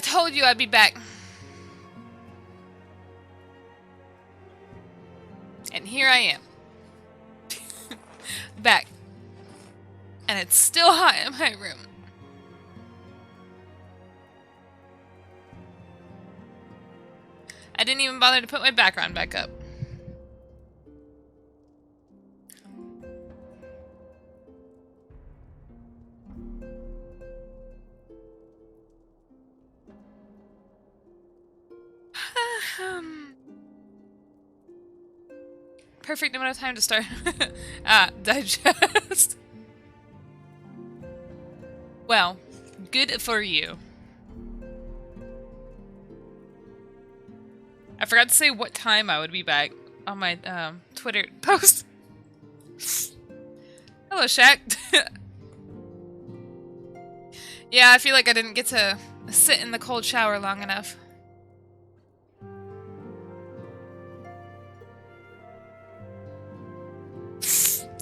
told you I'd be back. And here I am. Back. And it's still hot in my room. I didn't even bother to put my background back up. Perfect amount of time to start. Digest. Well, good for you. I forgot to say what time I would be back on my Twitter post. Hello, Shaq. Yeah, I feel like I didn't get to sit in the cold shower long enough.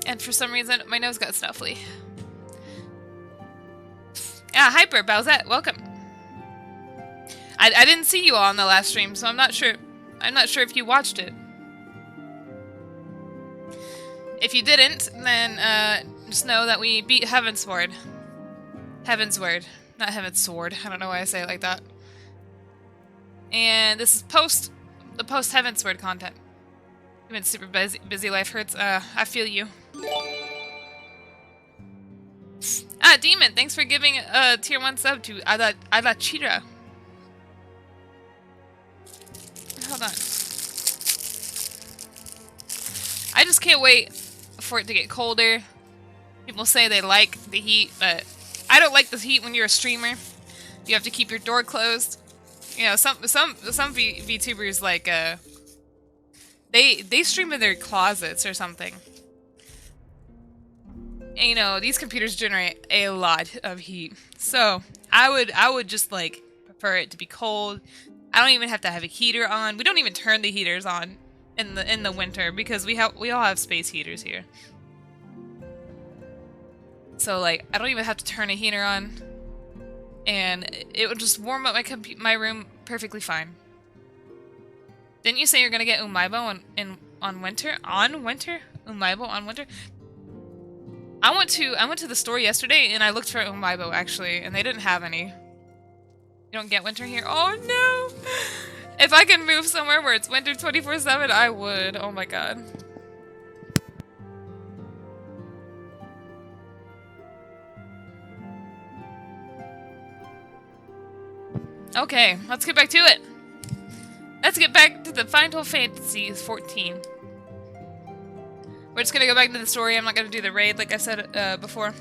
And for some reason, my nose got stuffly. Yeah, Hyper, Bowsette, welcome. I didn't see you all on the last stream, so I'm not sure if you watched it. If you didn't, then just know that we beat Heavensward. Heavensward, not Heavensward. I don't know why I say it like that. And this is the post Heavensward content. You've been super busy. Life hurts. I feel you. Demon, thanks for giving a tier 1 sub to Adachira. Hold on. I just can't wait for it to get colder. People say they like the heat, but I don't like the heat when you're a streamer. You have to keep your door closed. You know, some VTubers like they stream in their closets or something. And, you know, these computers generate a lot of heat. So I would just like prefer it to be cold. I don't even have to have a heater on. We don't even turn the heaters on in the winter because we all have space heaters here. So like I don't even have to turn a heater on, and it would just warm up my room perfectly fine. Didn't you say you're gonna get Umaibo on winter? On winter? Umaibo on winter? I went to the store yesterday and I looked for Umaibo actually, and they didn't have any. You don't get winter here? Oh no! If I can move somewhere where it's winter 24/7, I would. Oh my god. Okay, let's get back to it. Let's get back to the Final Fantasy XIV. We're just gonna go back to the story. I'm not gonna do the raid like I said before.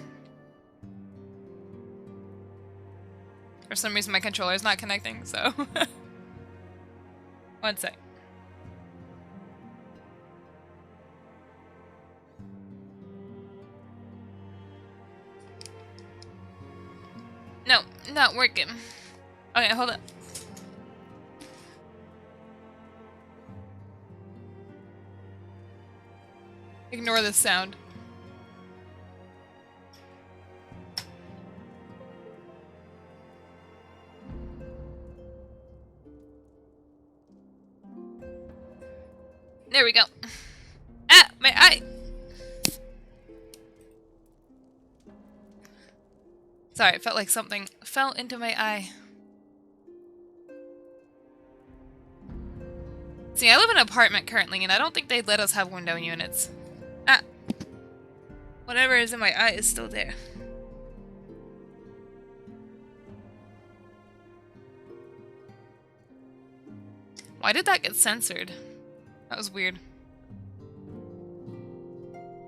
For some reason my controller is not connecting, so... One sec. No, not working. Okay, hold up. Ignore this sound. There we go. Ah, my eye! Sorry, it felt like something fell into my eye. See, I live in an apartment currently, and I don't think they'd let us have window units. Ah. Whatever is in my eye is still there. Why did that get censored? That was weird.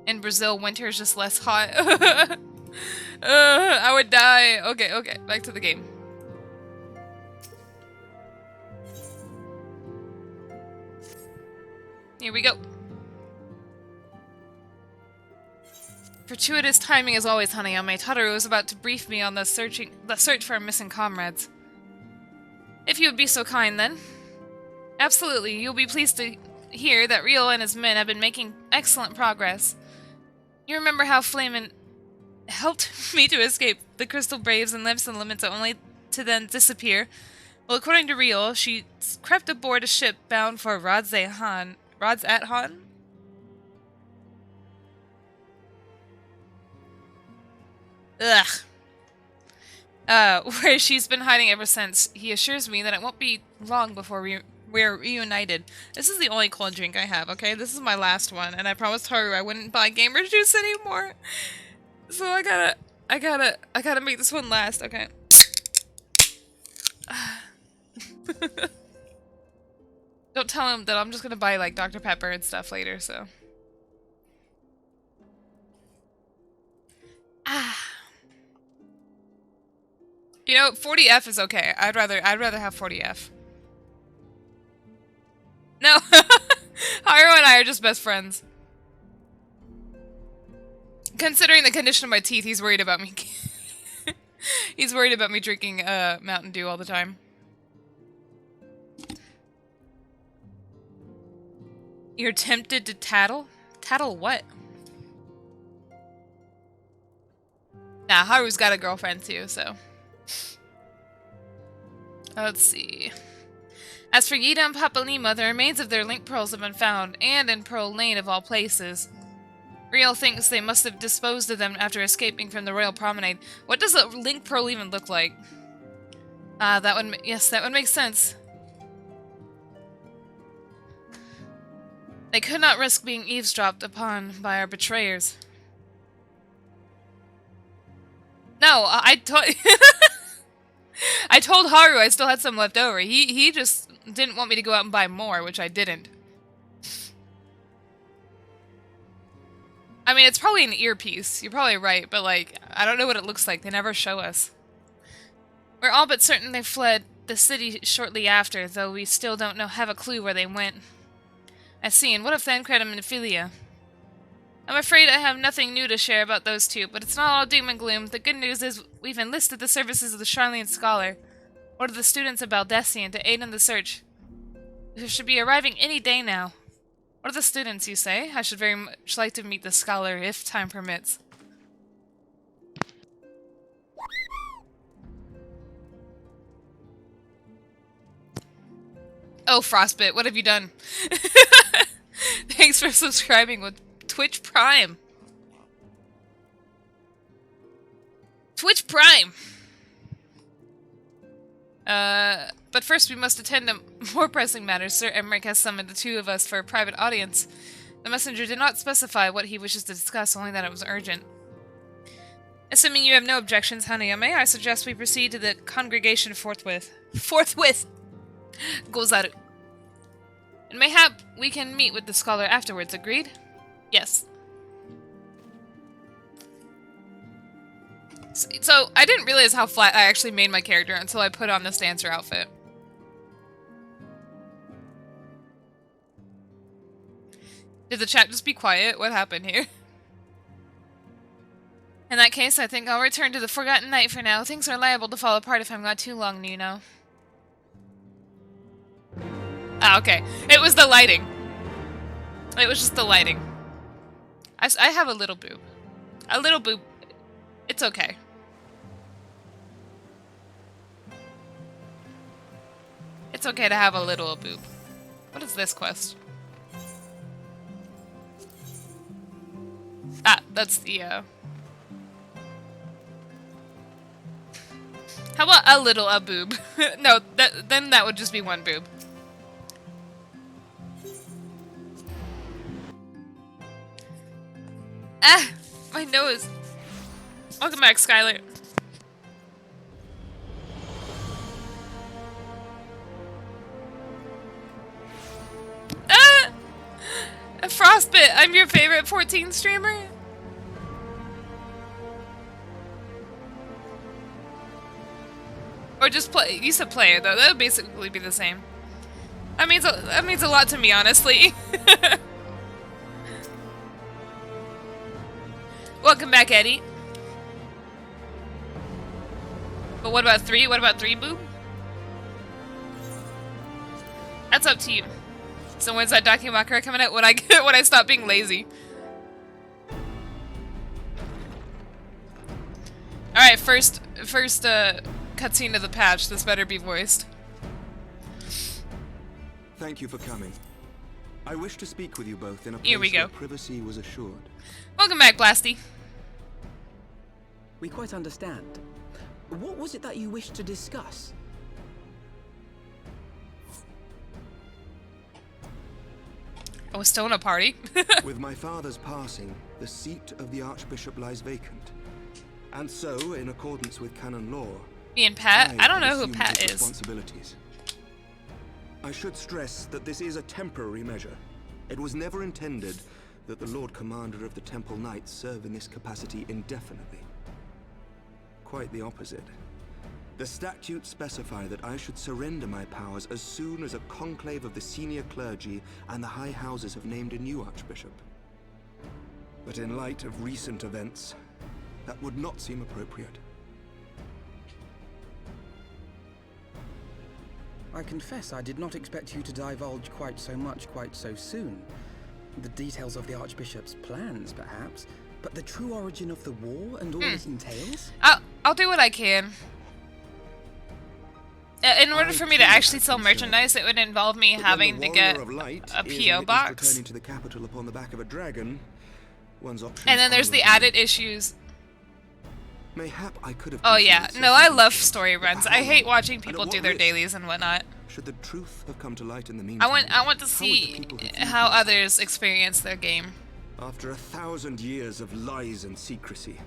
In Brazil, winter is just less hot. I would die. Okay, okay, back to the game. Here we go. Fortuitous timing as always, Hanayome. Tataru was about to brief me on the search for our missing comrades. If you would be so kind, then. Absolutely, you'll be pleased to hear that Ryo and his men have been making excellent progress. You remember how Flamin helped me to escape the Crystal Braves and Limps and Limits only to then disappear? Well, according to Real, she crept aboard a ship bound for Rods at Han. Ugh. Where she's been hiding ever since. He assures me that it won't be long before we're reunited. This is the only cold drink I have, okay? This is my last one, and I promised Haru I wouldn't buy gamer juice anymore. So I gotta make this one last, okay? Don't tell him that I'm just gonna buy, like, Dr. Pepper and stuff later, so. You know, 40F is okay. I'd rather have 40F. No! Haru and I are just best friends. Considering the condition of my teeth, he's worried about me. He's worried about me drinking Mountain Dew all the time. You're tempted to tattle? Tattle what? Nah, Haru's got a girlfriend too, so. Let's see. As for Yida and Papalima, the remains of their link pearls have been found, and in Pearl Lane of all places. Real thinks they must have disposed of them after escaping from the Royal Promenade. What does a link pearl even look like? That would make sense. They could not risk being eavesdropped upon by our betrayers. No, I told Haru I still had some left over. He just didn't want me to go out and buy more, which I didn't. I mean, it's probably an earpiece. You're probably right, but, like, I don't know what it looks like. They never show us. We're all but certain they fled the city shortly after, though we still don't have a clue where they went. I see, and what of Thancred and Ophelia? I'm afraid I have nothing new to share about those two, but it's not all doom and gloom. The good news is we've enlisted the services of the Charlean Scholar, or the students of Baldessian, to aid in the search. We should be arriving any day now. What are the students, you say? I should very much like to meet the scholar, if time permits. Oh, Frostbit, what have you done? Thanks for subscribing with Twitch Prime. Twitch Prime! But first we must attend to more pressing matters. Sir Emmerich has summoned the two of us for a private audience. The messenger did not specify what he wishes to discuss, only that it was urgent. Assuming you have no objections, Hanayome, I suggest we proceed to the congregation forthwith. Forthwith! Gozaru. And mayhap we can meet with the scholar afterwards, agreed? Yes. So, I didn't realize how flat I actually made my character until I put on this dancer outfit. Did the chat just be quiet? What happened here? In that case, I think I'll return to the Forgotten Night for now. Things are liable to fall apart if I'm not too long, you know. Ah, okay. It was the lighting. It was just the lighting. I have a little boob. A little boob. It's okay. It's okay to have a little boob. What is this quest? Ah, that's the, How about a little boob? No, then that would just be one boob. Ah! My nose! Welcome back, Skylar. Ah! A Frostbit, I'm your favorite 14 streamer. Or just play. You said player though. That would basically be the same. That means a lot to me, honestly. Welcome back, Eddie. But what about 3? What about 3, boob? That's up to you. So when's that Dakimakura coming out? When I stop being lazy. Alright, first cutscene of the patch. This better be voiced. Thank you for coming. I wish to speak with you both in a Here we place go. where privacy was assured. Welcome back, Blasty. We quite understand. What was it that you wished to discuss? I was still in a party. With my father's passing, the seat of the Archbishop lies vacant. And so, in accordance with canon law, Me and Pat? I don't know who assumed Pat his is. responsibilities. I should stress that this is a temporary measure. It was never intended that the Lord Commander of the Temple Knights serve in this capacity indefinitely. Quite the opposite. The statutes specify that I should surrender my powers as soon as a conclave of the senior clergy and the high houses have named a new archbishop. But in light of recent events, that would not seem appropriate. I confess I did not expect you to divulge quite so much quite so soon. The details of the Archbishop's plans, perhaps, but the true origin of the war and all it entails? I'll do what I can. In order for me to actually sell merchandise, it would involve me having to get a P.O. box. Returning to the capital upon the back of a dragon, one's options And then there's the added issues. Mayhap I could have. Oh yeah, no, I love story runs. I hate watching people do their dailies and whatnot. Should the truth have come to light in the meantime? I want to see how others experience their game. After 1,000 years of lies and secrecy,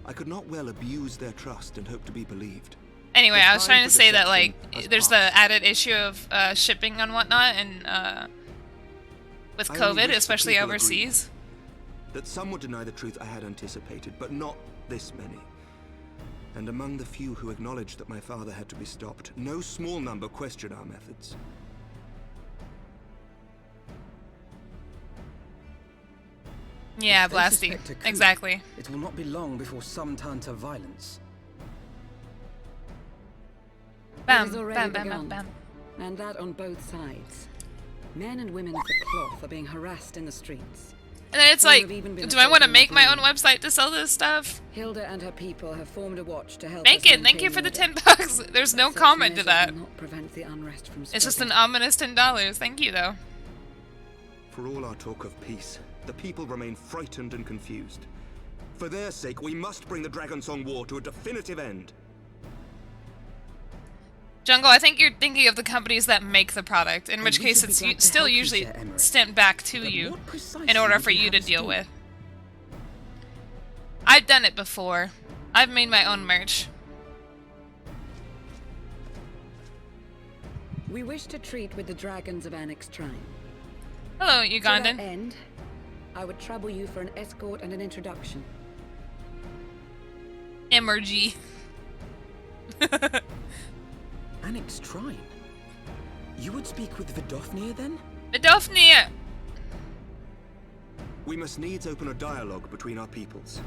I could not well abuse their trust and hope to be believed. Anyway, I was trying to say that, like, there's the added issue of shipping and whatnot, and with COVID, especially overseas. That some would deny the truth I had anticipated, but not this many. And among the few who acknowledged that my father had to be stopped, no small number questioned our methods. Yeah, Blasty. Exactly. It will not be long before some turn to violence. Bam, It has already bam, bam, bam, begun, bam. and that on both sides. Men and women of the cloth are being harassed in the streets. And then it's Some like, have even been do I want to assaulted make my own abroad. website to sell this stuff? Hilda and her people have formed a watch to help Make us it. Thank you maintain for the order. 10 bucks. There's no Such comment to measures that. will not prevent the unrest from It's just spreading. an ominous $10. Thank you, though. For all our talk of peace, the people remain frightened and confused. For their sake, we must bring the Dragonsong War to a definitive end. Jungle, I think you're thinking of the companies that make the product, in which we case should be it's glad to still help you, usually Sir Emery. sent back to But you what precisely in order would for you to have us deal do? with. I've done it before. I've made my own merch. We wish to treat with the dragons of Annex Shrine. Hello, To that Ugandan. end, I would trouble you for an escort and an introduction. Emergy. Annex Shrine? You would speak with Vtuber then? Vidofnia! We must needs open a dialogue between our peoples.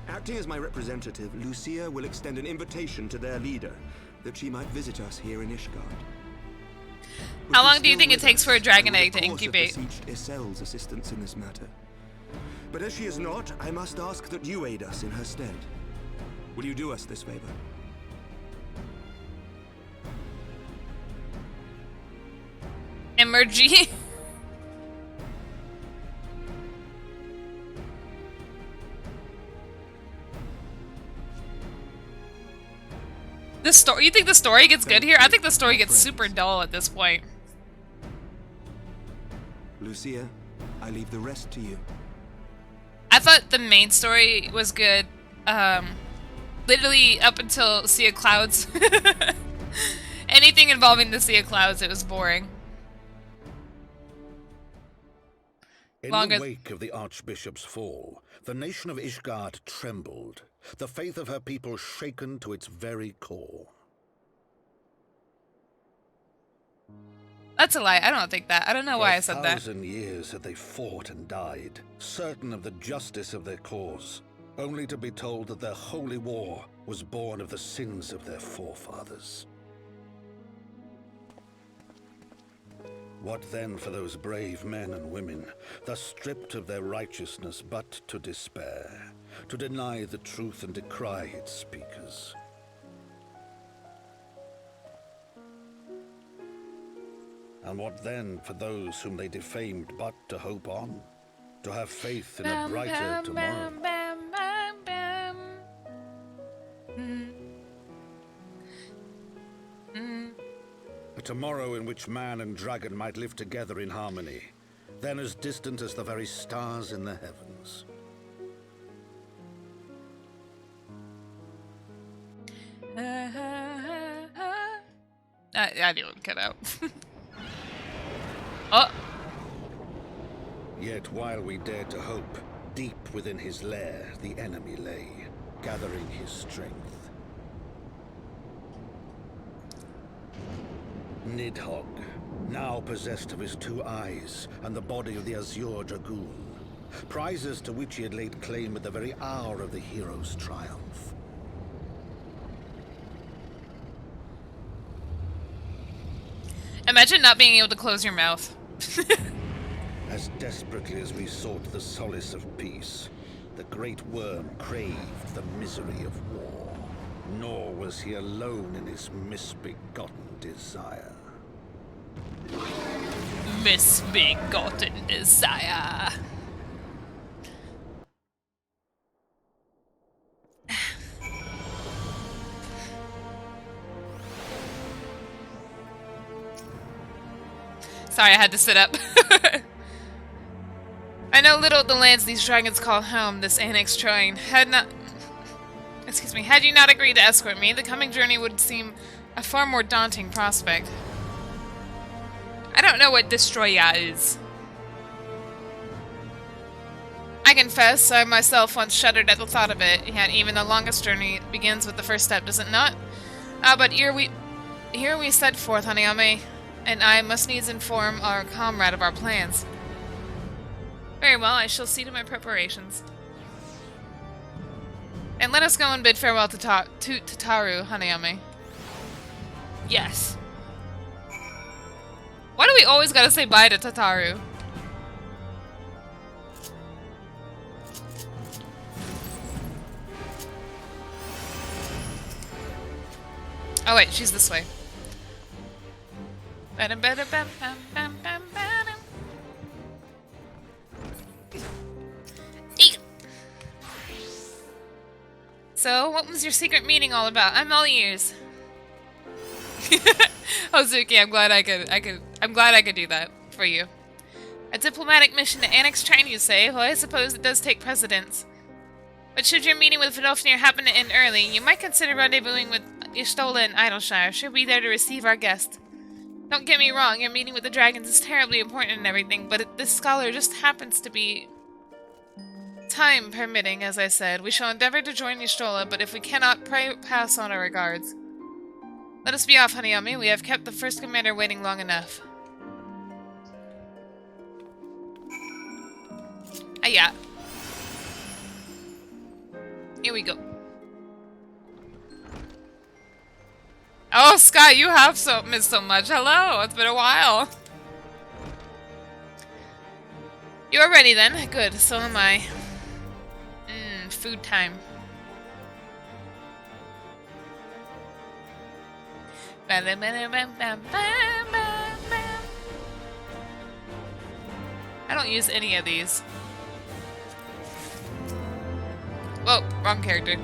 Acting as my representative, Lucia will extend an invitation to their leader, that she might visit us here in ISHGARD. How long do you think it takes for a dragon egg to incubate? I would of course have beseeched Isel's assistance in this matter. But as she is not, I must ask that you aid us in her stead. Will you do us this favor? Emergy. The story. You think the story gets good here? I think the story gets super dull at this point. Lucia, I leave the rest to you. I thought the main story was good. Literally up until Sea of Clouds. Anything involving the Sea of Clouds, it was boring. In Longer- the wake of the Archbishop's fall, the nation of ISHGARD trembled, the faith of her people shaken to its very core. That's a lie. I don't think that. I don't know why I For said that. 1,000 years had they fought and died, certain of the justice of their cause, only to be told that their holy war was born of the sins of their forefathers. What then for those brave men and women, thus stripped of their righteousness but to despair, to deny the truth and decry its speakers? And what then for those whom they defamed but to hope on? To have faith in a brighter tomorrow? A tomorrow in which man and dragon might live together in harmony, then as distant as the very stars in the heavens. I didn't cut out. Oh! Yet while we dared to hope, deep within his lair the enemy lay, gathering his strength. Nidhogg, now possessed of his 2 eyes and the body of the Azure Dragoon, prizes to which he had laid claim at the very hour of the hero's triumph. Imagine not being able to close your mouth. As desperately as we sought the solace of peace, the great worm craved the misery of war. Nor was he alone in his misbegotten desire. Misbegotten desire. Sorry, I had to sit up. I know little of the lands these dragons call home, this annexed shrine. Had you not agreed to escort me, the coming journey would seem a far more daunting prospect. I don't know what Destroya is. I confess, I myself once shuddered at the thought of it, yet even the longest journey begins with the first step, does it not? But here we set forth, Hanayome, and I must needs inform our comrade of our plans. Very well, I shall see to my preparations. And let us go and bid farewell to Tataru, Hanayome. Yes. Why do we always gotta say bye to Tataru? Oh wait, she's this way. Eek. So, what was your secret meeting all about? I'm all ears. Hozuki, I'm glad I could do that for you. A diplomatic mission to annex China, you say? Well, I suppose it does take precedence. But should your meeting with Vidofnir happen to end early, you might consider rendezvousing with Y'shtola in IDYLLSHIRE. She'll be there to receive our guest. Don't get me wrong, your meeting with the dragons is terribly important and everything, but this scholar just happens to be... Time permitting, as I said. We shall endeavor to join Y'shtola, but if we cannot, pray pass on our regards. Let us be off, Hanayome. We have kept the first commander waiting long enough. Yeah. Here we go. Oh, Scott, you have missed so much. Hello, it's been a while. You're ready then? Good, so am I. Food time. I don't use any of these. Whoa, wrong character.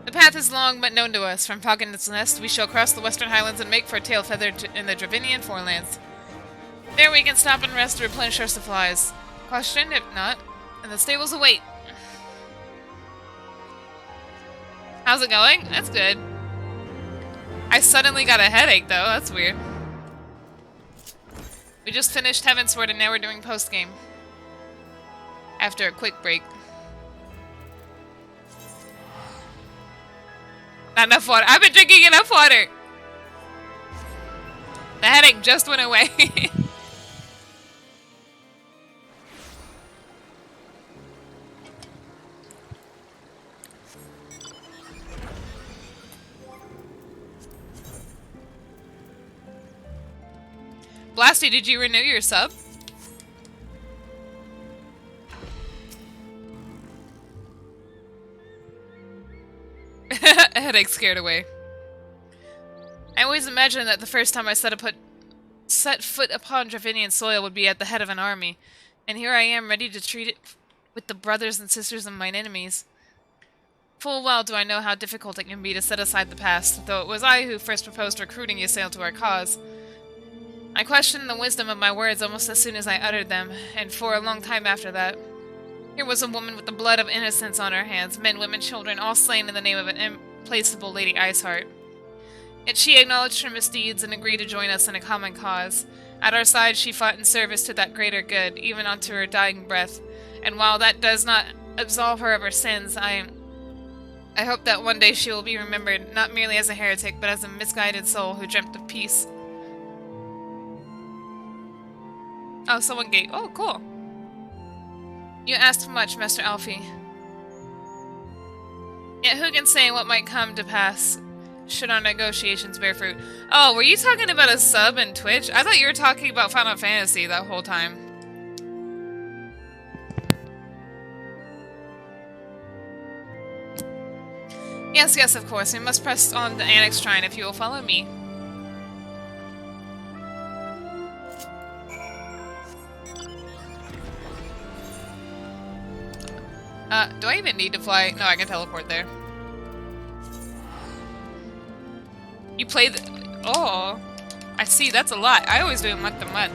The path is long but known to us. From Falcon's Nest, we shall cross the western highlands and make for Tail Feather in the DRAVANIAN forelands. There we can stop and rest to replenish our supplies. Question, if not, and the stables await. How's it going? That's good. I suddenly got a headache, though. That's weird. We just finished Heavensward and now we're doing post-game. After a quick break. Not enough water. I've been drinking enough water! The headache just went away. Blasty, did you renew your sub? Headache scared away. I always imagined that the first time I set foot upon Dravanian soil would be at the head of an army, and here I am ready to treat it with the brothers and sisters of mine enemies. Full well do I know how difficult it can be to set aside the past, though it was I who first proposed recruiting Ysayle to our cause. I questioned the wisdom of my words almost as soon as I uttered them, and for a long time after that. Here was a woman with the blood of innocence on her hands, men, women, children, all slain in the name of an implacable Lady Iceheart. Yet she acknowledged her misdeeds and agreed to join us in a common cause. At our side she fought in service to that greater good, even unto her dying breath, and while that does not absolve her of her sins, I hope that one day she will be remembered, not merely as a heretic, but as a misguided soul who dreamt of peace. Oh, someone gave. Oh, cool. You asked much, Master Alfie. Yet who can say what might come to pass should our negotiations bear fruit? Oh, were you talking about a sub in Twitch? I thought you were talking about Final Fantasy that whole time. Yes, yes, of course. We must press on the Annex Shrine if you will follow me. Do I even need to fly? No, I can teleport there. You play the... Oh, I see. That's a lot. I always do it month to month.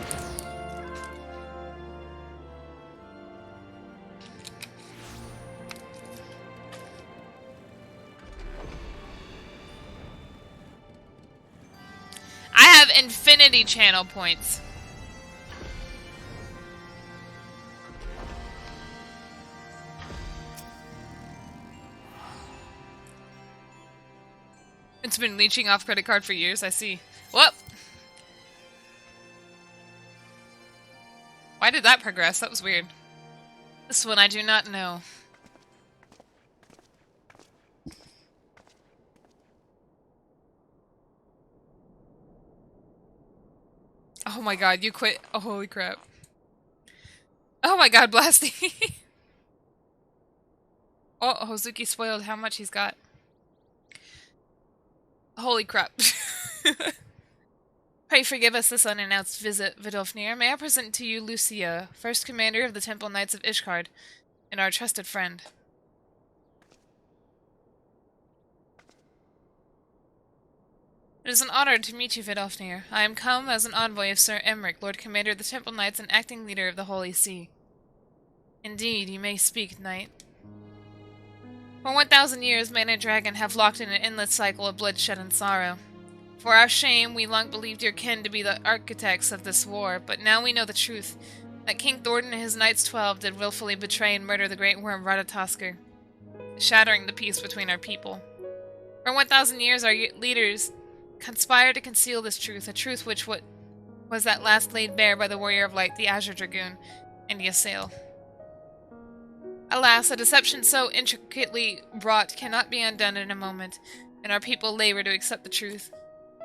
I have infinity channel points. It's been leeching off credit card for years, I see. Whoop! Why did that progress? That was weird. This one I do not know. Oh my god, you quit. Oh, holy crap. Oh my god, Blasty! Oh, Hozuki spoiled how much he's got. Holy crap. Pray forgive us this unannounced visit, Vidofnir. May I present to you Lucia, first commander of the Temple Knights of ISHGARD, and our trusted friend. It is an honor to meet you, Vidofnir. I am come as an envoy of Sir Emmerich, Lord Commander of the Temple Knights and acting leader of the Holy See. Indeed, you may speak, knight. For 1,000 years, man and dragon have locked in an endless cycle of bloodshed and sorrow. For our shame, we long believed your kin to be the architects of this war, but now we know the truth, that King Thornton and his Knights 12 did willfully betray and murder the great worm Ratatoskr, shattering the peace between our people. For 1,000 years, our leaders conspired to conceal this truth, a truth which was at last laid bare by the Warrior of Light, the Azure Dragoon, and Ysayle. Alas, a deception so intricately wrought cannot be undone in a moment, and our people labor to accept the truth.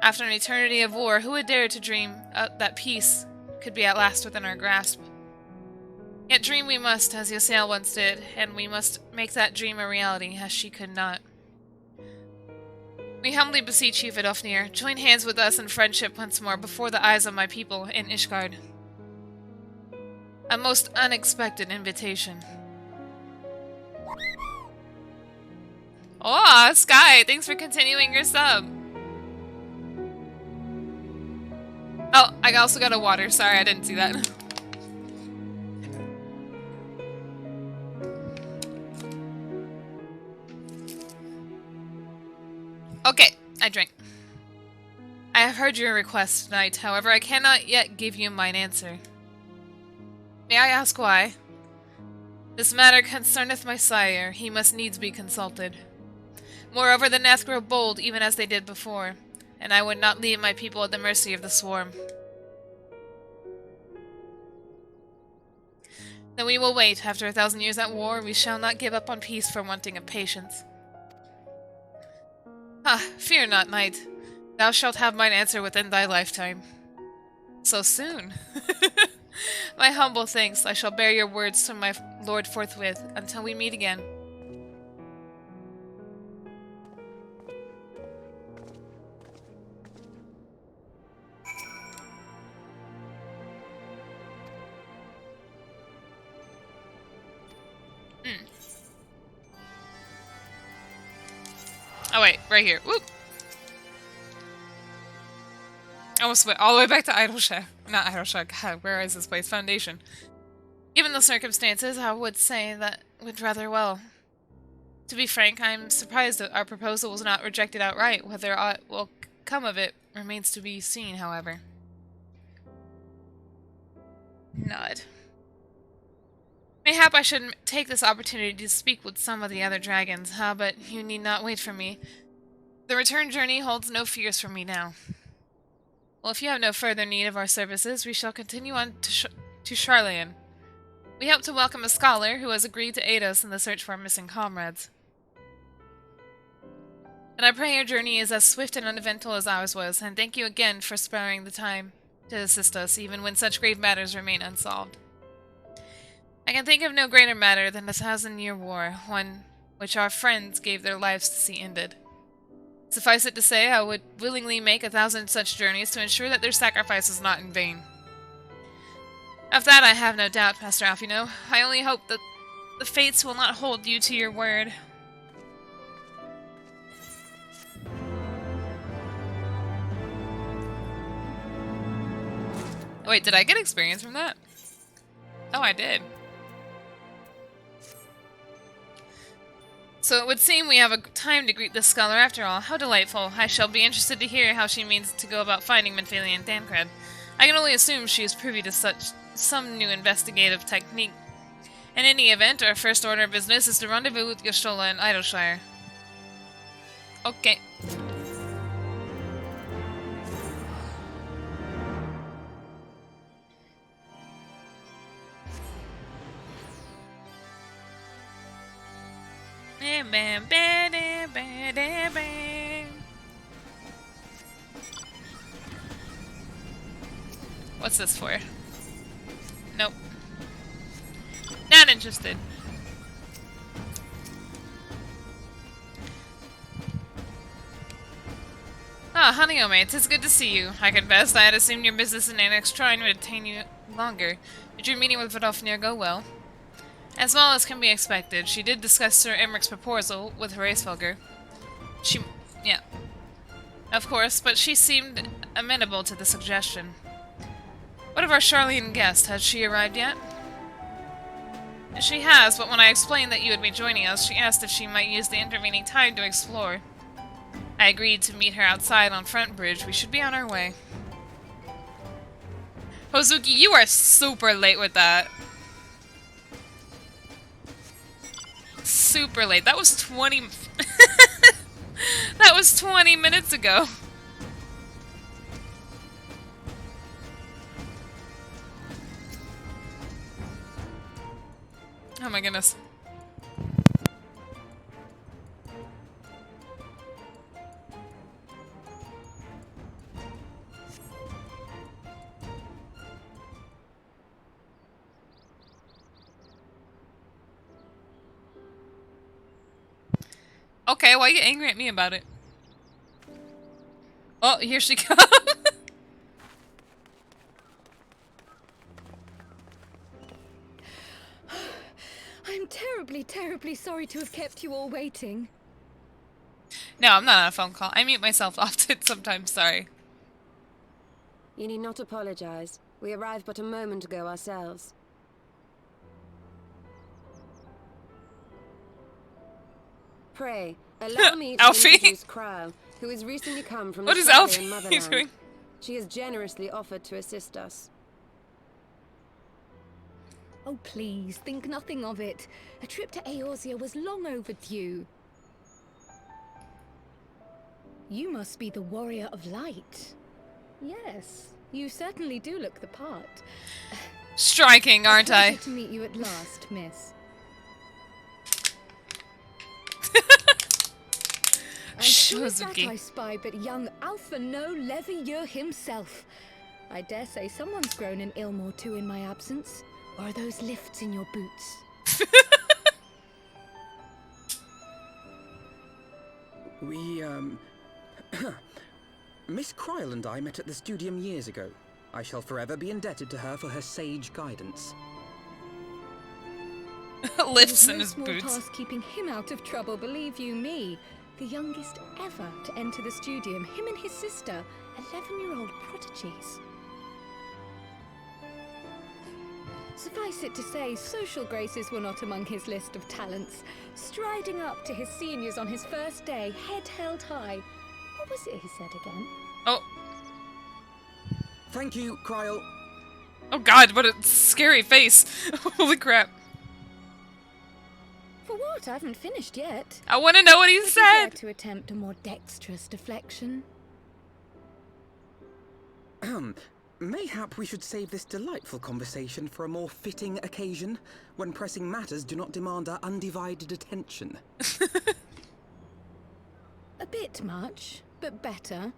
After an eternity of war, who would dare to dream that peace could be at last within our grasp? Yet dream we must, as Ysayle once did, and we must make that dream a reality, as she could not. We humbly beseech you, Vidofnir, join hands with us in friendship once more before the eyes of my people in ISHGARD. A most unexpected invitation. Oh, Sky, thanks for continuing your sub. Oh, I also got a water. Sorry, I didn't see that. Okay, I drink. I have heard your request, knight. However, I cannot yet give you mine answer. May I ask why? This matter concerneth my sire. He must needs be consulted. Moreover, the Nath grow bold, even as they did before, and I would not leave my people at the mercy of the swarm. Then we will wait. After 1,000 years at war, we shall not give up on peace for wanting of patience. Ah, fear not, knight. Thou shalt have mine answer within thy lifetime. So soon? My humble thanks. I shall bear your words to my lord forthwith, until we meet again. wait, right here. Whoop! I almost went all the way back to IDYLLSHIRE. Not IDYLLSHIRE, god, where is this place? Foundation. Given the circumstances, I would say that went rather well. To be frank, I'm surprised that our proposal was not rejected outright. Whether aught will come of it remains to be seen, however. Nod. Mayhap I should take this opportunity to speak with some of the other dragons, but you need not wait for me. The return journey holds no fears for me now. Well, if you have no further need of our services, we shall continue on to Sharlayan. We hope to welcome a scholar who has agreed to aid us in the search for our missing comrades. And I pray your journey is as swift and uneventful as ours was, and thank you again for sparing the time to assist us, even when such grave matters remain unsolved. I can think of no greater matter than the 1,000-year war, one which our friends gave their lives to see ended. Suffice it to say, I would willingly make 1,000 such journeys to ensure that their sacrifice is not in vain. Of that I have no doubt, Master Alphino. I only hope that the fates will not hold you to your word. Oh, wait, did I get experience from that? Oh, I did. So it would seem we have a time to greet this scholar after all. How delightful. I shall be interested to hear how she means to go about finding Minfalian Thancred. I can only assume she is privy to some new investigative technique. In any event, our first order of business is to rendezvous with Y'shtola in IDYLLSHIRE. Okay. What's this for? Nope. Not interested. Ah, Hanayome, it is good to see you. I confess I had assumed your business in Annex Shrine would detain you longer. Did your meeting with Vidofnir go well? As well as can be expected. She did discuss Sir Emmeric's proposal with Hraesvelgr. Yeah. Of course, but she seemed amenable to the suggestion. What of our Sharlayan guest? Has she arrived yet? She has, but when I explained that you would be joining us, she asked if she might use the intervening time to explore. I agreed to meet her outside on Front Bridge. We should be on our way. Hozuki, you are super late with that. Super late. That was 20... That was 20 minutes ago. Oh my goodness. Okay, why are you angry at me about it? Oh, here she comes. I'm terribly, terribly sorry to have kept you all waiting. No, I'm not on a phone call. I mute myself often sometimes, sorry. You need not apologize. We arrived but a moment ago ourselves. Pray, allow me to Alfie? introduce Kryle, who has recently come from What the is Sharlayan Alfie motherland. doing? She has generously offered to assist us. Oh, please, think nothing of it. A trip to Eorzea was long overdue. You must be the Warrior of Light. Yes, you certainly do look the part. Striking, aren't I? Pleasure to meet you at last, miss. And who is that I spy but young Alpha No Levieur himself? I dare say someone's grown in Ilmore too in my absence. Or are those lifts in your boots? We, Miss Kryle and I met at the Studium years ago. I shall forever be indebted to her for her sage guidance. Lifts in no his small boots. task keeping him out of trouble, believe you me. The youngest ever to enter the studium, him and his sister, 11-year-old prodigies. Suffice it to say, social graces were not among his list of talents. Striding up to his seniors on his first day, head held high. What was it he said again? Oh. Thank you, Kryl. Oh god, what a scary face. Holy crap. For what? I haven't finished yet. I want to know what he Would you dare said. to attempt a more dexterous deflection? Mayhap we should save this delightful conversation for a more fitting occasion, when pressing matters do not demand our undivided attention. A bit much, but better.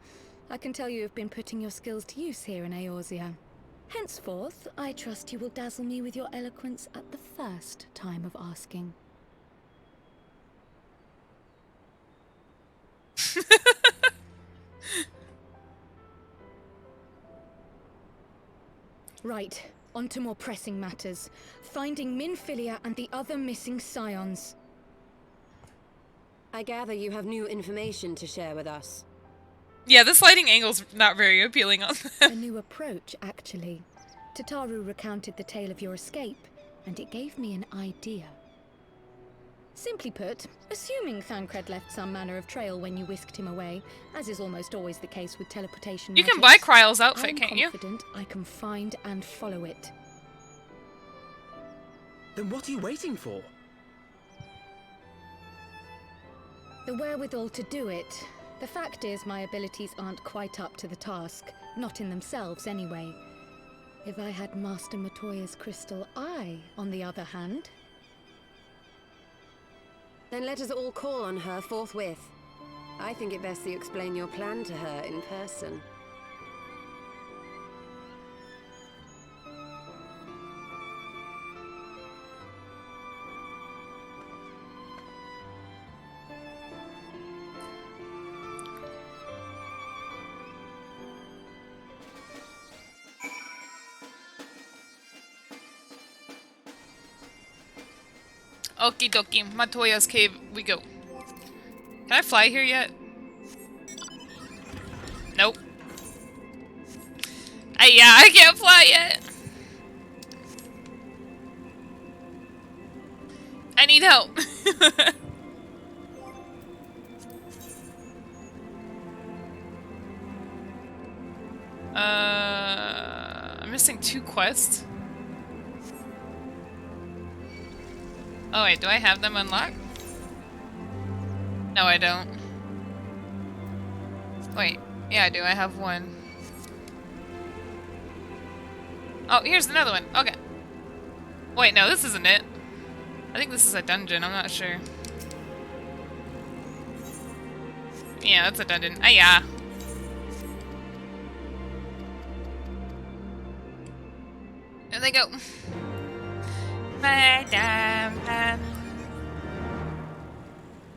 I can tell you have been putting your skills to use here in Eorzea. Henceforth, I trust you will dazzle me with your eloquence at the first time of asking. Right, on to more pressing matters. Finding Minfilia and the other missing scions. I gather you have new information to share with us. Yeah, this lighting angle's not very appealing on A them. new approach, actually. Tataru recounted the tale of your escape, and it gave me an idea. Simply put, assuming Thancred left some manner of trail when you whisked him away, as is almost always the case with teleportation You can buy magics, Kryle's outfit, I'm can't you? confident I can find and follow it. Then what are you waiting for? The wherewithal to do it. The fact is, my abilities aren't quite up to the task. Not in themselves, anyway. If I had Master Matoya's crystal eye, on the other hand... Then let us all call on her forthwith. I think it best you explain your plan to her in person. Okie dokie, Matoya's cave we go. Can I fly here yet? Nope. Yeah, I can't fly yet. I need help. I'm missing 2 quests. Oh wait, do I have them unlocked? No, I don't. Wait, yeah I do, I have 1. Oh, here's another one, okay. Wait, no, this isn't it. I think this is a dungeon, I'm not sure. Yeah, that's a dungeon. Yeah. There they go.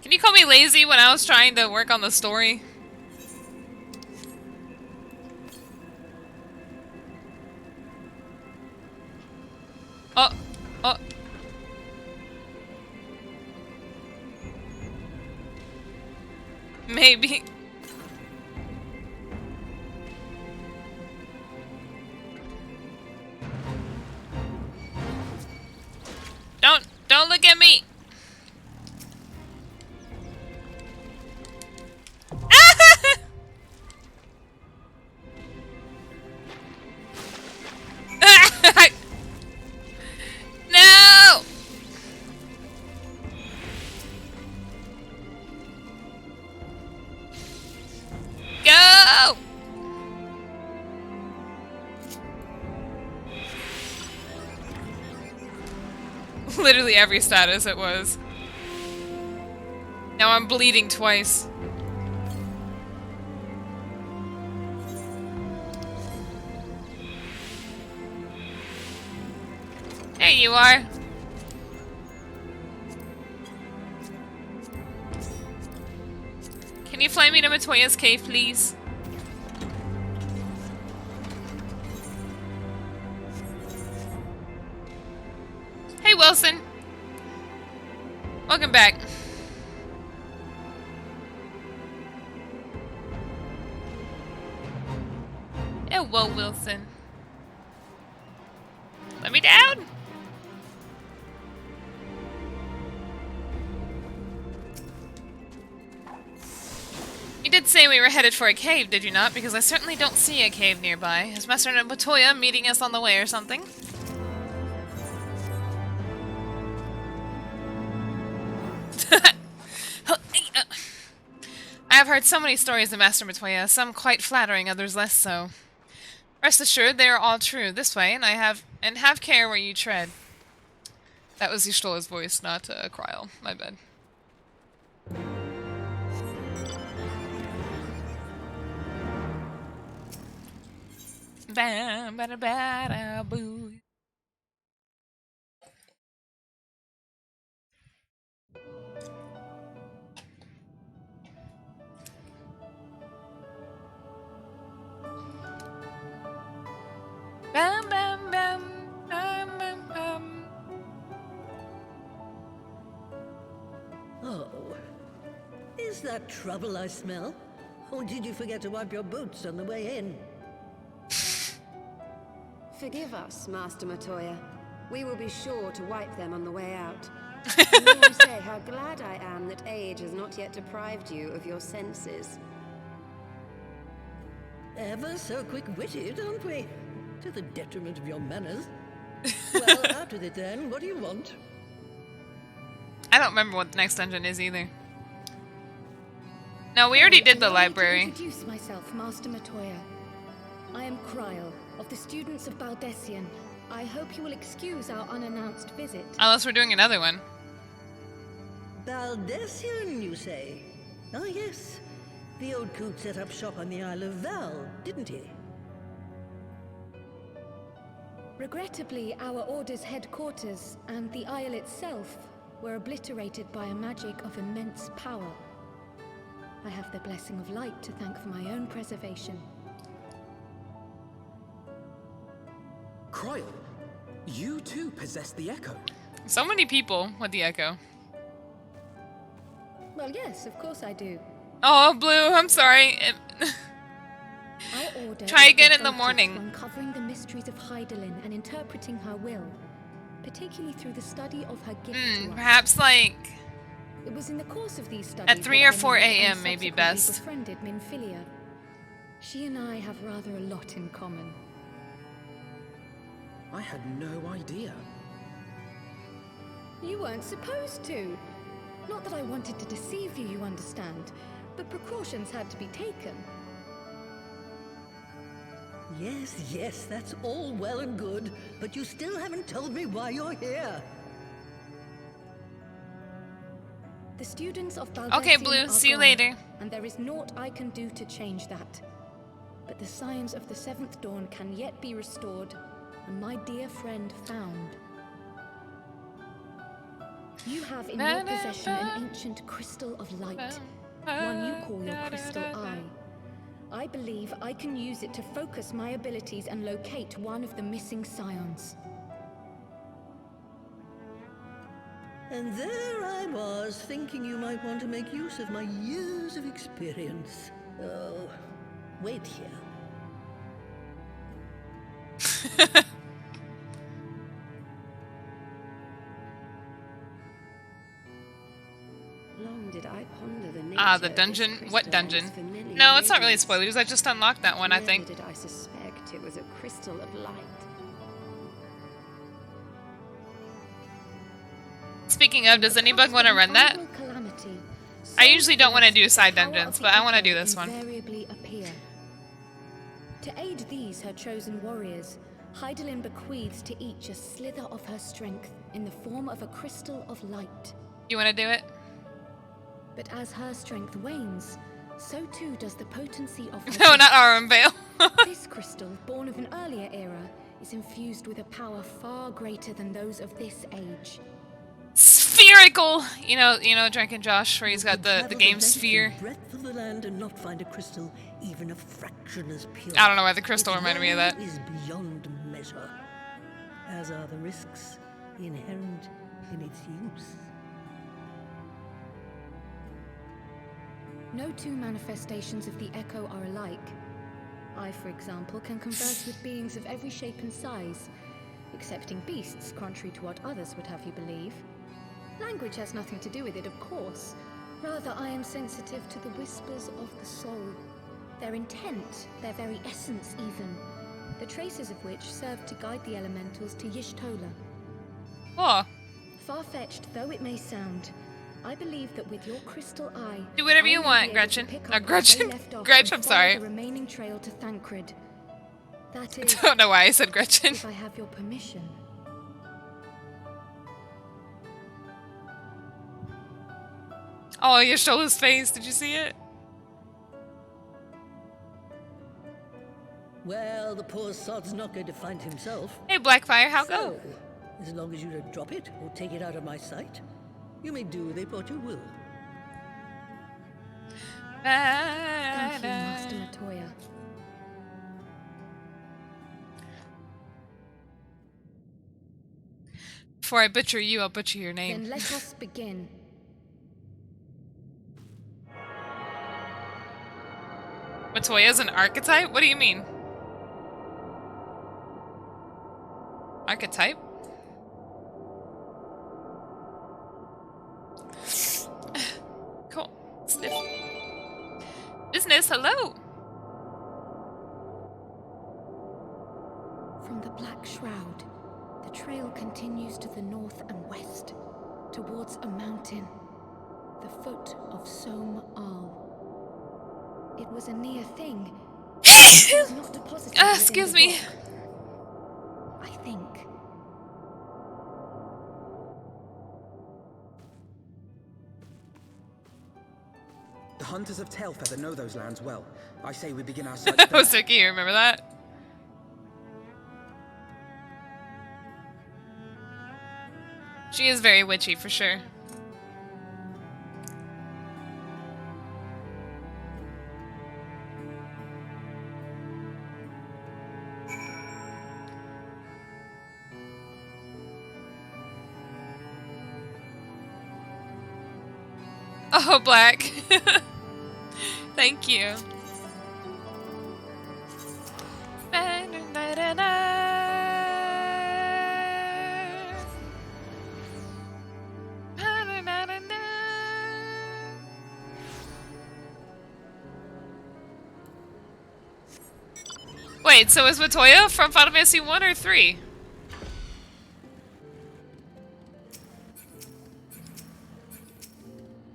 Can you call me lazy when I was trying to work on the story? Oh, oh. Maybe. Don't look at me. No. Go. Literally every status it was. Now I'm bleeding twice. There you are. Can you fly me to Matoya's cave, please? Hey, Wilson. Welcome back. Whoa, Wilson. Let me down! You did say we were headed for a cave, did you not? Because I certainly don't see a cave nearby. Is Master Matoya meeting us on the way or something? I have heard so many stories of Master Matoya, some quite flattering, others less so. Rest assured, they are all true. This way, and have care where you tread. That was Y'shtola's voice, not Kryl. My bad. Bam, bada, bada, boo. Bam, bam, bam, bam, bam, bam. Oh, is that trouble I smell? Or did you forget to wipe your boots on the way in? Forgive us, Master Matoya. We will be sure to wipe them on the way out. And may I say how glad I am that age has not yet deprived you of your senses. Ever so quick-witted, aren't we? To the detriment of your manners. Well, out with it then. What do you want? I don't remember what the next dungeon is either. No, we already did the library. To introduce myself, Master Matoya. I am Kryl, of the students of Baldesion. I hope you will excuse our unannounced visit. Unless we're doing another one. Baldesion, you say? Ah, yes. The old coot set up shop on the Isle of Val, didn't he? Regrettably, our order's headquarters and the Isle itself were obliterated by a magic of immense power. I have the blessing of light to thank for my own preservation. Kryl, you too possess the echo. So many people with the echo. Well, yes, of course I do. Oh, Blue, I'm sorry. Our order Try is again in the devoted morning. to uncovering the mysteries of Heidelin and interpreting her will, particularly through the study of her gift to us. Perhaps like It was in the course of these studies at 3 that or I 4 met and a.m. may be subsequently best. befriended Minfilia. She and I have rather a lot in common. I had no idea. You weren't supposed to. Not that I wanted to deceive you, you understand, but precautions had to be taken. Yes, yes, that's all well and good, but you still haven't told me why you're here. The students of Baldesion Okay, Blue, are see you gone, later. and there is naught I can do to change that. But the signs of the seventh dawn can yet be restored, and my dear friend found. You have in your possession an ancient crystal of light, one you call your crystal eye. I believe I can use it to focus my abilities and locate one of the missing scions. And there I was, thinking you might want to make use of my years of experience. Oh, wait here. Long did I ponder the nature The of dungeon? this What crystal dungeon? and its familiar No, it's not really radiance. spoilers. I just unlocked that one, I Never think. did I suspect it was a crystal of light. Speaking of, does anybody want to run that? Calamity, I usually don't want to do side the power dungeons, of but the I want to echo do this one. invariably appear. To aid these, her chosen warriors, Heidelin bequeaths to each a slither of her strength in the form of a crystal of light. You want to do it? But as her strength wanes, so too does the potency of her No, not gifts. Arum Vale. This crystal, born of an earlier era, is infused with a power far greater than those of this age. Spherical! You know, Drake and Josh, where he's got You the travel game length and sphere. breadth of the land and not find a crystal even a fraction as pure. I don't know why the crystal Its reminded me of that. value is beyond measure, as are the risks inherent in its use. No two manifestations of the echo are alike. I, for example, can converse with beings of every shape and size, excepting beasts, contrary to what others would have you believe. Language has nothing to do with it, of course. Rather, I am sensitive to the whispers of the soul. Their intent, their very essence even. The traces of which serve to guide the elementals to Y'shtola. Oh. Far-fetched though it may sound, I believe that with your crystal eye... Do whatever you want, Gretchen. Gretchen? Gretchen, I'm sorry. The remaining trail to Thancred. That is... I don't know why I said Gretchen. If I have your permission. Oh, Y'shtola's face. Did you see it? Well, the poor sod's not going to find himself. Hey, Blackfire, how go? So, as long as you don't drop it or take it out of my sight, you may do with it what you will. Thank you, Master Matoya. Before I butcher you, I'll butcher your name. Then let us begin. Matoya's an archetype? What do you mean? Archetype? Cool. Sniff. Business, hello! From the Black Shroud, the trail continues to the north and west, towards a mountain, the foot of Som Al. It was a near thing. It was not deposited within excuse the me. rock, I think. The hunters of Tailfeather know those lands well. I say we begin our search there. Oh, Suki, you remember that? She is very witchy, for sure. Oh, Black. Thank you. Wait, so is Matoya from Final Fantasy 1 or 3?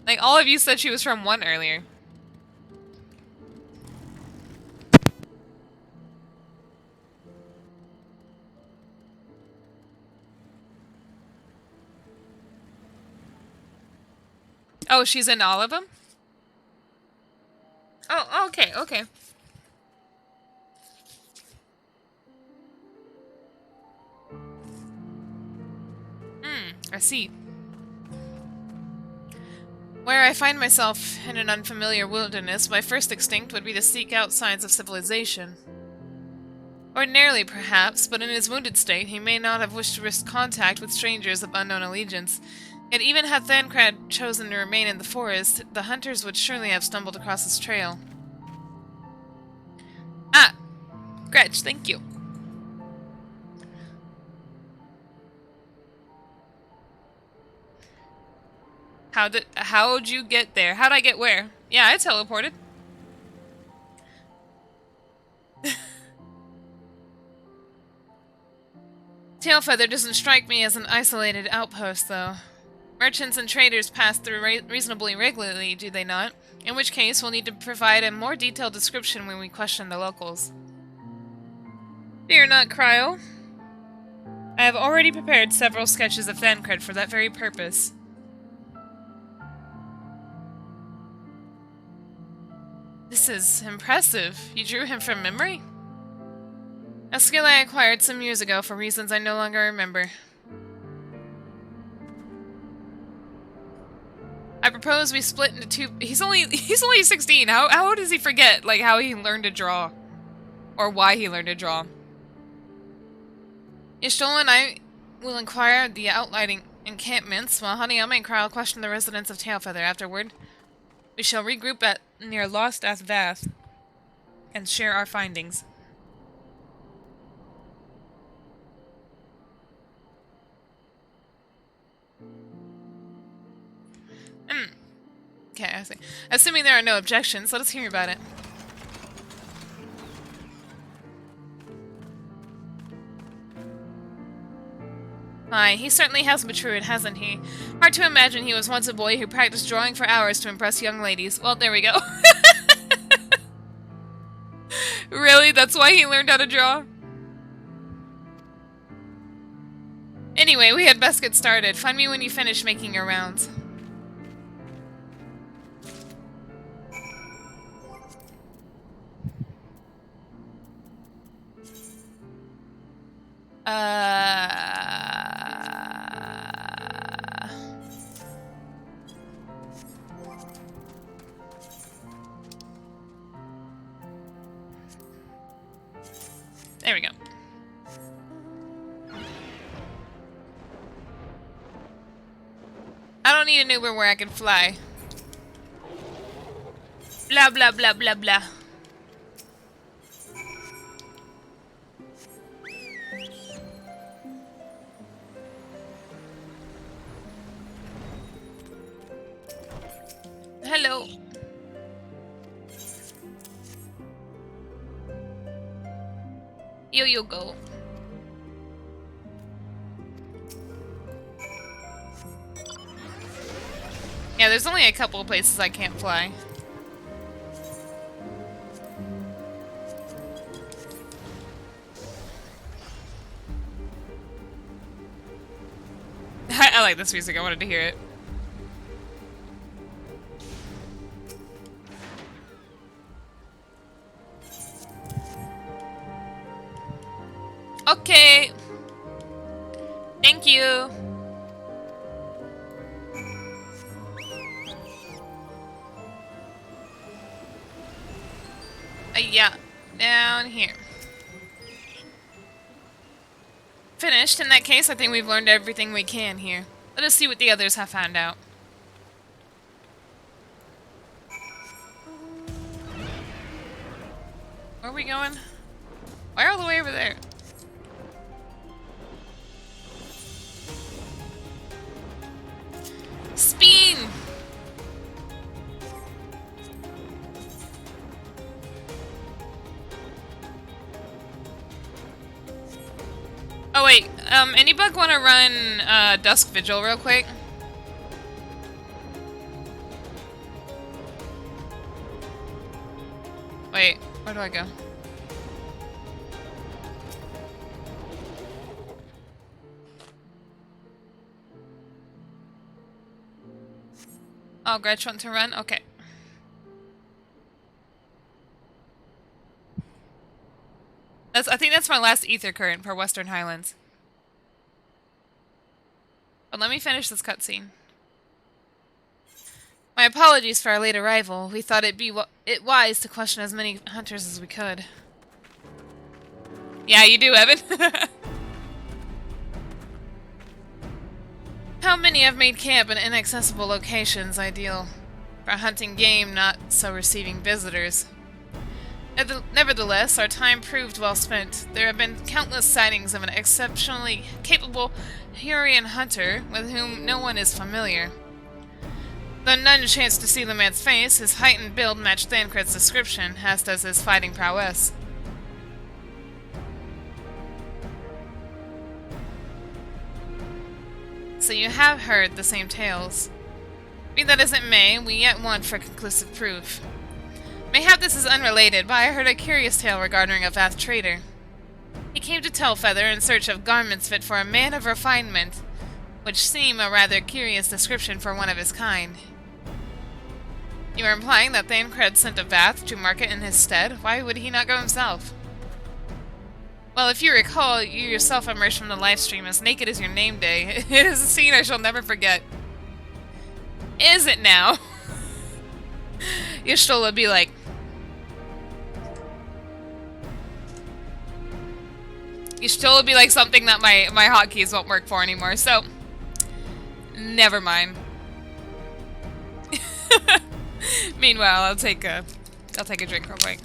Like, all of you said she was from 1 earlier. Oh, she's in all of them? Oh, okay, okay. I see. Where I find myself in an unfamiliar wilderness, my first instinct would be to seek out signs of civilization. Ordinarily, perhaps, but in his wounded state, he may not have wished to risk contact with strangers of unknown allegiance. Yet even had Thancred chosen to remain in the forest, the hunters would surely have stumbled across his trail. Ah! Gretch, thank you. How'd you get there? How'd I get where? Yeah, I teleported. Tailfeather doesn't strike me as an isolated outpost, though. Merchants and traders pass through reasonably regularly, do they not? In which case, we'll need to provide a more detailed description when we question the locals. Fear not, Cryo. I have already prepared several sketches of Thancred for that very purpose. This is impressive. You drew him from memory? A skill I acquired some years ago for reasons I no longer remember. I propose we split into two. He's only 16. How does he forget like how he learned to draw, or why he learned to draw? Y'shtola and I will inquire the outlying encampments, while Hanayome and Kryle question the residents of Tailfeather. Afterward, we shall regroup near Lost Vath and share our findings. Okay, I see. Assuming there are no objections, let us hear about it. Fine, he certainly has matured, hasn't he? Hard to imagine he was once a boy who practiced drawing for hours to impress young ladies. Well, there we go. Really? That's why he learned how to draw? Anyway, we had best get started. Find me when you finish making your rounds. There we go. I don't need an Uber where I can fly. Blah, blah, blah, blah, blah. Hello. You go. Yeah, there's only a couple of places I can't fly. I like this music. I wanted to hear it. Okay. Thank you. Yeah, down here. Finished. In that case, I think we've learned everything we can here. Let us see what the others have found out. Where are we going? Why all the way over there? Spin! Oh wait, any bug want to run Dusk Vigil real quick? Wait, where do I go? Oh, Gretch want to run? Okay. I think that's my last ether current for Western Highlands. But let me finish this cutscene. My apologies for our late arrival. We thought it'd be wise to question as many hunters as we could. Yeah, you do, Evan. How many have made camp in inaccessible locations ideal for hunting game, not so receiving visitors? Nevertheless, our time proved well spent. There have been countless sightings of an exceptionally capable Hurrian hunter with whom no one is familiar. Though none chanced to see the man's face, his height and build matched Thancred's description, as does his fighting prowess. So you have heard the same tales. Be that as it may, we yet want for conclusive proof. Mayhap this is unrelated, but I heard a curious tale regarding a Vath trader. He came to Tailfeather in search of garments fit for a man of refinement, which seem a rather curious description for one of his kind. You are implying that Thancred sent a Vath to market in his stead? Why would he not go himself? Well, if you recall, you yourself emerged from the livestream as naked as your name day. It is a scene I shall never forget. Is it now? Y'shtola would be like... Y'shtola would be like something that my hotkeys won't work for anymore, so... Never mind. Meanwhile, I'll take a drink real quick.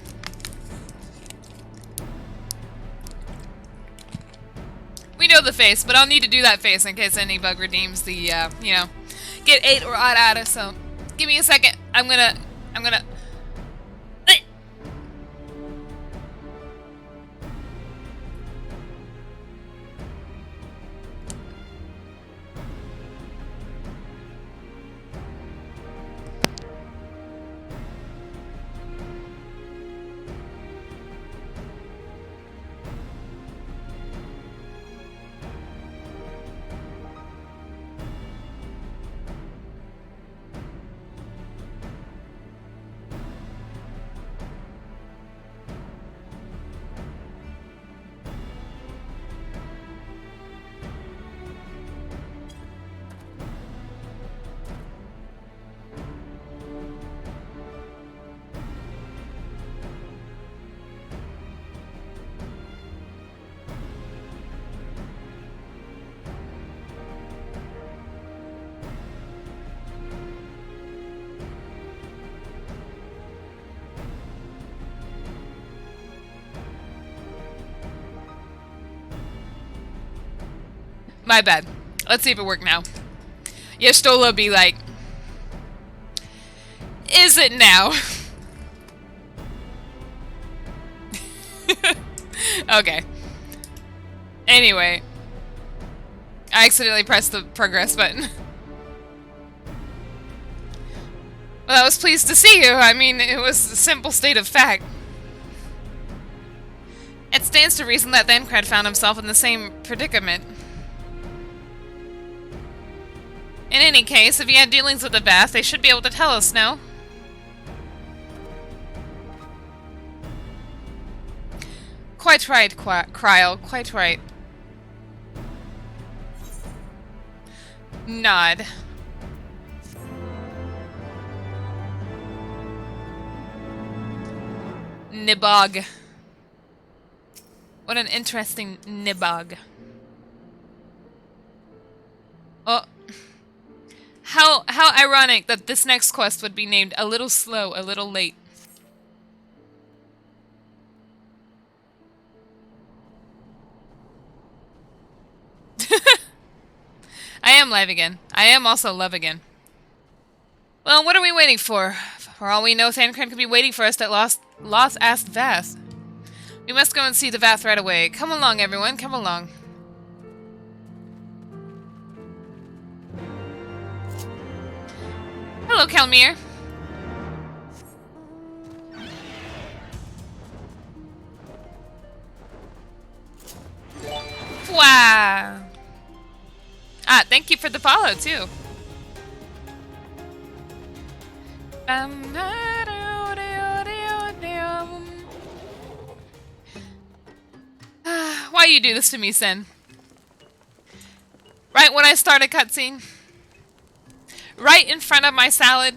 know the face, but I'll need to do that face in case any bug redeems the, you know, get 8 or odd out of, so give me a second. I'm gonna... My bad. Let's see if it worked now. Yestola be like, is it now? Okay. Anyway. I accidentally pressed the progress button. Well, I was pleased to see you. I mean, it was a simple state of fact. It stands to reason that Thancred found himself in the same predicament. In any case, if he had dealings with the Bath, they should be able to tell us, no? Quite right, Kryl. Quite right. Nod. Nibog. What an interesting nibog. Oh. How ironic that this next quest would be named A Little Slow, A Little Late. I am live again. I am also love again. Well, what are we waiting for? For all we know, Thancred could be waiting for us at Loth Ast Vath. We must go and see the Vath right away. Come along, everyone. Come along. Hello, Kalmir. Wow. Ah, thank you for the follow, too. Why you do this to me, Sen? Right when I start a cutscene? Right in front of my salad?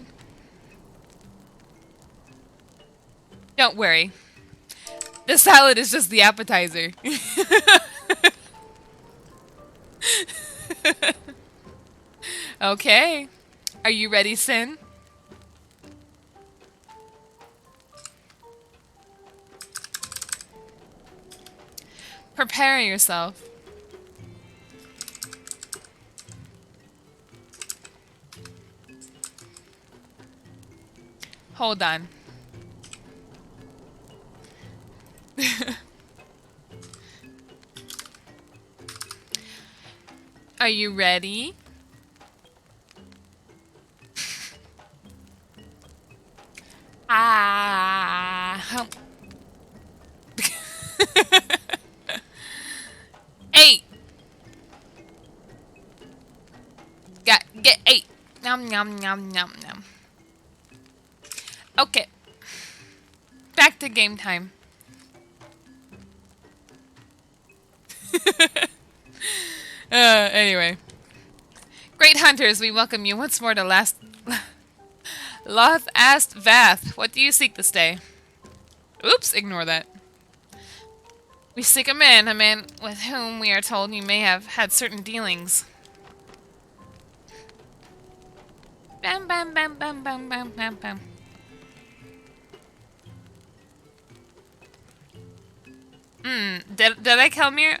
Don't worry. The salad is just the appetizer. Okay. Are you ready, Sin? Prepare yourself. Hold on. Are you ready? Ah. 8. Get 8. Nom nom nom nom nom. Okay. Back to game time. Anyway. Great hunters, we welcome you once more to Loth Ast Vath. What do you seek this day? Oops, ignore that. We seek a man with whom we are told you may have had certain dealings. Bam bam bam bam bam bam bam bam. Did I, Kelmir?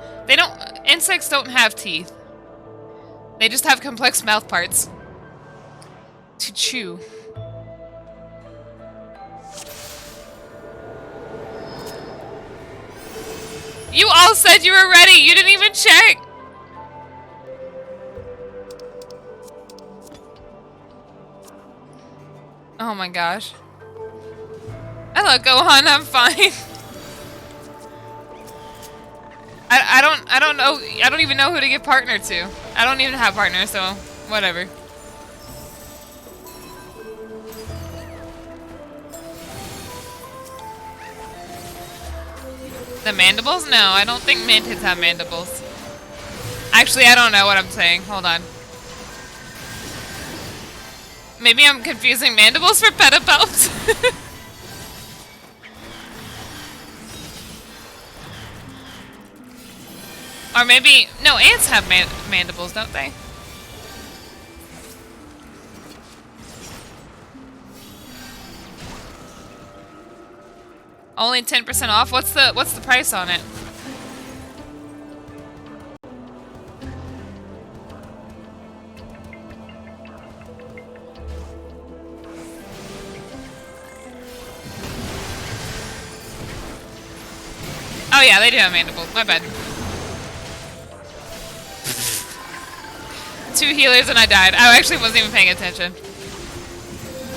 They don't... Insects don't have teeth. They just have complex mouth parts to chew. You all said you were ready. You didn't even check. Oh my gosh. Hello, Gohan. I'm fine. I don't know. I don't even know who to give partner to. I don't even have partner, so whatever. The mandibles? No, I don't think mantids have mandibles. Actually, I don't know what I'm saying. Hold on. Maybe I'm confusing mandibles for pedipalps. Or maybe... No, ants have mandibles, don't they? Only 10% off? What's the price on it? Oh yeah, they do have mandibles. My bad. 2 healers and I died. I actually wasn't even paying attention.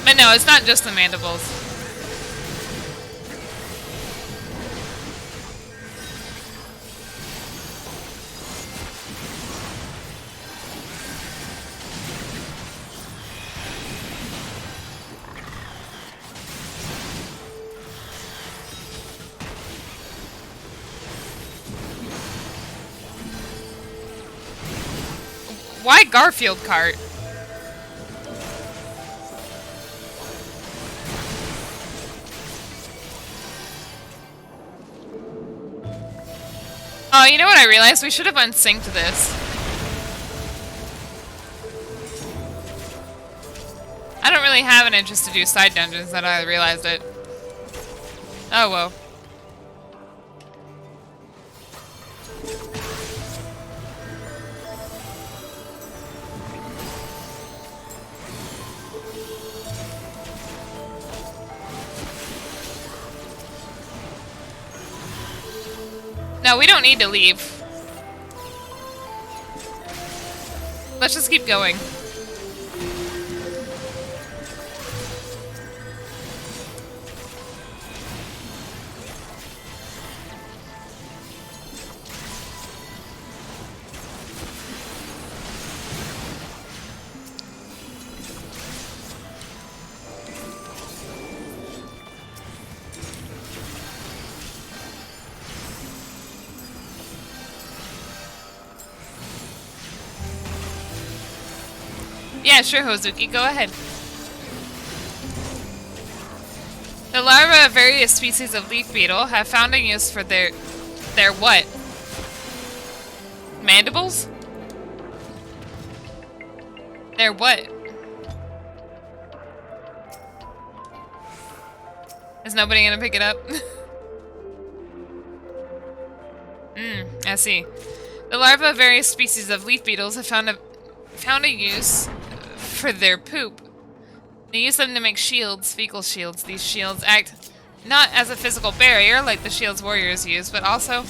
But no, it's not just the mandibles. Why Garfield cart? Oh, you know what I realized? We should have unsynced this. I don't really have an interest to do side dungeons that I realized it. Oh well. No, we don't need to leave. Let's just keep going. Yeah, sure, Hozuki, go ahead. The larvae of various species of leaf beetle have found a use for their what? Mandibles? Their what? Is nobody gonna pick it up? I see. The larvae of various species of leaf beetles have found a use for their poop. They use them to make shields, fecal shields. These shields act not as a physical barrier like the shields warriors use, but also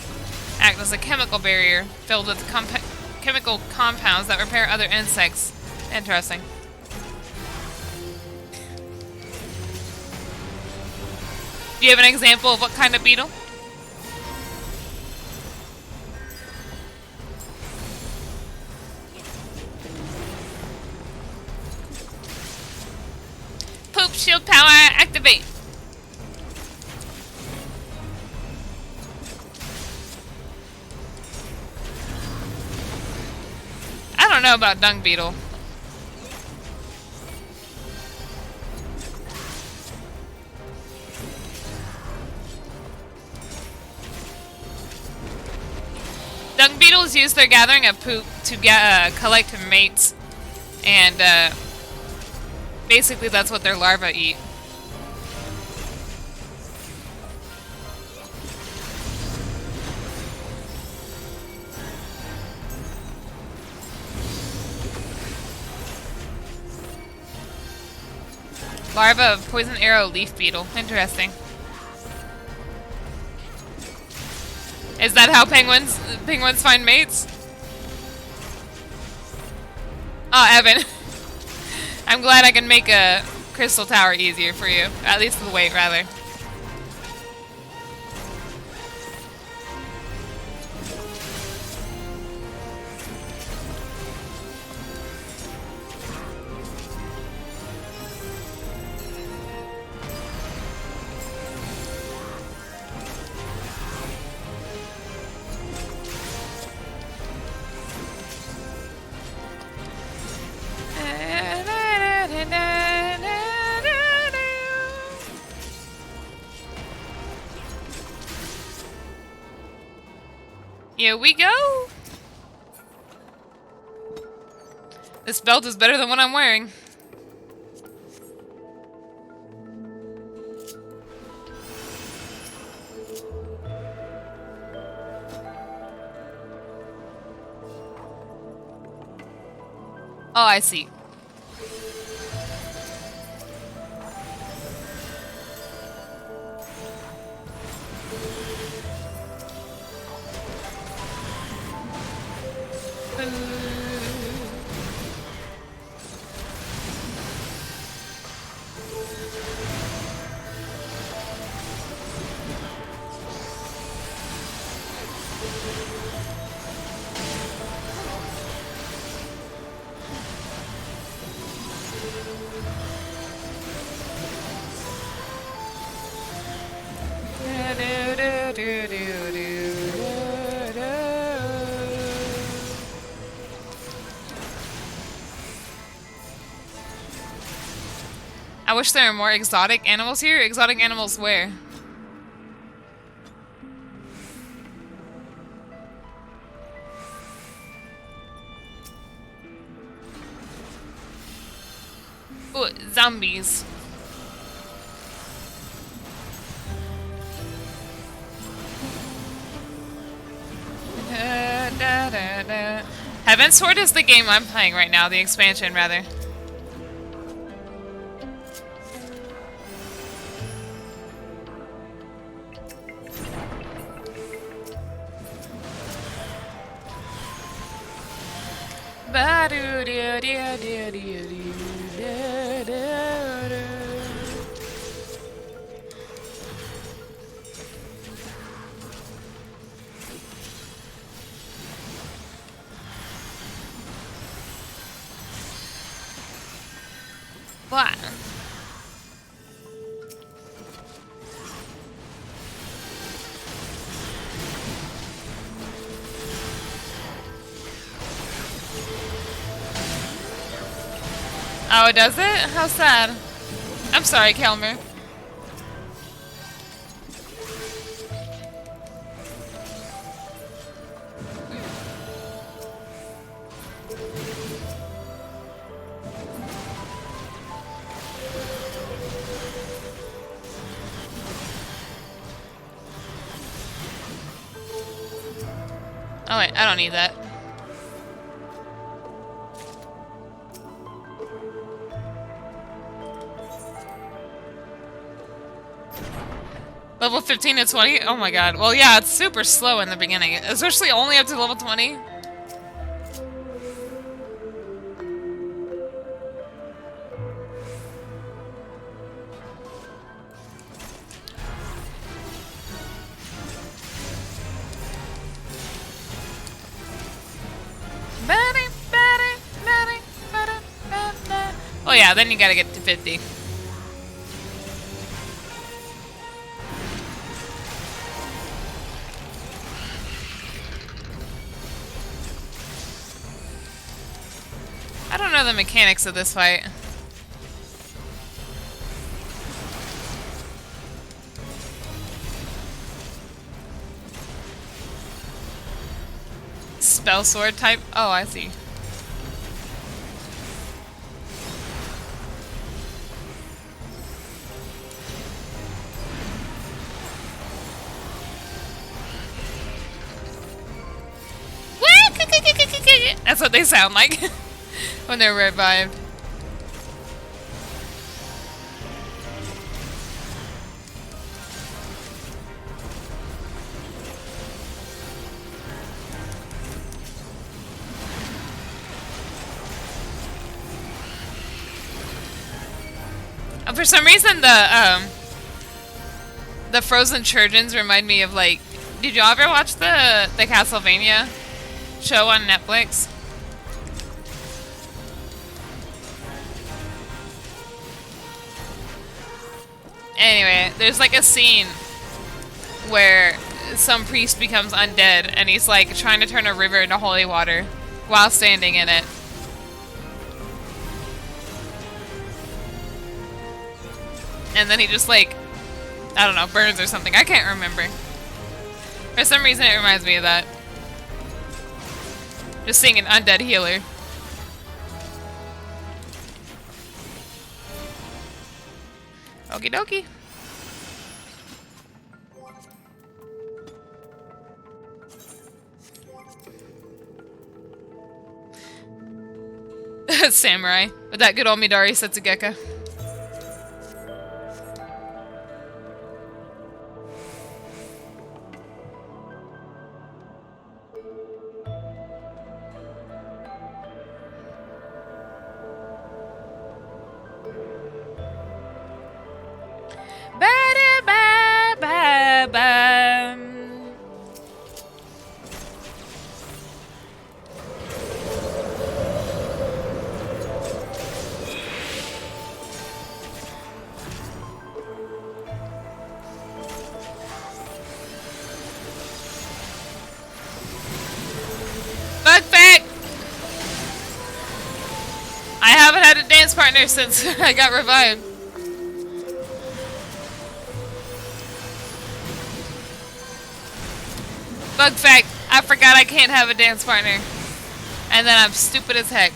act as a chemical barrier filled with chemical compounds that repair other insects. Interesting. Do you have an example of what kind of beetle? Poop shield power activate. I don't know about dung beetle. Dung beetles use their gathering of poop to collect mates, and basically that's what their larvae eat. Larva of poison arrow leaf beetle. Interesting. Is that how penguins find mates? Oh, Evan. I'm glad I can make a crystal tower easier for you. At least the weight, rather. Here we go! This belt is better than what I'm wearing. Oh, I see. I wish there were more exotic animals here. Exotic animals where? Ooh, zombies. Heavensward is the game I'm playing right now, the expansion rather. What? Oh, it does it? How sad. I'm sorry, Kelmer. Oh wait, I don't need that. Level 15 to 20? Oh my god. Well, yeah, it's super slow in the beginning, especially only up to level 20. Oh yeah, then you gotta get to 50. I don't know the mechanics of this fight. Spell sword type? Oh, I see. That's what they sound like when they're revived. For some reason, the frozen childrens remind me of like. Did you ever watch the Castlevania show on Netflix? Anyway, there's like a scene where some priest becomes undead and he's like trying to turn a river into holy water while standing in it. And then he just like, I don't know, burns or something. I can't remember. For some reason it reminds me of that. Just seeing an undead healer. Okie dokie. Samurai. With that good old Midori Setsugeka. I haven't had a dance partner since I got revived. Bug fact, I forgot I can't have a dance partner. And then I'm stupid as heck.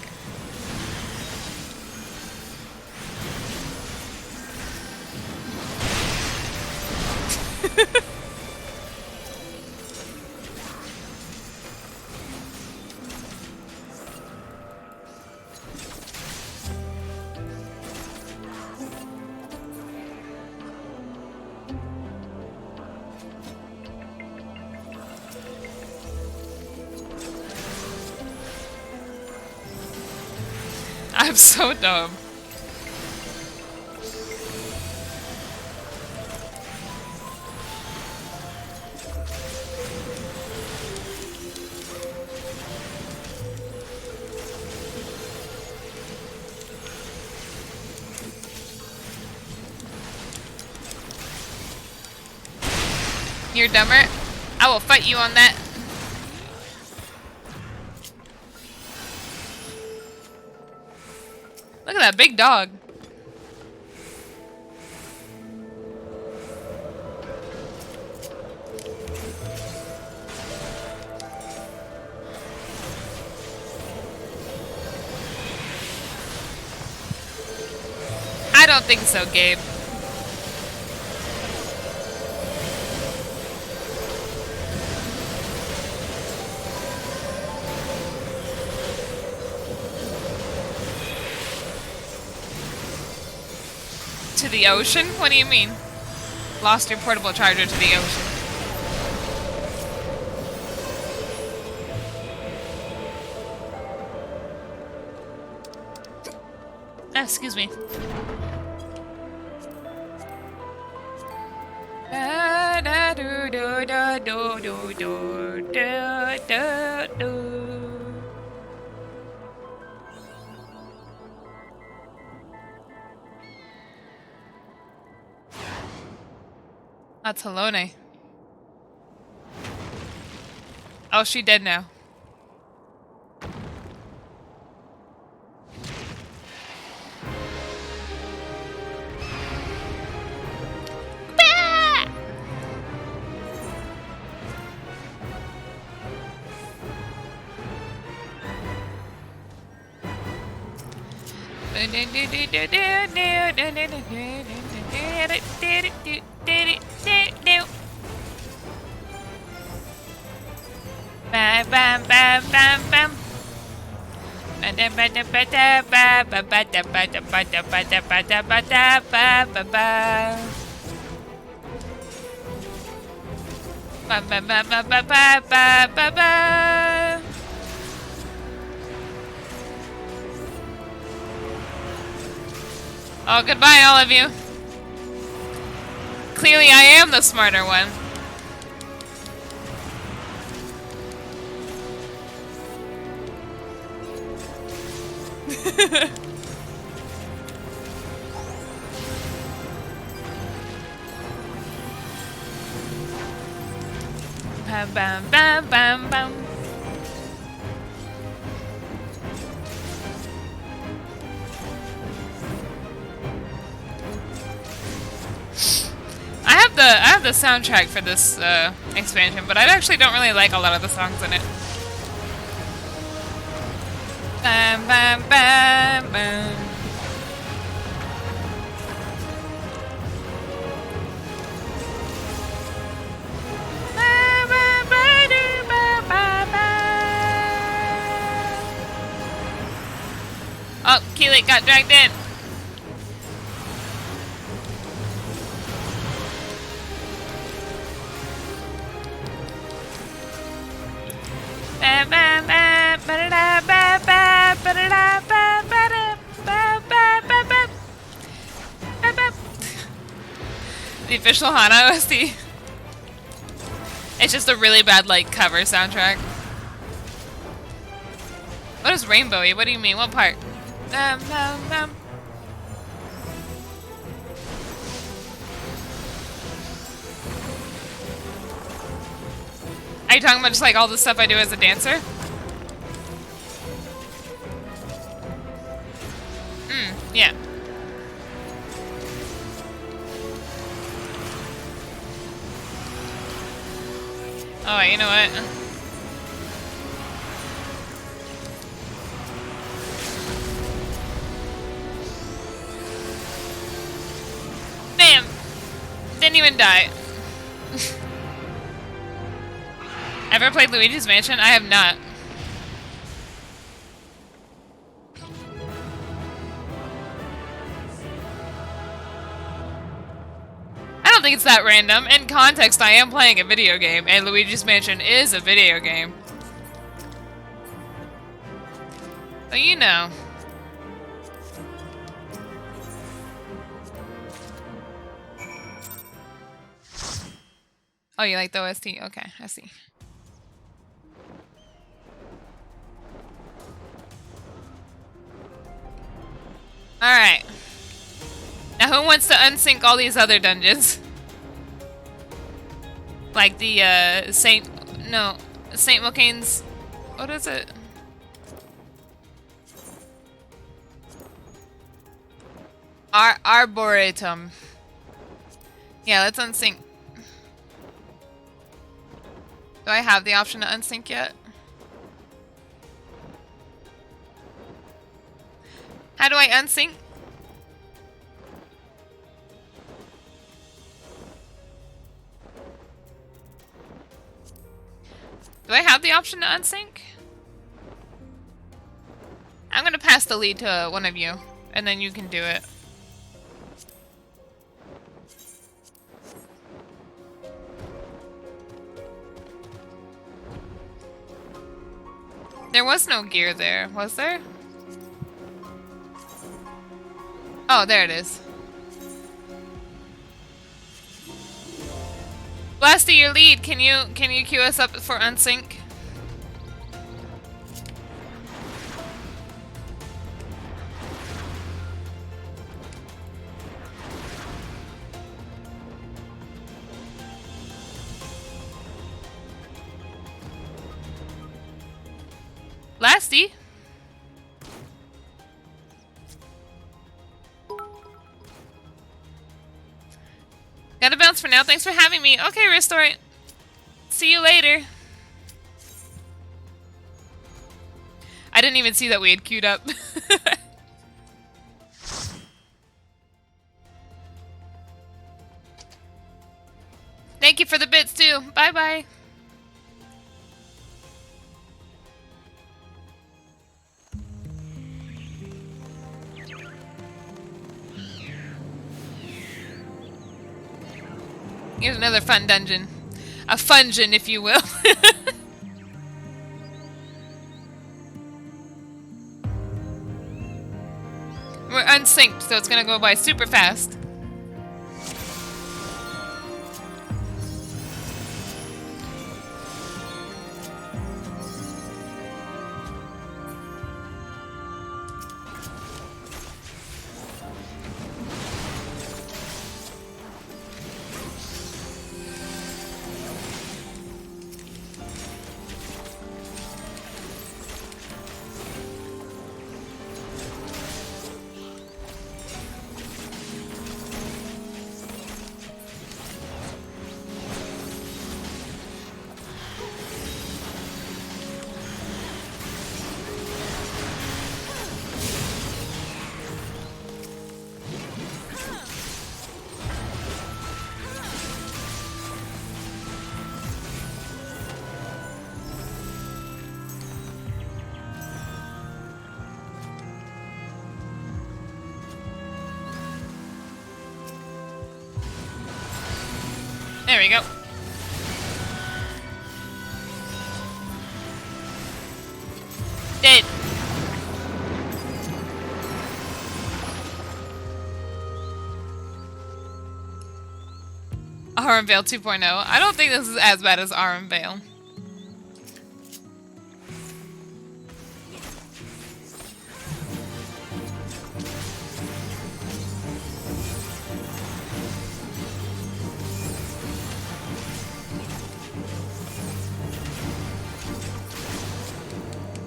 I'm so dumb. You're dumber. I will fight you on that. Look at that big dog. I don't think so, Gabe. To the ocean? What do you mean? Lost your portable charger to the ocean. Ah, excuse me. Da da do do da do do do da da do. That's Halone. Oh, she dead now. Bam bam bam bam bam. Oh, goodbye, all of you. Clearly, I am the smarter one. Bam, bam, bam, bam, bam. I have the soundtrack for this expansion, but I actually don't really like a lot of the songs in it. Bam, bam, bam, bam. Oh, Keelik got dragged in. The official Hana OST. It's just a really bad, like, cover soundtrack. What is rainbowy? What do you mean? What part? Are you talking about just like all the stuff I do as a dancer? Yeah. Oh, you know what? Bam! Didn't even die. Ever played Luigi's Mansion? I have not. I don't think it's that random. In context, I am playing a video game, and Luigi's Mansion is a video game. So you know. Oh, you like the OST? Okay, I see. Alright. Now who wants to unsync all these other dungeons? Like the, Saint Mocane's... What is it? Arboretum. Yeah, let's unsync. Do I have the option to unsync yet? How do I unsync? Do I have the option to unsync? I'm gonna pass the lead to one of you, and then you can do it. There was no gear there, was there? Oh, there it is. Blasty, your lead. Can you queue us up for unsync? Blasty? Gotta bounce for now. Thanks for having me. Okay, Restore. See you later. I didn't even see that we had queued up. Thank you for the bits too. Bye bye. Here's another fun dungeon. A fungeon, if you will. We're unsynced, so it's gonna go by super fast. There we go. Dead. Arm Veil 2.0. I don't think this is as bad as Arm Veil.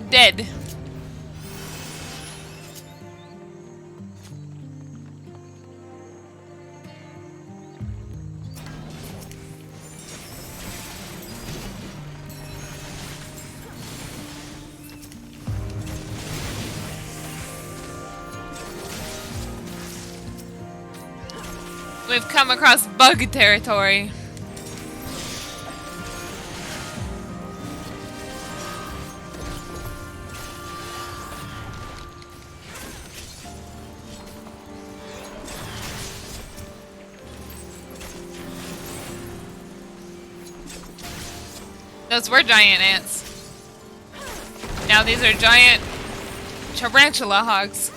Dead. We've come across bug territory. Those were giant ants. Now these are giant tarantula hogs.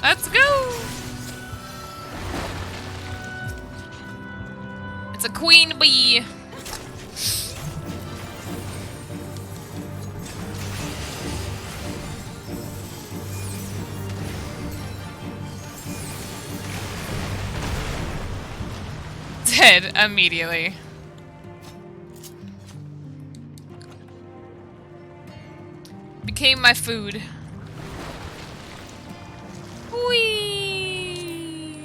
Let's go! It's a queen bee. Dead immediately. Became my food. Whee!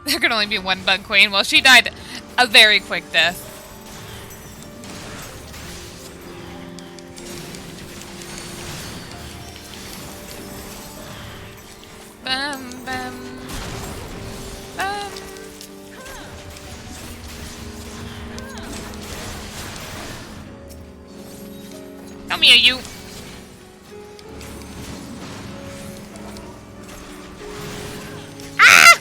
There could only be one bug queen. Well, she died a very quick death. Bum, bum, bum. Come here, you. Ah!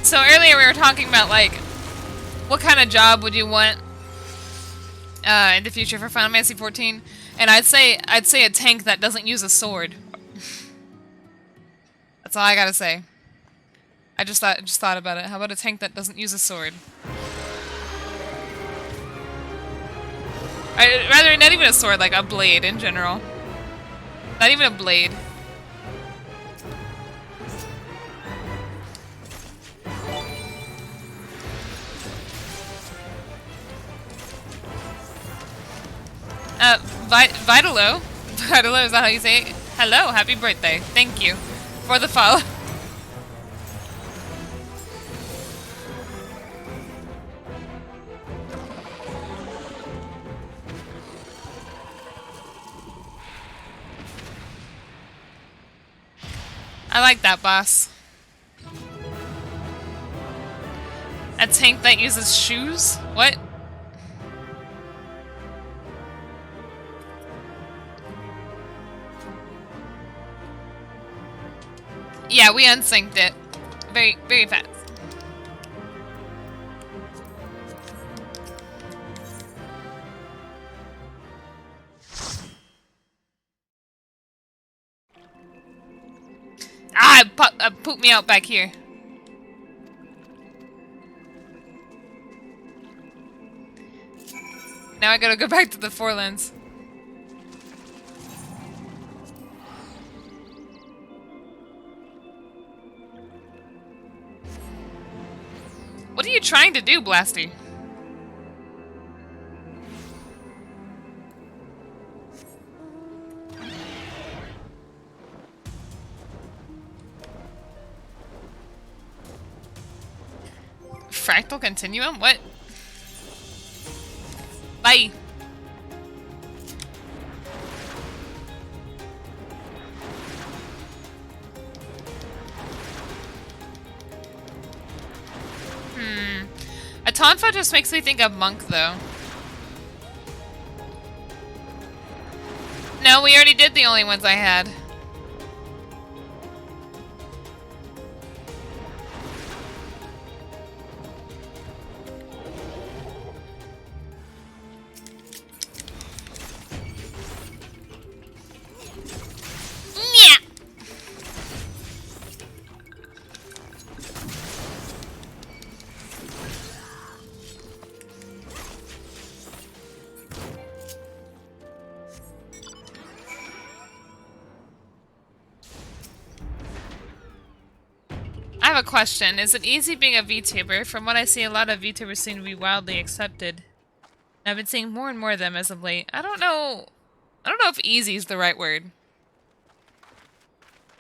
So earlier we were talking about, like, what kind of job would you want in the future for Final Fantasy XIV? And I'd say a tank that doesn't use a sword. That's all I gotta say. I just thought about it. How about a tank that doesn't use a sword? Rather, not even a sword, like a blade in general. Not even a blade. Vitalo? Vitalo, is that how you say it? Hello, happy birthday. Thank you for the follow. I like that, boss. A tank that uses shoes? What? Yeah, we unsynced it. Very, very fast. Ah, it pooped me out back here. Now I gotta go back to the forelands. What are you trying to do, Blasty? Fractal continuum? What? Bye. A tonfa just makes me think of monk, though. No, we already did the only ones I had. I have a question. Is it easy being a VTuber? From what I see, a lot of VTubers seem to be wildly accepted. I've been seeing more and more of them as of late. I don't know if easy is the right word.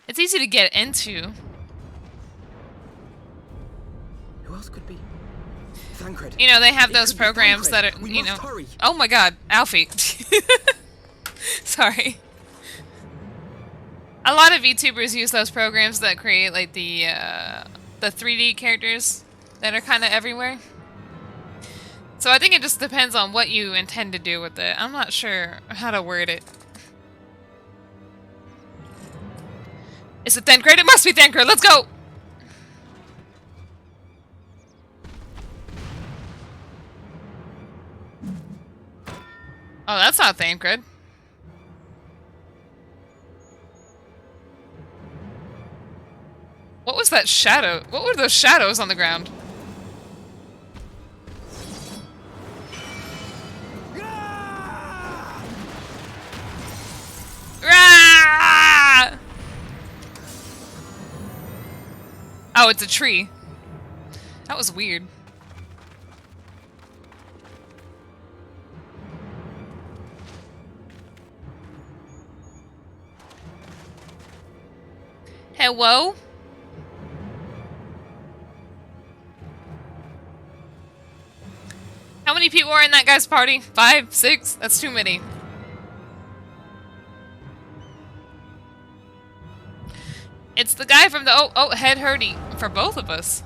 It's easy to get into. Who else could be? Thancred. You know, they have those programs that are, you know... Hurry. Oh my god, Alfie. Sorry. A lot of VTubers use those programs that create, like, the 3D characters that are kind of everywhere. So I think it just depends on what you intend to do with it. I'm not sure how to word it. Is it Thancred? It must be Thancred! Let's go! Oh, that's not Thancred. What was that shadow? What were those shadows on the ground? Rah! Oh, it's a tree. That was weird. Hello? How many people are in that guy's party? 5? 6? That's too many. It's the guy from the head hurdy for both of us.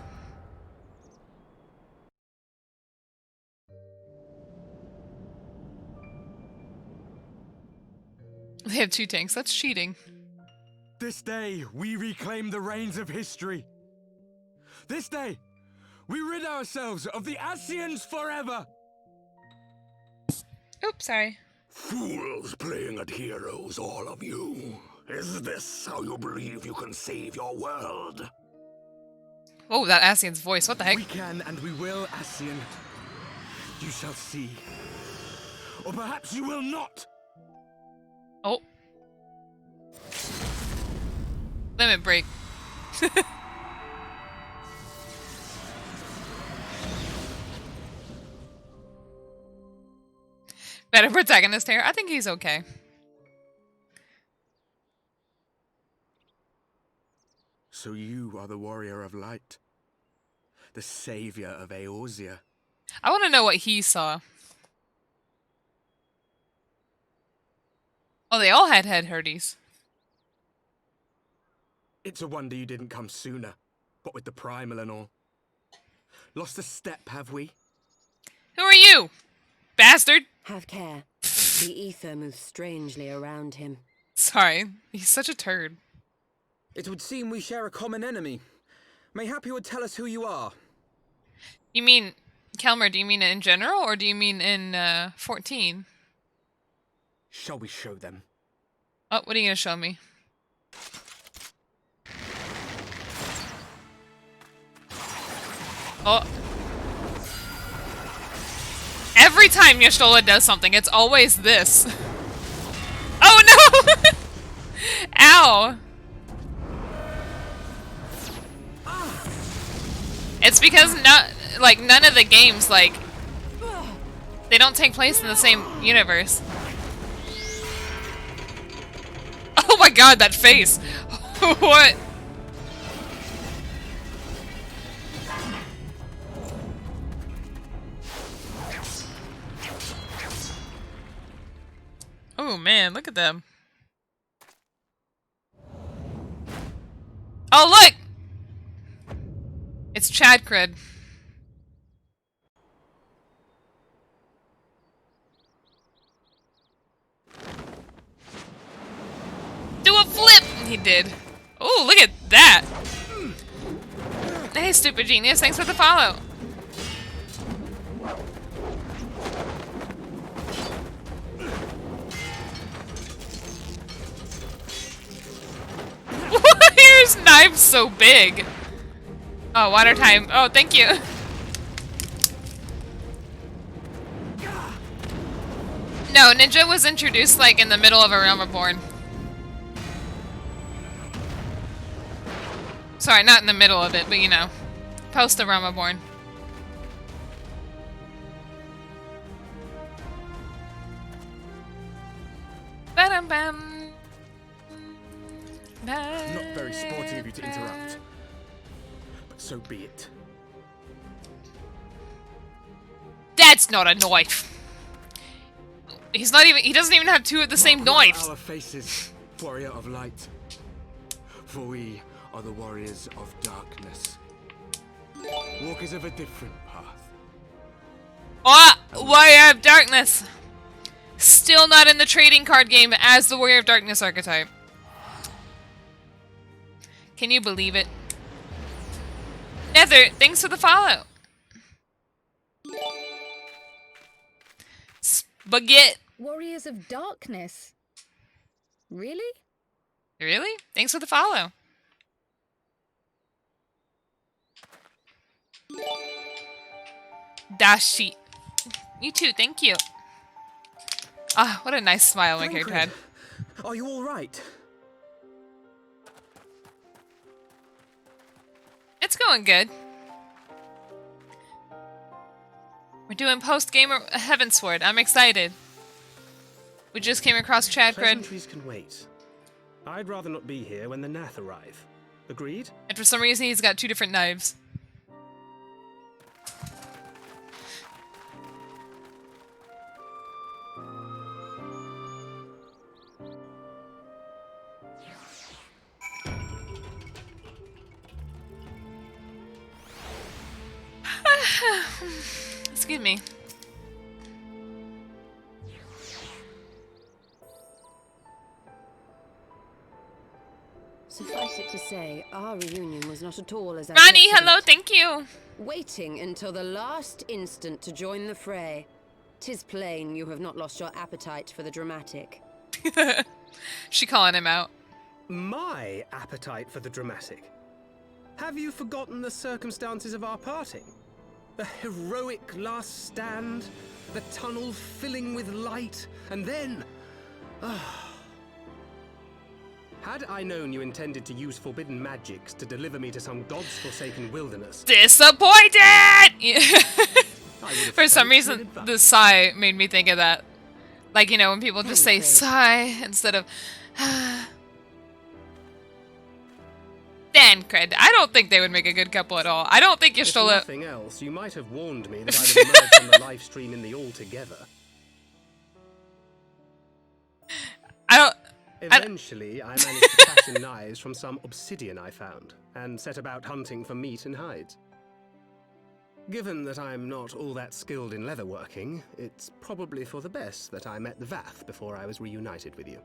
They have 2 tanks. That's cheating. This day, we reclaim the reins of history. This day, we rid ourselves of the Asians forever. Oops, sorry. Fools playing at heroes, all of you. Is this how you believe you can save your world? Oh, that Ascian's voice. What the heck? We can and we will, Ascian. You shall see. Or perhaps you will not. Oh. Limit break. Better protagonist here. I think he's okay. So you are the warrior of light. The savior of Eorzea. I want to know what he saw. Oh, they all had head hurties. It's a wonder you didn't come sooner. What with the primal and all. Lost a step, have we? Who are you? Bastard! Have care. The ether moves strangely around him. Sorry, he's such a turd. It would seem we share a common enemy. Mayhap you would tell us who you are. You mean, Kelmer, do you mean in general, or do you mean in, 14? Shall we show them? Oh, what are you gonna show me? Oh. Every time Y'shtola does something, it's always this. Oh no! Ow! It's because none of the games, like, they don't take place in the same universe. Oh my god, that face! What? Oh man, look at them. Oh look! It's Chad Cred. Do a flip! He did. Oh, look at that! Hey, stupid genius, thanks for the follow. Why are his knives so big? Oh, water time. Oh, thank you. No, Ninja was introduced like in the middle of A Realm Reborn. Sorry, not in the middle of it, but you know, post A Realm Reborn. Ba-dum-bum. Not very sporting of you to interrupt. But so be it. That's not a knife. He doesn't even have two of the same knives. Our faces, warrior of light. For we are the warriors of darkness. Walkers of a different path. What? Warrior of Darkness. Still not in the trading card game as the Warrior of Darkness archetype. Can you believe it? Nether, thanks for the follow. Spaghetti. Warriors of Darkness. Really? Really? Thanks for the follow. Dashi. You too, thank you. Ah, what a nice smile my character had. Are you all right? It's going good. We're doing post-game Heavensward. I'm excited. We just came across Chad Cred. Pleasantries can wait. I'd rather not be here when the Nath arrive. Agreed? And for some reason, he's got two different knives. Excuse me. Suffice it to say, our reunion was not at all as I Ronnie, pictured hello, it. thank you. Waiting until the last instant to join the fray. 'Tis plain you have not lost your appetite for the dramatic. She calling him out. My appetite for the dramatic? Have you forgotten the circumstances of our parting? The heroic last stand, the tunnel filling with light, and then... Had I known you intended to use forbidden magics to deliver me to some god's forsaken wilderness... Disappointed! For some reason, the sigh made me think of that. Like, you know, when people just say sigh instead of... Thancred. I don't think they would make a good couple at all. I don't think Y'shtola... If nothing else, you might have warned me that I would emerge from the live stream in the altogether. Eventually, I managed to fashion knives from some obsidian I found, and set about hunting for meat and hides. Given that I'm not all that skilled in leatherworking, it's probably for the best that I met the Vath before I was reunited with you.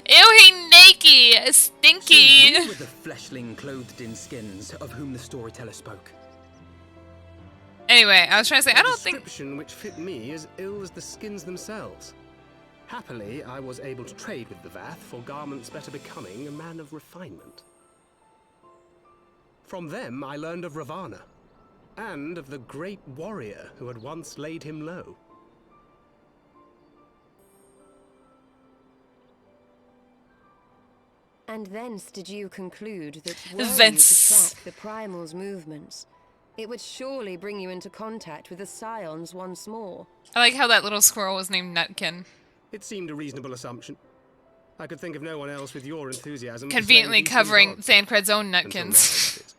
Ew, he naked! Stinky! So you were the fleshling clothed in skins of whom the storyteller spoke. Anyway, I was trying to say, I don't think... The description which fit me is ill as the skins themselves. Happily, I was able to trade with the Vath for garments better becoming a man of refinement. From them, I learned of Ravana, and of the great warrior who had once laid him low. And thence did you conclude that were you to Thence. track the Primal's movements, it would surely bring you into contact with the Scions once more. I like how that little squirrel was named Nutkin. It seemed a reasonable assumption. I could think of no one else with your enthusiasm. Conveniently covering Thancred's own Nutkins.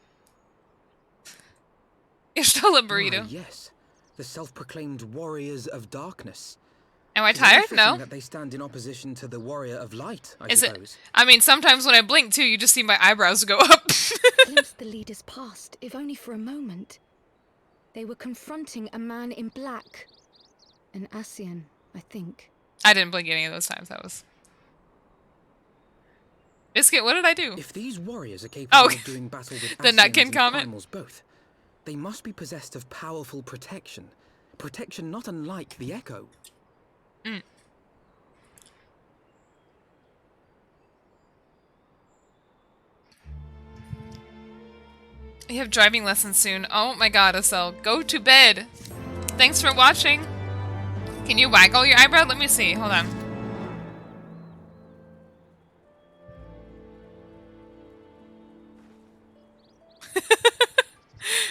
Y'shtola burrito. Yes, the self-proclaimed warriors of darkness. Am I tired? No. That they stand in opposition to the warrior of light, I Is suppose. it? I mean, sometimes when I blink too, you just see my eyebrows go up. Glimpse the leaders past, if only for a moment. They were confronting a man in black. An Ascian, I think. I didn't blink any of those times. That was... Biscuit, what did I do? If these warriors are capable of doing battle with the Ascians Nutkin and comment? Primals both, they must be possessed of powerful protection. Protection not unlike the Echo. Mm. You have driving lessons soon. Oh my god, Asel. Go to bed. Thanks for watching. Can you waggle your eyebrow? Let me see. Hold on.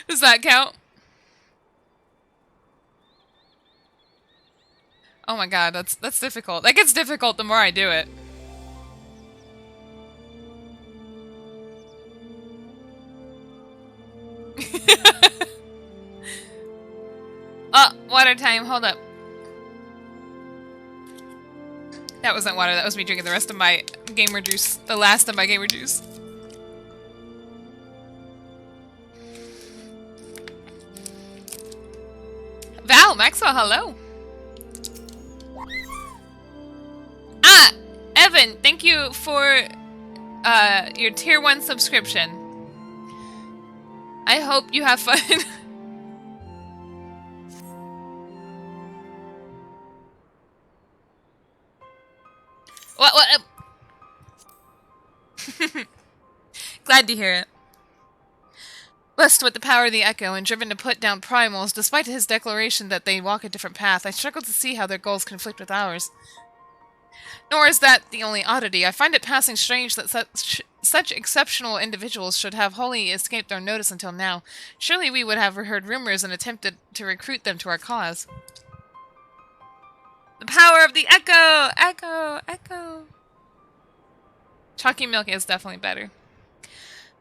Does that count? Oh my god, that's difficult. That gets difficult the more I do it. Oh, water time. Hold up. That wasn't water. That was me drinking the rest of my gamer juice. The last of my gamer juice. Val, Maxwell, hello. Ah, Evan, thank you for your tier 1 subscription. I hope you have fun. What? Glad to hear it. Blessed with the power of the Echo and driven to put down primals, despite his declaration that they walk a different path, I struggle to see how their goals conflict with ours. Nor is that the only oddity. I find it passing strange that such exceptional individuals should have wholly escaped our notice until now. Surely we would have heard rumors and attempted to recruit them to our cause. The power of the Echo! Echo! Echo! Chalky milk is definitely better.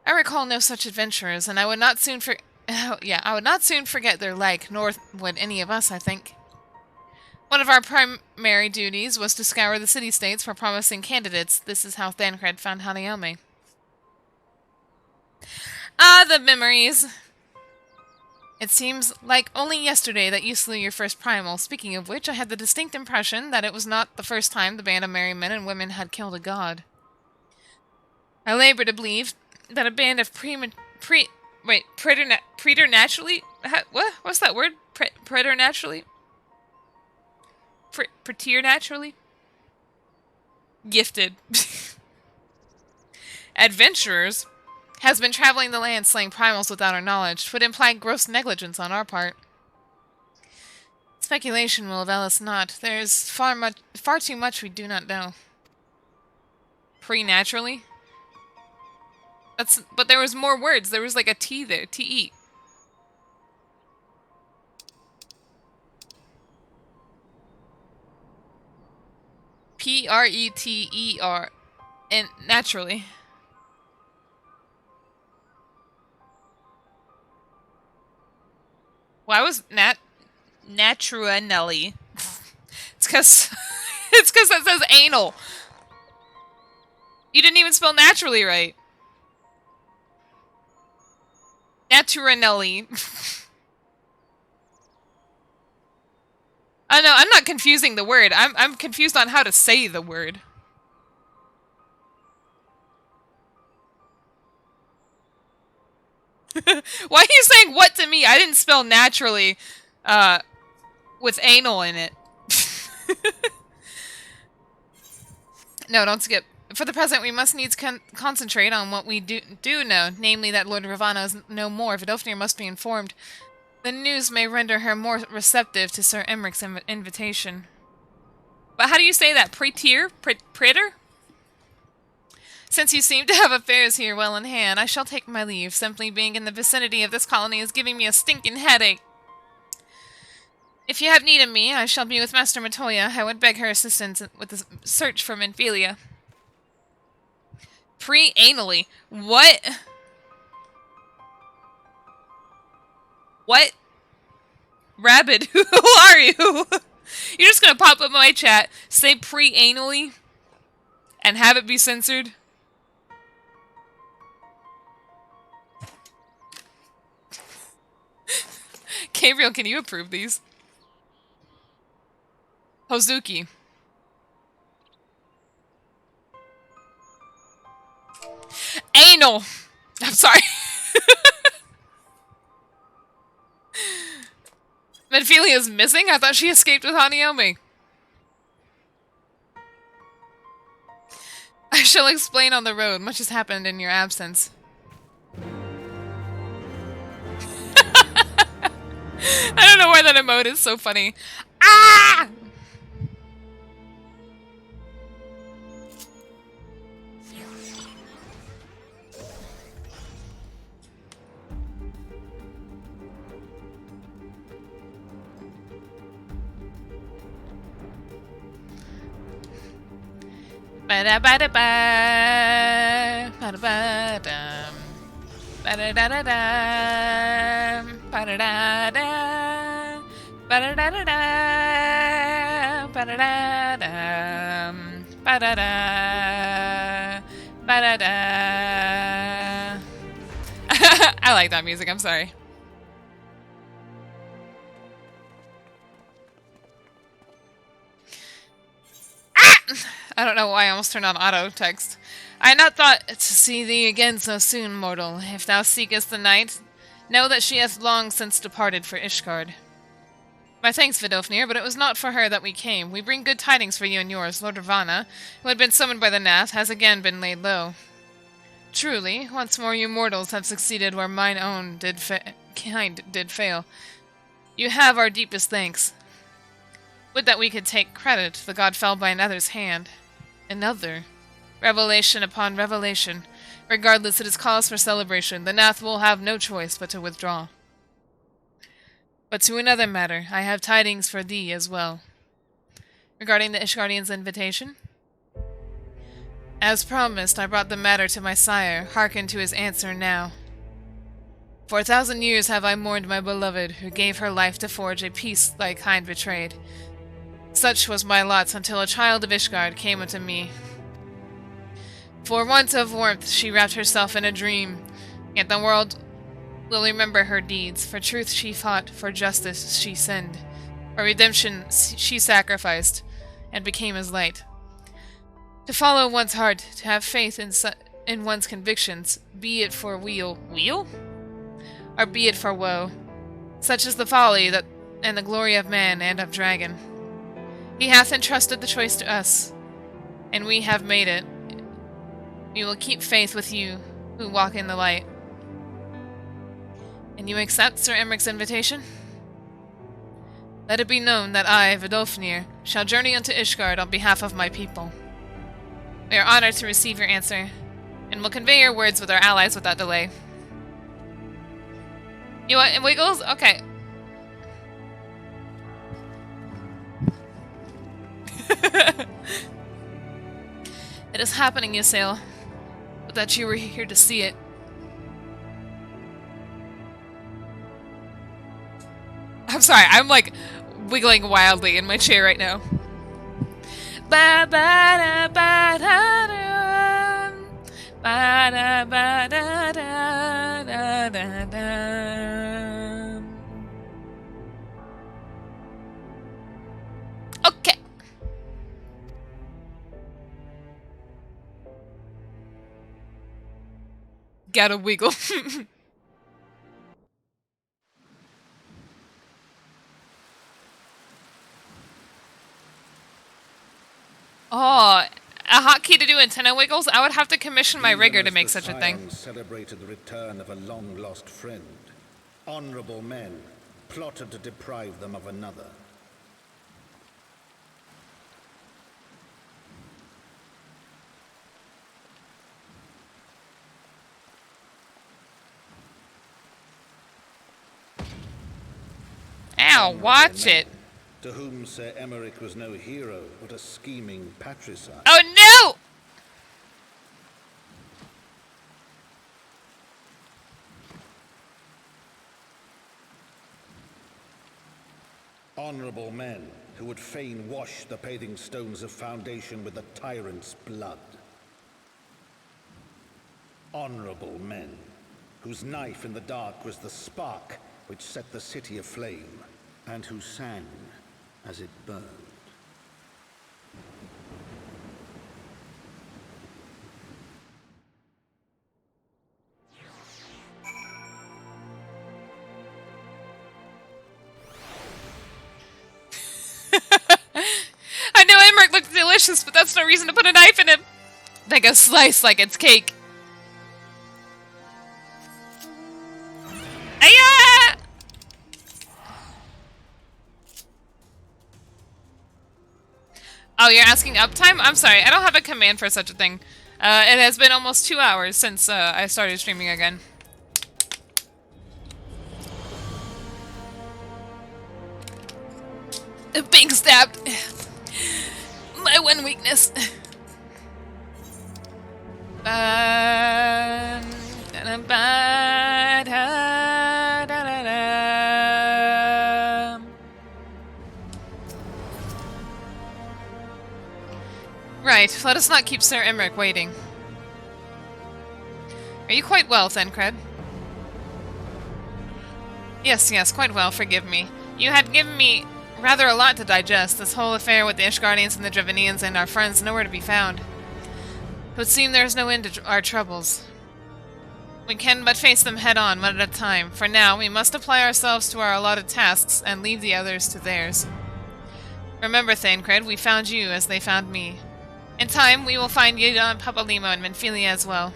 I recall no such adventurers, and I would not soon forget their like, nor would any of us, I think. One of our primary duties was to scour the city-states for promising candidates. This is how Thancred found Hanayome. Ah, the memories! It seems like only yesterday that you slew your first primal. Speaking of which, I had the distinct impression that it was not the first time the band of merry men and women had killed a god. I labor to believe that a band of Preternaturally? What? What's that word? Preternaturally? Preternaturally? Gifted. Adventurers has been traveling the land slaying primals without our knowledge would imply gross negligence on our part. Speculation will avail us not. There is far too much we do not know. Preternaturally? But there was more words. There was like a T there. T-E. Preter. And naturally. Why was naturally? It's because that says anal. You didn't even spell naturally right. Naturally. Oh no, I'm not confusing the word. I'm confused on how to say the word. Why are you saying what to me? I didn't spell naturally with anal in it. No, don't skip. For the present, we must needs concentrate on what we do know, namely that Lord Ravana is no more. Vidofnir must be informed. The news may render her more receptive to Sir Emmeric's invitation. But how do you say that? Praetor? Since you seem to have affairs here well in hand, I shall take my leave. Simply being in the vicinity of this colony is giving me a stinking headache. If you have need of me, I shall be with Master Matoya. I would beg her assistance with the search for Minfilia. Pre-anally. What? What? Rabbit, who are you? You're just gonna pop up my chat, say pre-anally, and have it be censored? Gabriel, can you approve these? Hozuki. Anal! I'm sorry. Minfilia's missing? I thought she escaped with Hanayome. I shall explain on the road. Much has happened in your absence. I don't know why that emote is so funny. Ah! Ba-da-ba-da-ba, ba-da-ba-dum, ba-da-da-da-dum, ba-da-da-da, ba-da-da-da-da, ba-da-da-dum, ba-da-da, ba-da-da. I like that music, I'm sorry. I don't know why I almost turned on auto text. I had not thought to see thee again so soon, mortal. If thou seekest the night, know that she hath long since departed for ISHGARD. My thanks, Vidofnir, but it was not for her that we came. We bring good tidings for you and yours. Lord Ravana, who had been summoned by the Nath, has again been laid low. Truly, once more you mortals have succeeded where mine own kind did fail. You have our deepest thanks. Would that we could take credit. The god fell by another's hand. Another. Revelation upon revelation. Regardless, it is cause for celebration. The Nath will have no choice but to withdraw. But to another matter, I have tidings for thee as well. Regarding the ISHGARDian's invitation? As promised, I brought the matter to my sire. Hearken to his answer now. For 1,000 years have I mourned my beloved, who gave her life to forge a peace thy kind betrayed. Such was my lot until a child of ISHGARD came unto me. For want of warmth she wrapped herself in a dream, yet the world will remember her deeds. For truth she fought, for justice she sinned, for redemption she sacrificed, and became as light. To follow one's heart, to have faith in in one's convictions, be it for weal, or be it for woe. Such is the folly that and the glory of man and of dragon. He hath entrusted the choice to us, and we have made it. We will keep faith with you who walk in the light. And you accept Sir Emmerich's invitation? Let it be known that I, Vidofnir, shall journey unto ISHGARD on behalf of my people. We are honored to receive your answer, and will convey your words with our allies without delay. You want wiggles? Okay. It is happening, Ysael, but that you were here to see it. I'm sorry, I'm like wiggling wildly in my chair right now. Ba ba da ba da da ba da ba da da da da. Okay. Gotta wiggle. Oh, a hotkey to do antenna wiggles? I would have to commission my rigger to make such a thing. Celebrated the return of a long-lost friend. Honorable men plotted to deprive them of another. Ow, watch it. To whom Sir Emmerich was no hero, but a scheming patricide. Oh no! Honorable men who would fain wash the paving stones of foundation with the tyrant's blood. Honorable men whose knife in the dark was the spark which set the city aflame, and who sang as it burned. I know Emmerich looked delicious, but that's no reason to put a knife in him. Like a slice like it's cake. Aya! Oh, you're asking uptime? I'm sorry, I don't have a command for such a thing. It has been almost 2 hours since I started streaming again. Being stabbed. My one weakness. Right, let us not keep Sir Emmerich waiting. Are you quite well, Thencred? Yes, quite well, forgive me. You had given me rather a lot to digest, this whole affair with the ISHGARDians and the DRAVANIANs and our friends nowhere to be found. It would seem there is no end to our troubles. We can but face them head-on, one at a time. For now, we must apply ourselves to our allotted tasks and leave the others to theirs. Remember, Thencred, we found you as they found me. In time, we will find Yida and Papalimo and Menphilia as well.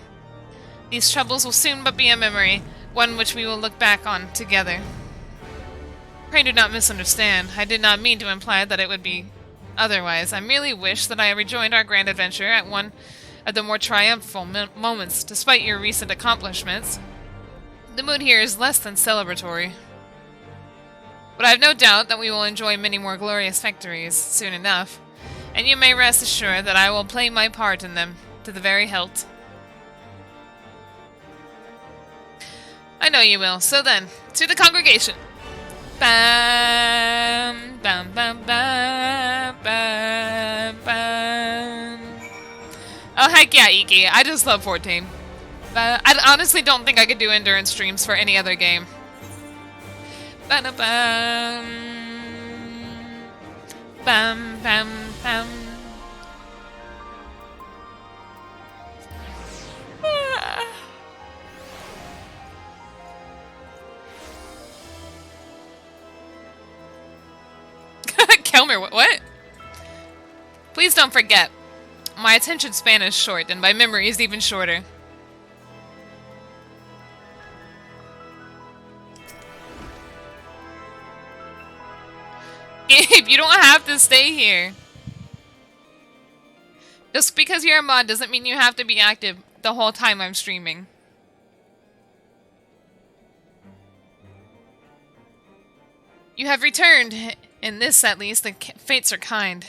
These troubles will soon but be a memory, one which we will look back on together. Pray do not misunderstand. I did not mean to imply that it would be otherwise. I merely wish that I rejoined our grand adventure at one of the more triumphal moments, despite your recent accomplishments. The mood here is less than celebratory. But I have no doubt that we will enjoy many more glorious victories soon enough, and you may rest assured that I will play my part in them to the very hilt. I know you will. So then, to the congregation. Bam, bam, bam, bam, bam, bam. Oh, heck yeah, Iki. I just love 14. I honestly don't think I could do endurance streams for any other game. Ba-da-bam. Bam, bam, bam. Woo! Please don't forget, my attention span is short, and my memory is even shorter. Gabe, you don't have to stay here. Just because you're a mod doesn't mean you have to be active the whole time I'm streaming. You have returned. In this, at least, the fates are kind.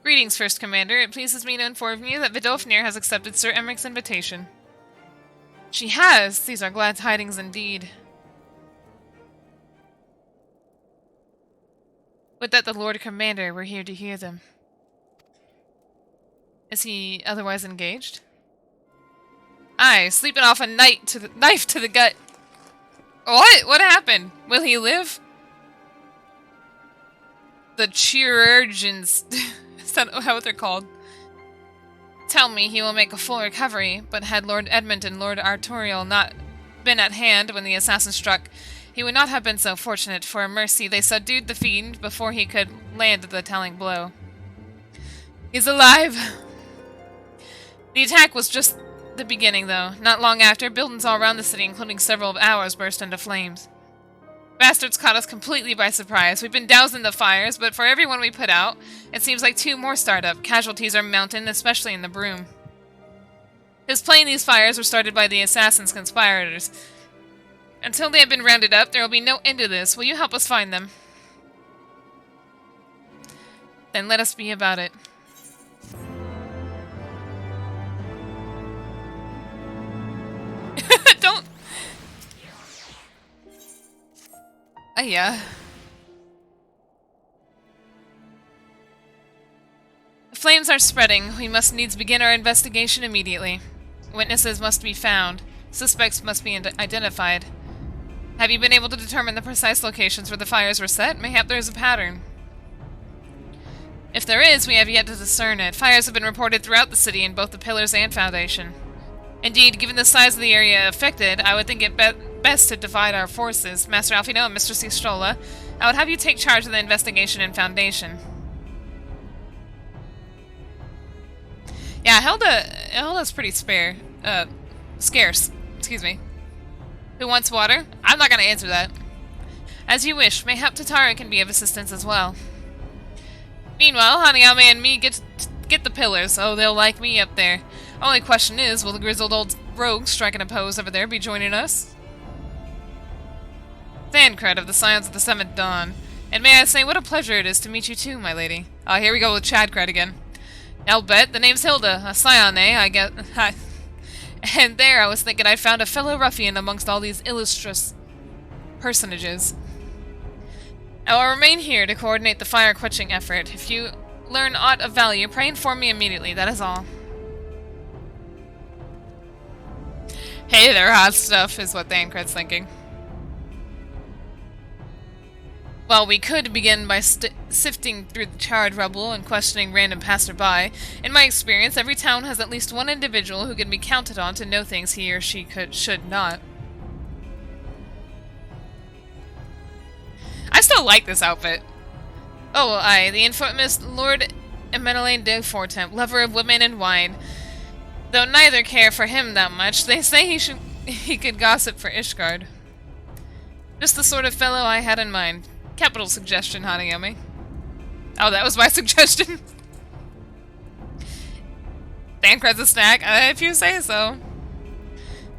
Greetings, First Commander. It pleases me to inform you that Vidofnir has accepted Sir Emmerich's invitation. She has! These are glad tidings indeed. Would that the Lord Commander were here to hear them. Is he otherwise engaged? Aye, sleeping off a knife to the gut. What? What happened? Will he live? The chirurgeons, is that how they're called? Tell me he will make a full recovery, but had Lord Edmund and Lord Arturiel not been at hand when the assassin struck, he would not have been so fortunate. For a mercy, they subdued the fiend before he could land the telling blow. He's alive! The attack was just the beginning, though. Not long after, buildings all around the city, including several of ours, burst into flames. Bastards caught us completely by surprise. We've been doused in the fires, but for everyone we put out, it seems like 2 more start up. Casualties are mounting, especially in the Broom. It's plain these fires were started by the assassin's conspirators. Until they have been rounded up, there will be no end to this. Will you help us find them? Then let us be about it. Don't... yeah. The flames are spreading. We must needs begin our investigation immediately. Witnesses must be found. Suspects must be identified. Have you been able to determine the precise locations where the fires were set? Mayhap there is a pattern. If there is, we have yet to discern it. Fires have been reported throughout the city in both the pillars and foundation. Indeed, given the size of the area affected, I would think it best to divide our forces. Master Alfino and Mistress Istrola, I would have you take charge of the investigation and foundation. Yeah, Hilda's pretty scarce. Excuse me. Who wants water? I'm not gonna answer that. As you wish. Mayhap Tatara can be of assistance as well. Meanwhile, Hanayome and me get the pillars. Oh, they'll like me up there. Only question is, will the grizzled old rogue striking a pose over there be joining us? Thancred of the Scions of the Seventh Dawn. And may I say, what a pleasure it is to meet you too, my lady. Ah, here we go with Chadcred again. I'll bet. The name's Hilda. A scion, eh? I get... And there, I was thinking I'd found a fellow ruffian amongst all these illustrious personages. I will remain here to coordinate the fire-quenching effort. If you learn aught of value, pray inform me immediately. That is all. Hey there, hot stuff, is what Thancred's thinking. Well, we could begin by sifting through the charred rubble and questioning random passerby. In my experience, every town has at least one individual who can be counted on to know things he or she should not. I still like this outfit. Oh, aye, the infamous Lord Emmeline de Fortemps, lover of women and wine. Though neither care for him that much, they say he could gossip for ISHGARD. Just the sort of fellow I had in mind. Capital suggestion, Hanayome. Oh, that was my suggestion? Thancred's a snack, if you say so.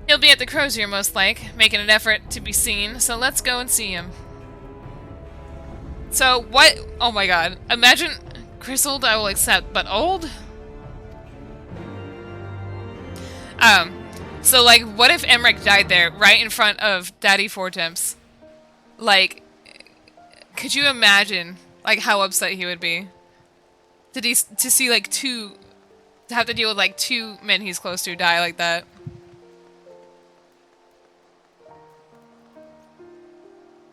He'll be at the Crozier most like, making an effort to be seen, so let's go and see him. So, what? Oh my god. Imagine grizzled I will accept, but old? So like, what if Emmerich died there, right in front of Daddy Fortemps? Like, could you imagine, like, how upset he would be? To see, like, to have to deal with, like, 2 men he's close to die like that.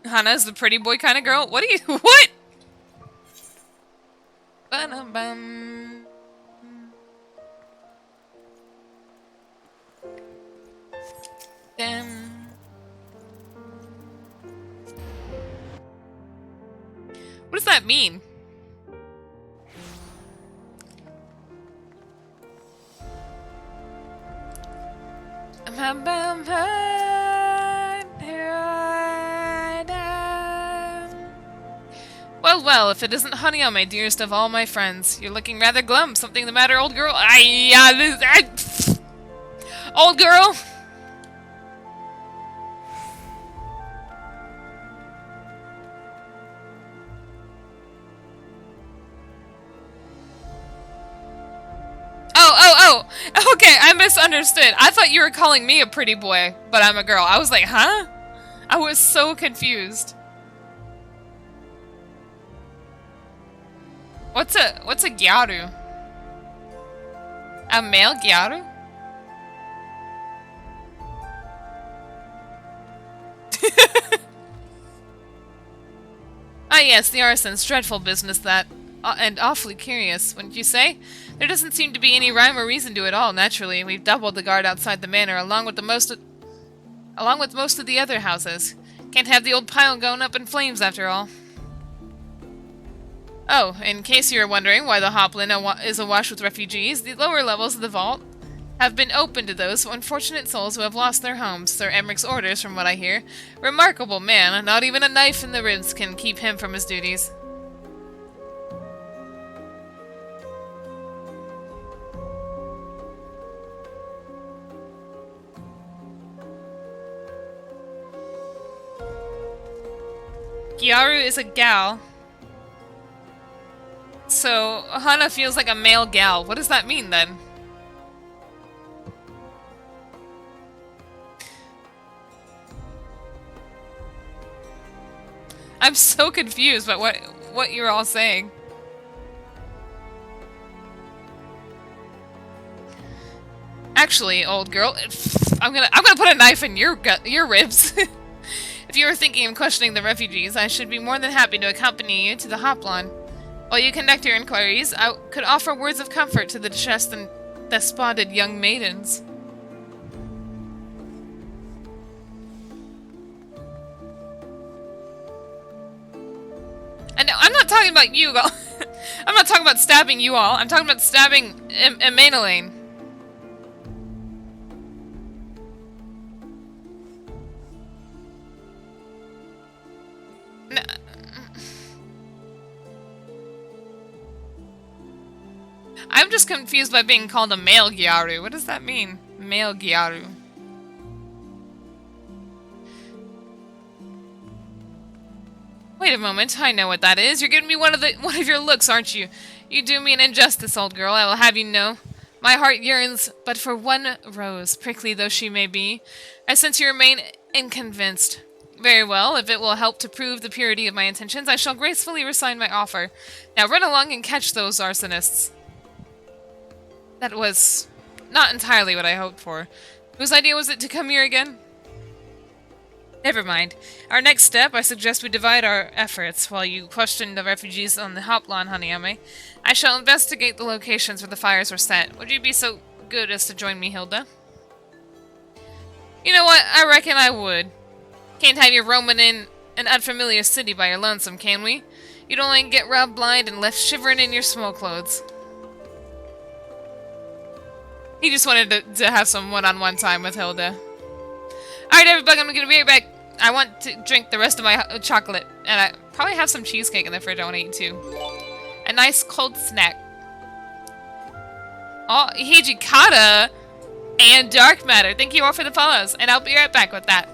Hana's the pretty boy kind of girl? What are you- what? Ba-dum-bum. Damn. What does that mean? bum, bum, bum. Here I am. Well, well, if it isn't Hanayome, dearest of all my friends. You're looking rather glum. Something the matter, old girl? Old girl? Oh, okay, I misunderstood. I thought you were calling me a pretty boy, but I'm a girl. I was like, huh? I was so confused. What's a gyaru? A male gyaru? Ah yes, the arsons. Dreadful business that. And awfully curious, wouldn't you say? There doesn't seem to be any rhyme or reason to it all, naturally. We've doubled the guard outside the manor, along with most of the other houses. Can't have the old pile going up in flames, after all. Oh, in case you're wondering why the Hoplin is awash with refugees, the lower levels of the vault have been open to those unfortunate souls who have lost their homes. Sir Emmerich's orders, from what I hear. Remarkable man. Not even a knife in the ribs can keep him from his duties. Gyaru is a gal. So, Hana feels like a male gal. What does that mean, then? I'm so confused by what you're all saying. Actually, old girl, I'm gonna put a knife in your ribs. If you were thinking of questioning the refugees, I should be more than happy to accompany you to the Hoplon. While you conduct your inquiries, I could offer words of comfort to the distressed and despondent young maidens. And I'm not talking about you all. I'm not talking about stabbing you all. I'm talking about stabbing Emanuelaine. No. I'm just confused by being called a male gyaru. What does that mean? Male gyaru. Wait a moment, I know what that is. You're giving me one of your looks, aren't you? You do me an injustice, old girl, I will have you know. My heart yearns but for one rose, prickly though she may be. And since you remain unconvinced, very well, if it will help to prove the purity of my intentions, I shall gracefully resign my offer. Now run along and catch those arsonists. That was not entirely what I hoped for. Whose idea was it to come here again? Never mind. Our next step, I suggest we divide our efforts. While you question the refugees on the Hoplon, Hanayome, I shall investigate the locations where the fires were set. Would you be so good as to join me, Hilda? You know what? I reckon I would. Can't have you roaming in an unfamiliar city by your lonesome, can we? You'd only get robbed blind and left shivering in your smoke clothes. He just wanted to have some one-on-one time with Hilda. Alright, everybody, I'm gonna be right back. I want to drink the rest of my chocolate. And I probably have some cheesecake in the fridge I want to eat, too. A nice cold snack. Oh, Hijikata and Dark Matter. Thank you all for the follows. And I'll be right back with that.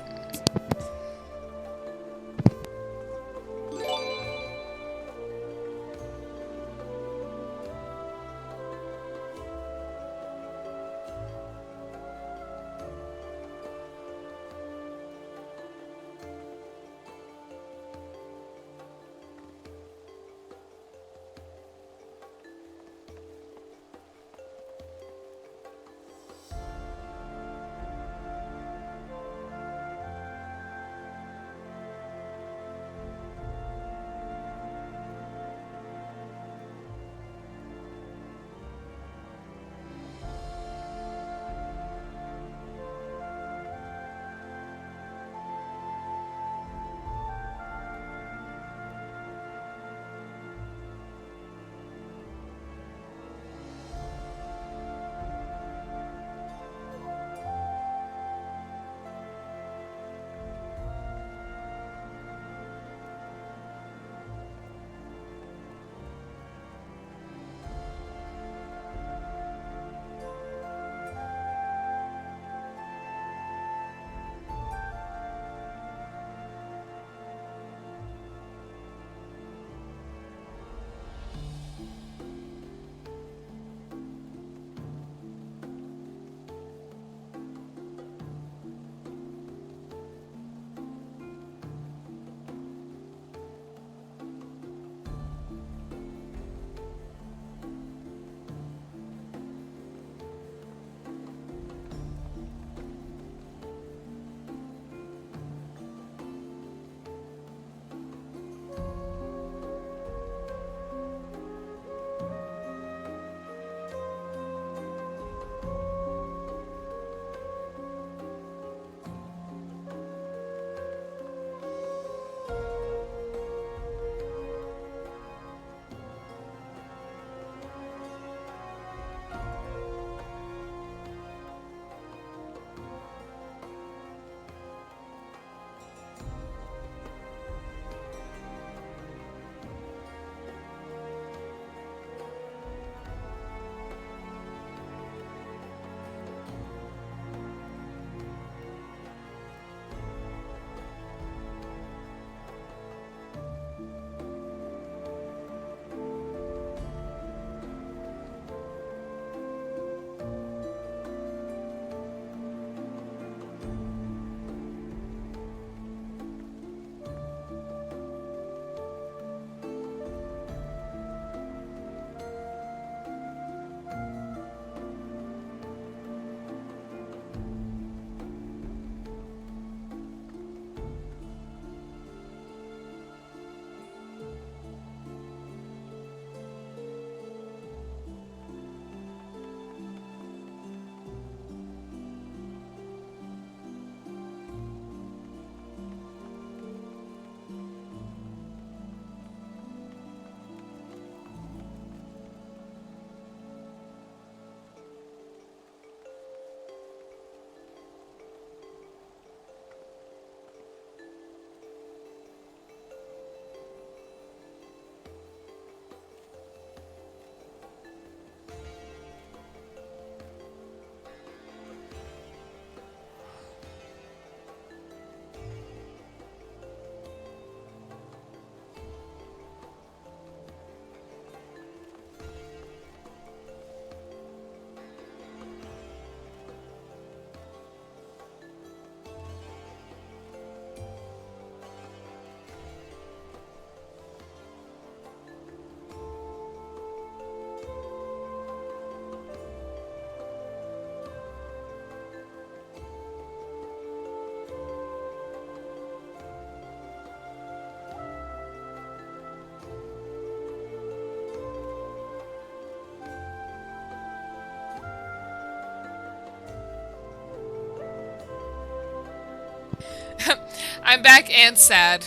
I'm back and sad.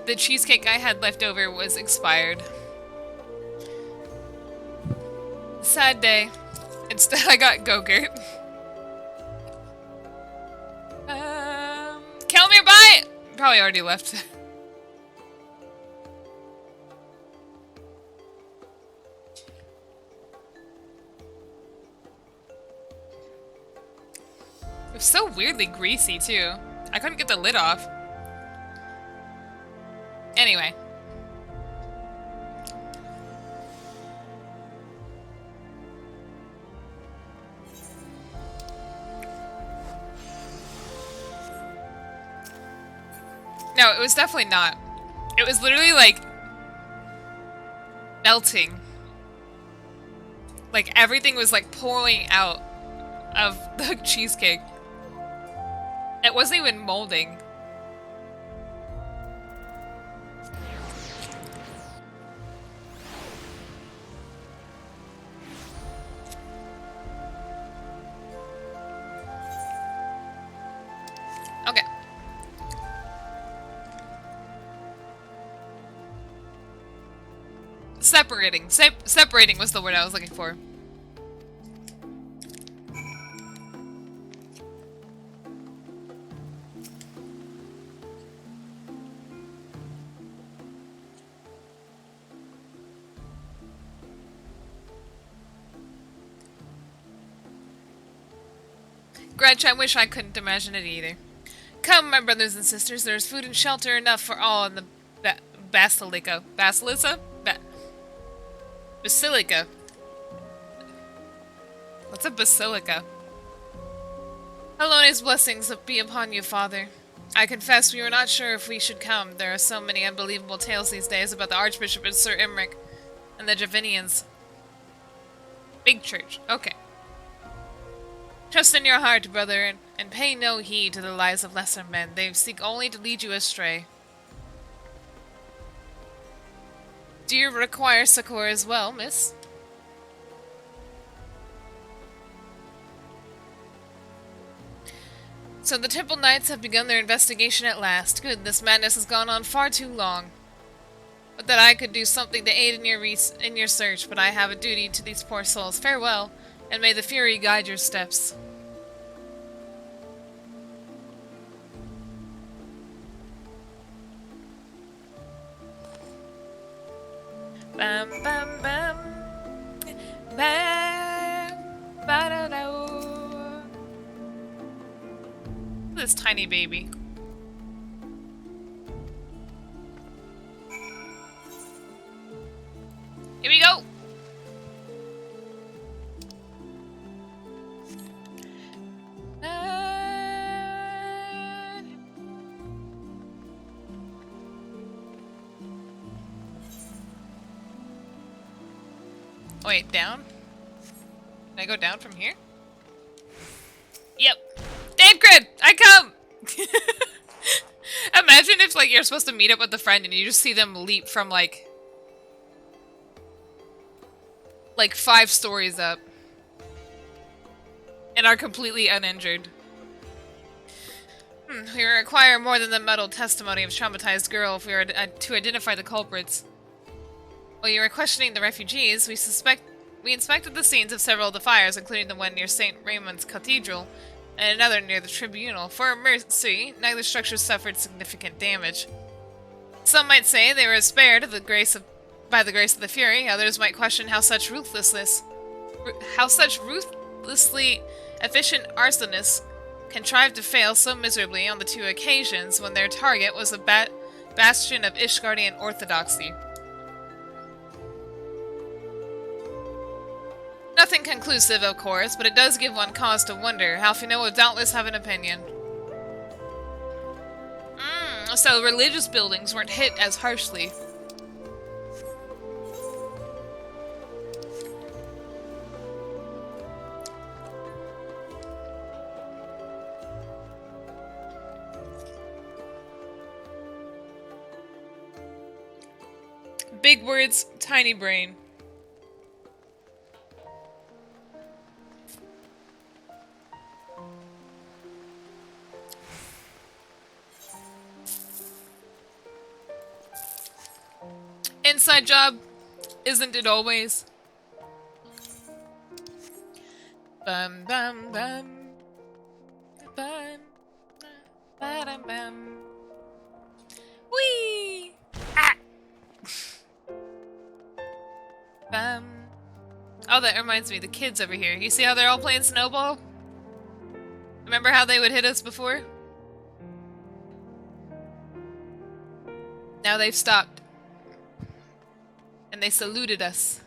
The cheesecake I had left over was expired. Sad day. Instead, I got Go-Gurt. Kelmir, bye! Probably already left. It was so weirdly greasy, too. I couldn't get the lid off. Anyway. No, it was definitely not. It was literally, like, melting. Like, everything was, like, pouring out of the cheesecake. It wasn't even molding. Okay. Separating. Separating was the word I was looking for. Gretch, I wish I couldn't imagine it either. Come, my brothers and sisters, there is food and shelter enough for all in the Basilica. Basilica? Basilica. What's a basilica? Helene's blessings be upon you, Father. I confess we were not sure if we should come. There are so many unbelievable tales these days about the Archbishop and Sir Imric and the Dravanians. Big church. Okay. Trust in your heart, brother, and pay no heed to the lies of lesser men. They seek only to lead you astray. Do you require succor as well, miss? So the Temple Knights have begun their investigation at last. Good, this madness has gone on far too long. But that I could do something to aid in your search, but I have a duty to these poor souls. Farewell, and may the Fury guide your steps. Bam, bam, bam. Bam, ba-da-da. This tiny baby. Here we go. Wait, down? Can I go down from here? Yep. Dancred! I come! Imagine if, like, you're supposed to meet up with a friend and you just see them leap from, like 5 stories up. And are completely uninjured. We require more than the muddled testimony of a traumatized girl if we are to identify the culprits. While you were questioning the refugees, we inspected the scenes of several of the fires, including the one near St. Raymond's Cathedral, and another near the Tribunal. For mercy, neither structure suffered significant damage. Some might say they were spared by the grace of the Fury. Others might question how such ruthlessly efficient arsonists contrived to fail so miserably on the 2 occasions when their target was a bastion of ISHGARDian orthodoxy. Nothing conclusive, of course, but it does give one cause to wonder. Alfino would doubtless have an opinion. So religious buildings weren't hit as harshly. Big words, tiny brain. inside job, isn't it always? Bum bum bum. Bum. Ba-dum bum. Whee! Ah! Bum. Oh, that reminds me, the kids over here. You see how they're all playing snowball? Remember how they would hit us before? Now they've stopped. And they saluted us.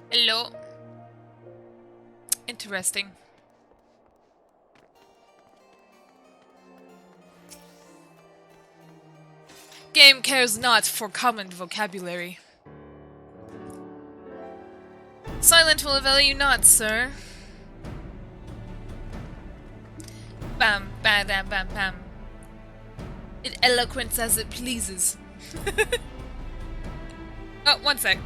Hello. Interesting. Game cares not for common vocabulary. Silent will avail you not, sir. Bam, bam, bam, bam, bam. It eloquence as it pleases. Oh, one sec.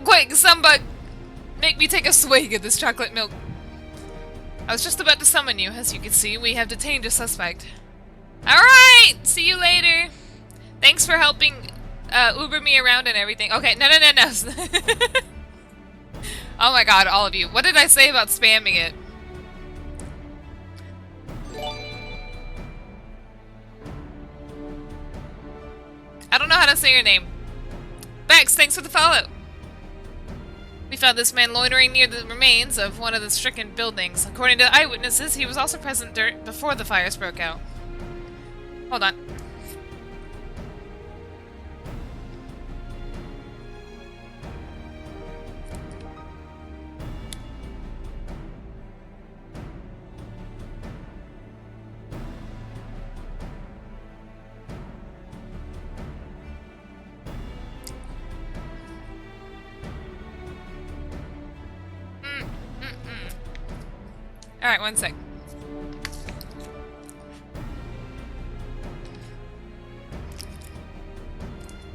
Quick, somebody make me take a swig of this chocolate milk. I was just about to summon you. As you can see, we have detained a suspect. Alright! See you later! Thanks for helping Uber me around and everything. Okay, no. Oh my god, all of you. What did I say about spamming it? I don't know how to say your name. Bex, thanks for the follow. We found this man loitering near the remains of one of the stricken buildings. According to eyewitnesses, he was also present before the fires broke out. Hold on. Alright, one sec.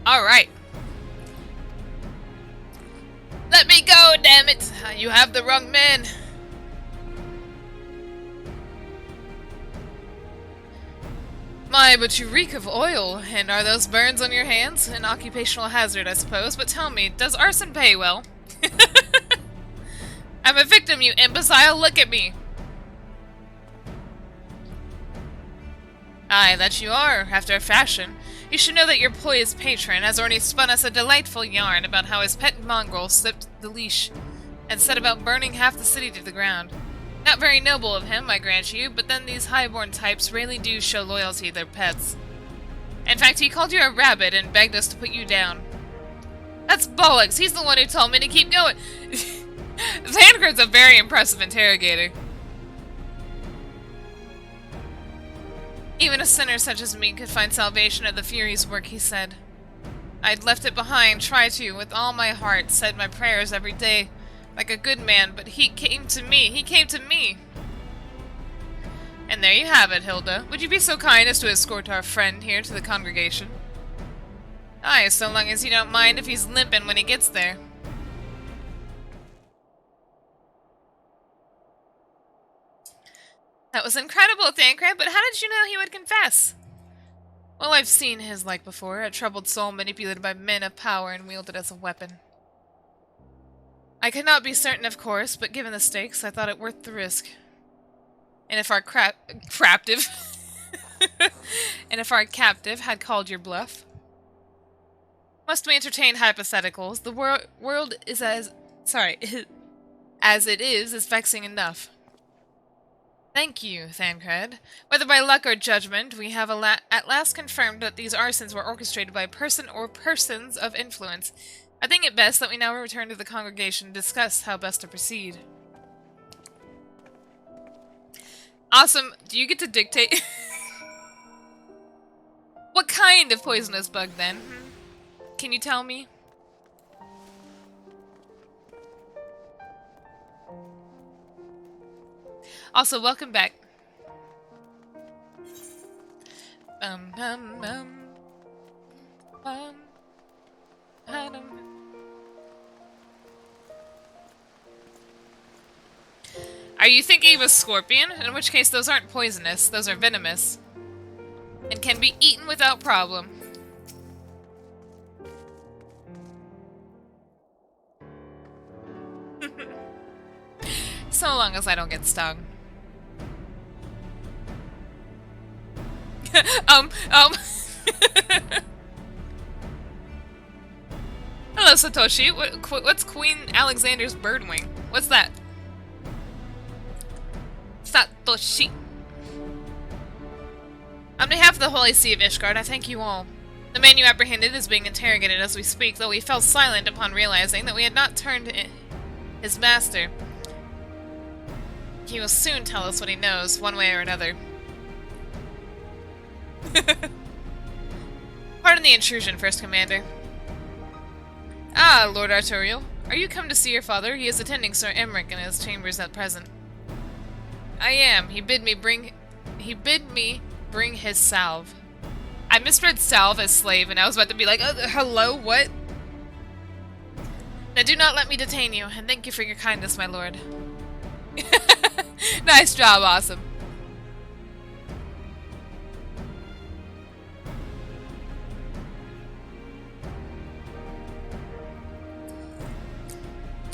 Alright. Let me go, damn it! You have the wrong man. My, but you reek of oil. And are those burns on your hands? An occupational hazard, I suppose. But tell me, does arson pay well? I'm a victim, you imbecile! Look at me! Aye, that you are, after a fashion. You should know that your poised patron has already spun us a delightful yarn about how his pet mongrel slipped the leash and set about burning half the city to the ground. Not very noble of him, I grant you, but then these highborn types really do show loyalty to their pets. In fact, he called you a rabbit and begged us to put you down. That's bollocks! He's the one who told me to keep going! Xander's a very impressive interrogator. Even a sinner such as me could find salvation at the Furies' work, he said. I'd left it behind, tried to, with all my heart, said my prayers every day, like a good man, but he came to me, And there you have it, Hilda. Would you be so kind as to escort our friend here to the congregation? Aye, so long as you don't mind if he's limping when he gets there. That was incredible, Thancred, but how did you know he would confess? Well, I've seen his like before, a troubled soul manipulated by men of power and wielded as a weapon. I could not be certain, of course, but given the stakes, I thought it worth the risk. And if our captive had called your bluff. Must we entertain hypotheticals? The world is as it is vexing enough. Thank you, Thancred. Whether by luck or judgment, we have at last confirmed that these arsons were orchestrated by a person or persons of influence. I think it best that we now return to the congregation and discuss how best to proceed. Awesome. Do you get to dictate? What kind of poisonous bug, then? Can you tell me? Also, welcome back. Are you thinking of a scorpion? In which case, those aren't poisonous. Those are venomous. And can be eaten without problem. So long as I don't get stung. Hello, Satoshi. What's Queen Alexander's birdwing? What's that? Satoshi. On behalf of the Holy See of ISHGARD, I thank you all. The man you apprehended is being interrogated as we speak, though he fell silent upon realizing that we had not turned his master. He will soon tell us what he knows, one way or another. Pardon the intrusion, First Commander. Ah, Lord Arturiel. Are you come to see your father? He is attending Sir Emmerich in his chambers at present. I am. He bid me bring his salve. I misread salve as slave, and I was about to be like, hello, what? Now do not let me detain you, and thank you for your kindness, my lord. Nice job, awesome.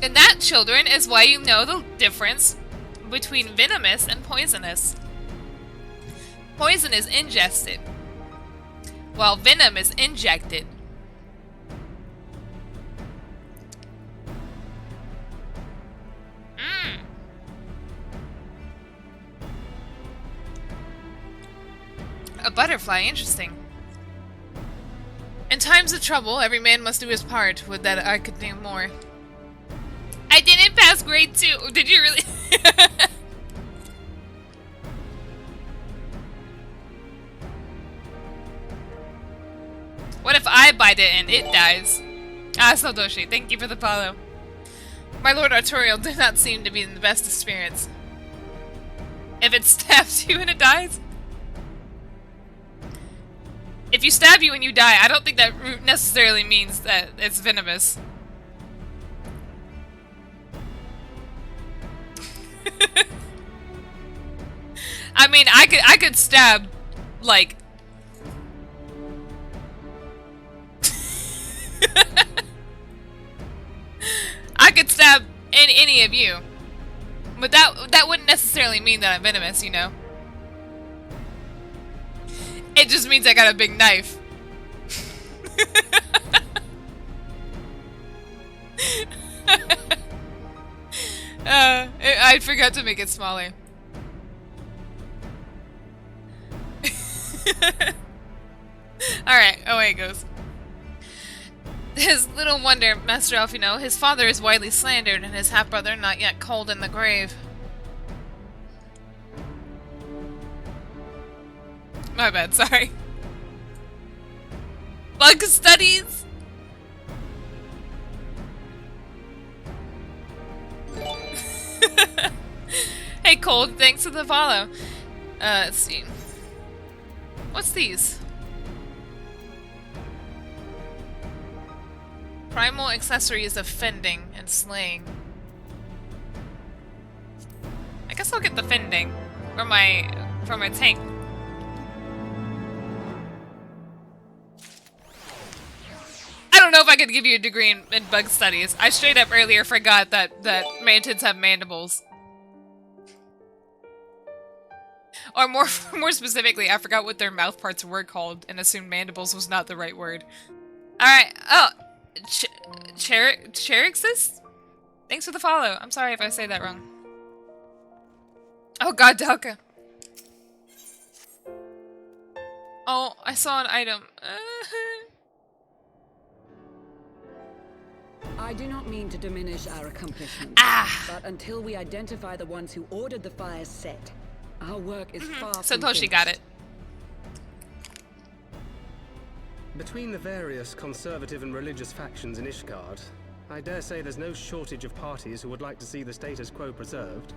And that, children, is why you know the difference between venomous and poisonous. Poison is ingested, while venom is injected. A butterfly, interesting. In times of trouble, every man must do his part. Would that I could do more. I didn't pass grade 2. Did you really? What if I bite it and it dies? Ah, Satoshi, thank you for the follow. My Lord Arturiel did not seem to be in the best of spirits. If it stabs you and it dies? If you stab you and you die, I don't think that necessarily means that it's venomous. I mean, I could stab, like... I could stab any of you. But that wouldn't necessarily mean that I'm venomous, you know? It just means I got a big knife. I forgot to make it smaller. Alright, away it goes. His little wonder, Master Alfino, his father is widely slandered and his half-brother not yet cold in the grave. My bad, sorry. Bug studies? Hey Cold, thanks for the follow. Let's see. What's these? Primal accessories of fending and slaying. I guess I'll get the fending for my tank. I don't know if I could give you a degree in bug studies. I straight up earlier forgot that mantids have mandibles. Or more specifically, I forgot what their mouth parts were called and assumed mandibles was not the right word. Alright, oh, Cherixis? Thanks for the follow. I'm sorry if I say that wrong. Oh god, Delka. Oh, I saw an item. I do not mean to diminish our accomplishments, but until we identify the ones who ordered the fires set, our work is far from Satoshi finished. got it. Between the various conservative and religious factions in ISHGARD, I dare say there's no shortage of parties who would like to see the status quo preserved.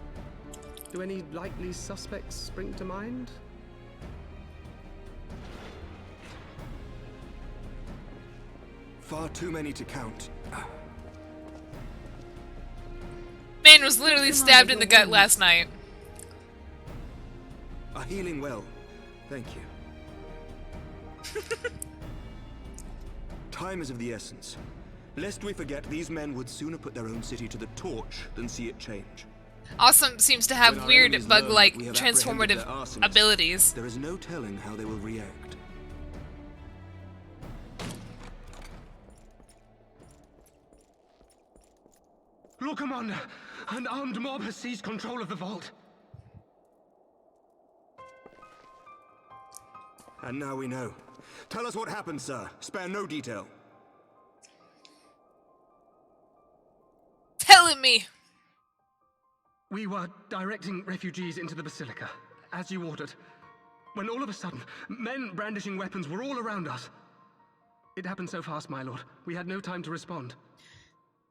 Do any likely suspects spring to mind? Far too many to count. Man was literally stabbed in the gut last night. A healing well. Thank you. Time is of the essence. Lest we forget, these men would sooner put their own city to the torch than see it change. Awesome seems to When have our weird enemies bug-like learn that we have apprehended their transformative arsonists, abilities. There is no telling how they will react. Lord Commander, an armed mob has seized control of the vault. And now we know. Tell us what happened, sir. Spare no detail. Telling me. We were directing refugees into the Basilica, as you ordered, when all of a sudden, men brandishing weapons were all around us. It happened so fast, my lord. We had no time to respond.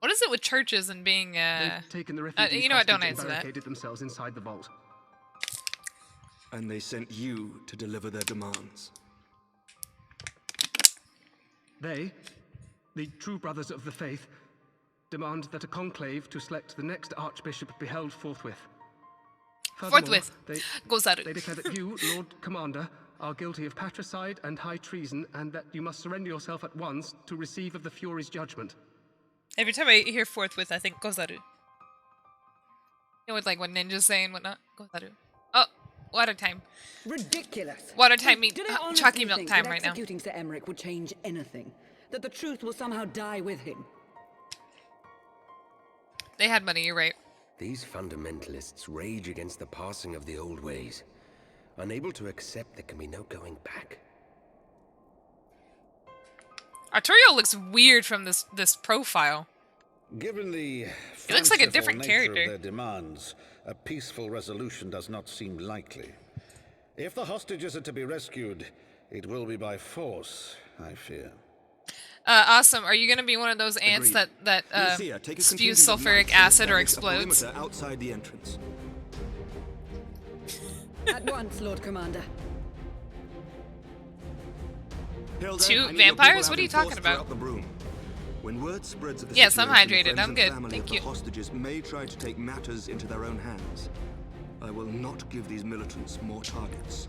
What is it with churches and being, They've taken the refugees you know what, don't hostage and answer that. barricaded themselves inside the vault. And they sent you to deliver their demands. They, the true brothers of the faith, demand that a conclave to select the next archbishop be held forthwith. Furthermore, Forthwith. They declare that you, Lord Commander, are guilty of patricide and high treason, and that you must surrender yourself at once to receive of the Fury's judgment. Every time I hear forthwith, I think Gozaru. You know what, like what ninjas say and whatnot? Gozaru. Oh, water time. Ridiculous. Water time means Do they honestly chalky milk think time that right now. executing Sir Emmerich would change anything? That the truth will somehow die with him? They had money, you're right. These fundamentalists rage against the passing of the old ways, unable to accept there can be no going back. Arturiel looks weird from this profile. Given the He looks like a fanciful different nature character. of their demands, a peaceful resolution does not seem likely. If the hostages are to be rescued, it will be by force, I fear. Awesome. Are you gonna be one of those ants Agreed. that Lucia, take a spews contingent of sulfuric knights and acid or establish a explodes? perimeter outside the entrance. At once, Lord Commander. Hilda, Two I need your vampires? people What are you out in talking force about? throughout the broom. When word spreads of the Yes, I'm situation, hydrated. friends I'm and good. family Thank of the you. hostages may try to take matters into their own hands. I will not give these militants more targets.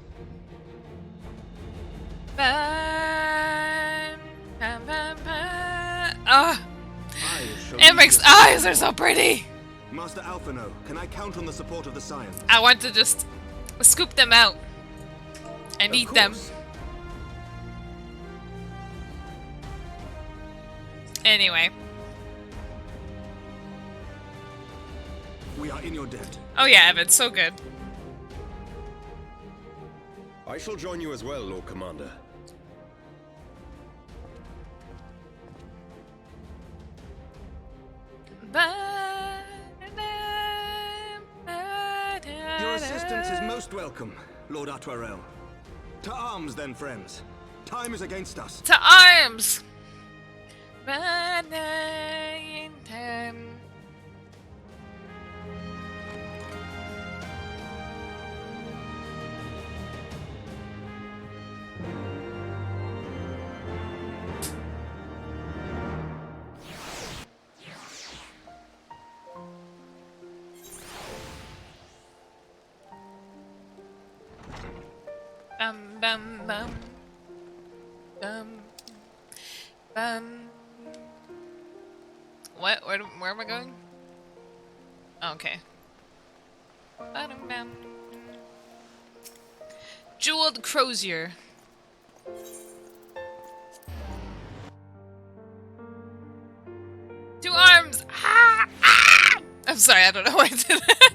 Ah, I shall Emmerich's lead your- eyes are so pretty. Master Alphino, can I count on the support of the Scion? I want to just scoop them out and Of eat them. course. Anyway. We are in your debt. Oh yeah, Evan, so good. I shall join you as well, Lord Commander. Your assistance is most welcome, Lord Atwarel. To arms, then, friends. Time is against us. To arms! Bum bum bum. Bum bum. What? Where am I going? Okay. Bum bum. Jeweled crozier. Two arms. Ah! Ah! I'm sorry, I don't know why I did that.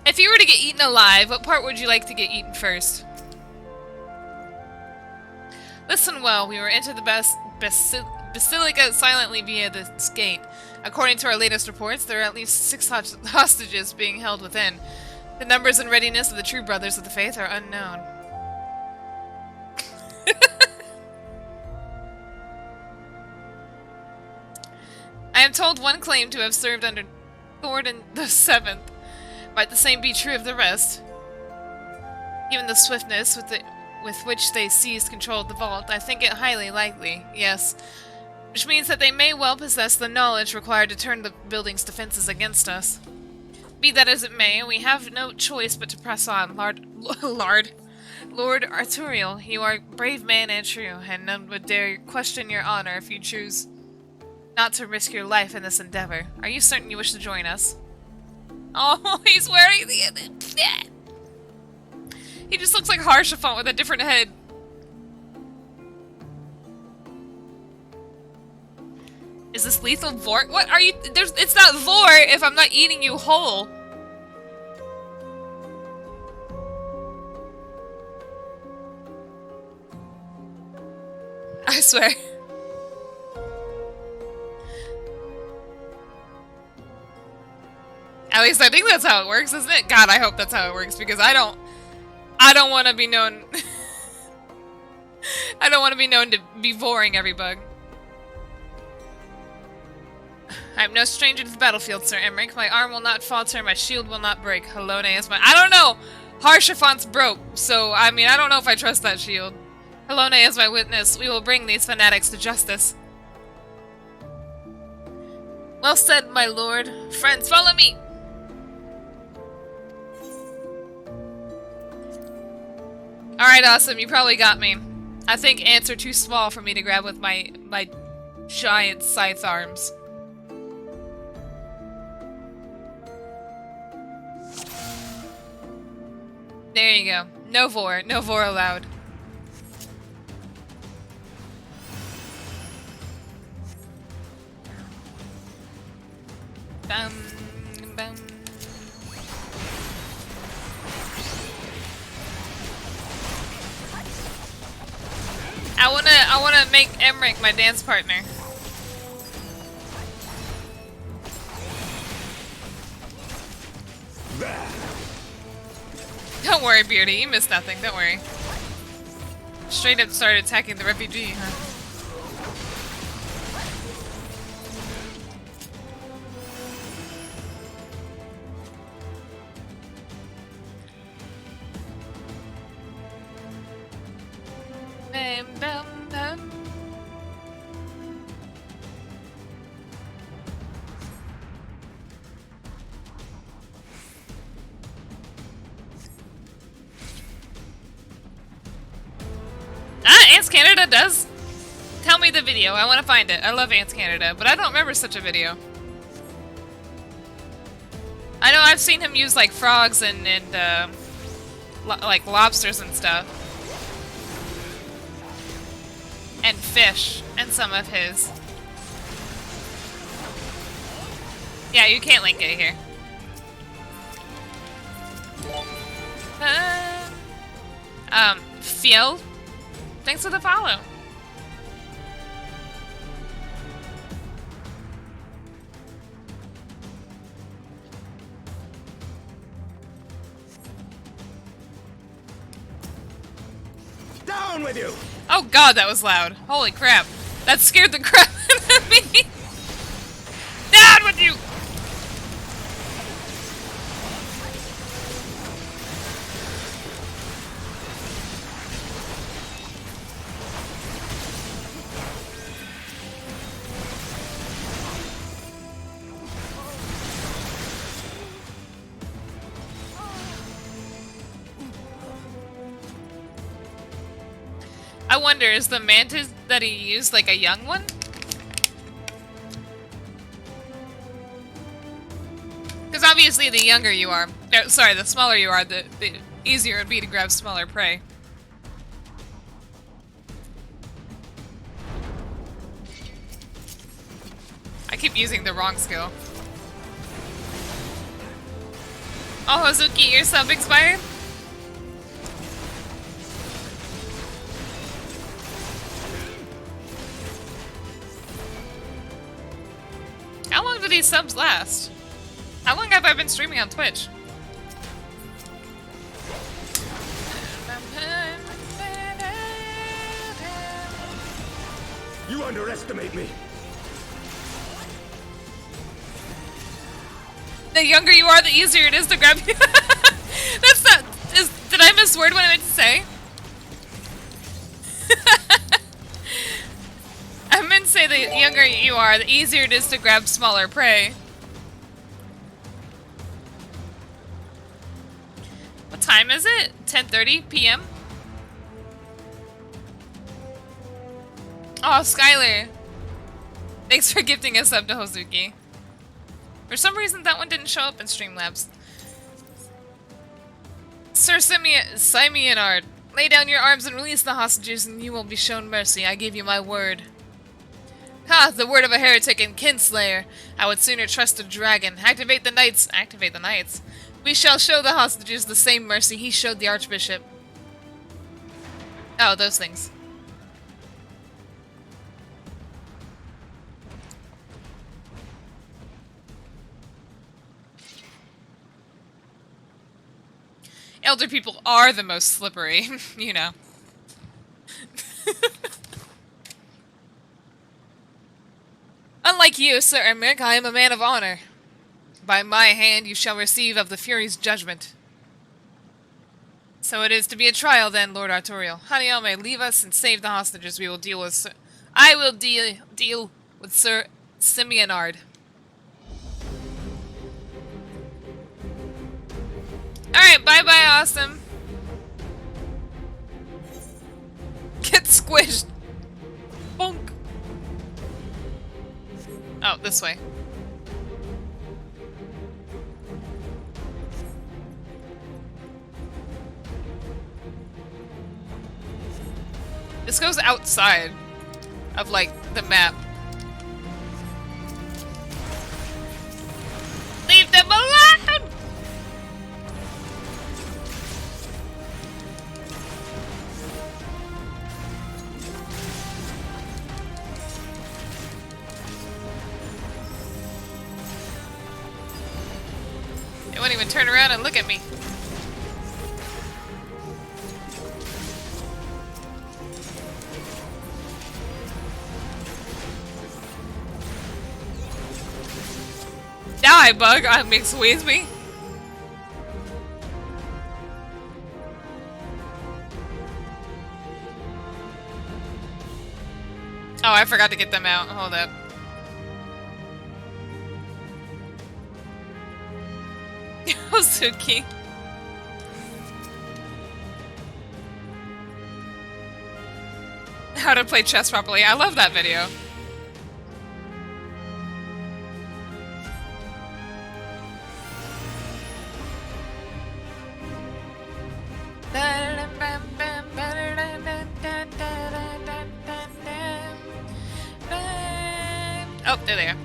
If you were to get eaten alive, what part would you like to get eaten first? Listen well, we were into the Basilica silently via this gate. According to our latest reports, there are at least 6 hostages being held within. The numbers and readiness of the true brothers of the faith are unknown. I am told one claimed to have served under Thornton the Seventh. Might the same be true of the rest? Given the swiftness with which they seized control of the vault, I think it highly likely, yes. Which means that they may well possess the knowledge required to turn the building's defenses against us. Be that as it may, we have no choice but to press on, Lord Arturiel. You are a brave man and true, and none would dare question your honor if you choose not to risk your life in this endeavor. Are you certain you wish to join us? Oh, he's wearing the... He just looks like Harshaphant with a different head. Is this lethal vor? What are you? It's not vor if I'm not eating you whole. I swear. At least I think that's how it works, isn't it? God, I hope that's how it works, because I don't want to be known... I don't want to be known to be voring everybug. I am no stranger to the battlefield, Sir Emmerich. My arm will not falter, my shield will not break. Halone is my... I don't know! Harshaphant's broke, so, I mean, I don't know if I trust that shield. Halone is my witness. We will bring these fanatics to justice. Well said, my lord. Friends, follow me! Alright, awesome. You probably got me. I think ants are too small for me to grab with my giant scythe arms. There you go. No vor allowed. Bum, bum. I wanna make Emmerich my dance partner. Don't worry, Beardy, you missed nothing, don't worry. Straight up started attacking the refugee, huh? Bam, bam, bam. Ants Canada does? Tell me the video. I want to find it. I love Ants Canada, but I don't remember such a video. I know I've seen him use like frogs and like lobsters and stuff. And fish, and some of his. Yeah, you can't link it here. Fiel, thanks for the follow. Down with you! Oh god, that was loud. Holy crap. That scared the crap out of me. Down with you! I wonder, is the mantis that he used like a young one? Because obviously the younger you are, sorry, the smaller you are, the easier it would be to grab smaller prey. I keep using the wrong skill. Oh, Hozuki, your sub expired? How long do these subs last? How long have I been streaming on Twitch? You underestimate me. The younger you are, the easier it is to grab you. That's not. Did I misword what I meant to say? I meant to say the younger you are, the easier it is to grab smaller prey. What time is it? 10:30 p.m. Oh, Skylar. Thanks for gifting us up to Hozuki. For some reason, that one didn't show up in Streamlabs. Sir Simeonard, lay down your arms and release the hostages and you will be shown mercy. I give you my word. Ha! The word of a heretic and kinslayer. I would sooner trust a dragon. Activate the knights. Activate the knights. We shall show the hostages the same mercy he showed the archbishop. Oh, those things. Elder people are the most slippery, you know. Unlike you, Sir Emmerich, I am a man of honor. By my hand you shall receive of the Fury's judgment. So it is to be a trial then, Lord Arturiel. Hanayome, leave us and save the hostages. We will deal with Sir... I will deal with Sir Simeonard. Alright, bye-bye, awesome. Get squished. Bonk. Oh, this way. This goes outside of, like, the map. Leave them alone! They won't even turn around and look at me. Die, bug! I make squeeze me. Oh, I forgot to get them out. Hold up. Hozuki. How to play chess properly. I love that video. Oh, there they are.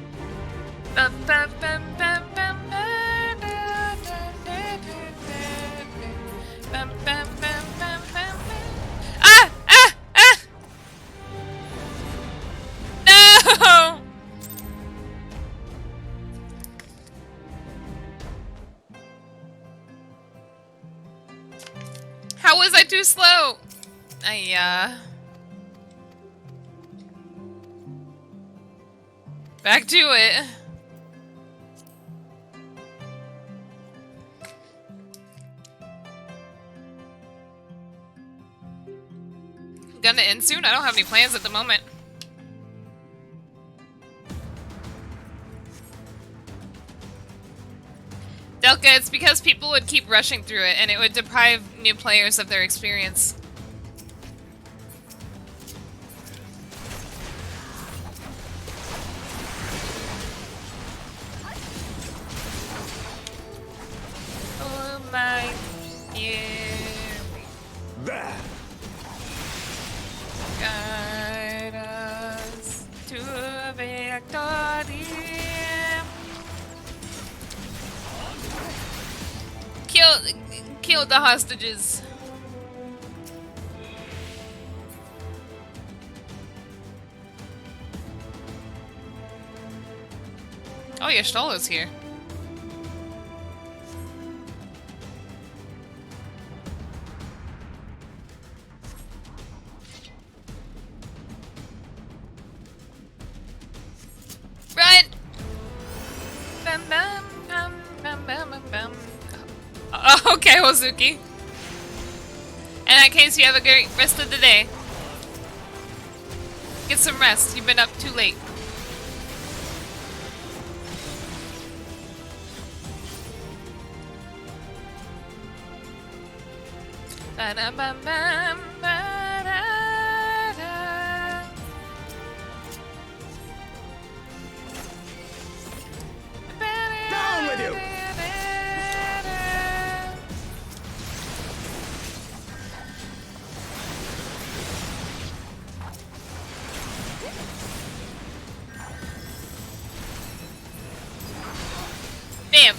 Ah! Ah! Ah! No! How was I too slow? Back to it. Gonna end soon? I don't have any plans at the moment. Delka, it's because people would keep rushing through it and it would deprive new players of their experience. Oh my There. Guide us to victory. Kill the hostages. Oh, Yashtolo's here. Okay, Hozuki. In that case, you have a great rest of the day. Get some rest. You've been up too late. Down with you! Damn.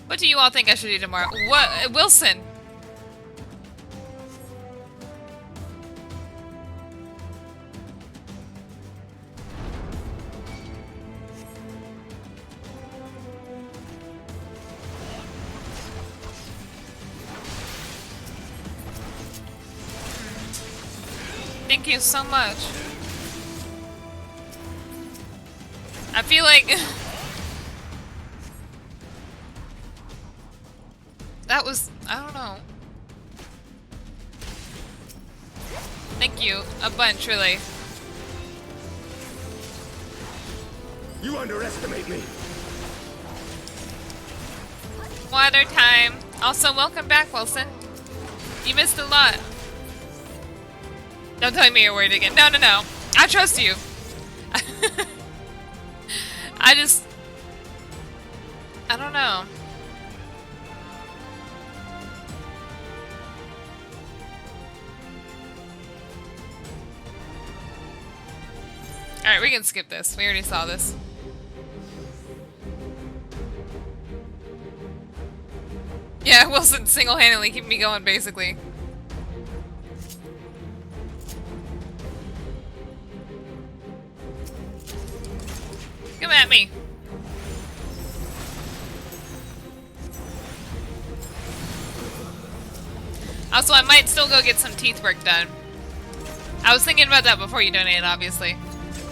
What do you all think I should do tomorrow? What? Wilson! Thank you so much. I feel like that was, I don't know. Thank you a bunch, really. You underestimate me. Water time. Also, welcome back, Wilson. You missed a lot. Don't tell me you're worried again. No, no, no. I trust you. I don't know. Alright, we can skip this. We already saw this. Yeah, Wilson single-handedly keeping me going, basically. Come at me. Also, I might still go get some teeth work done. I was thinking about that before you donated, obviously.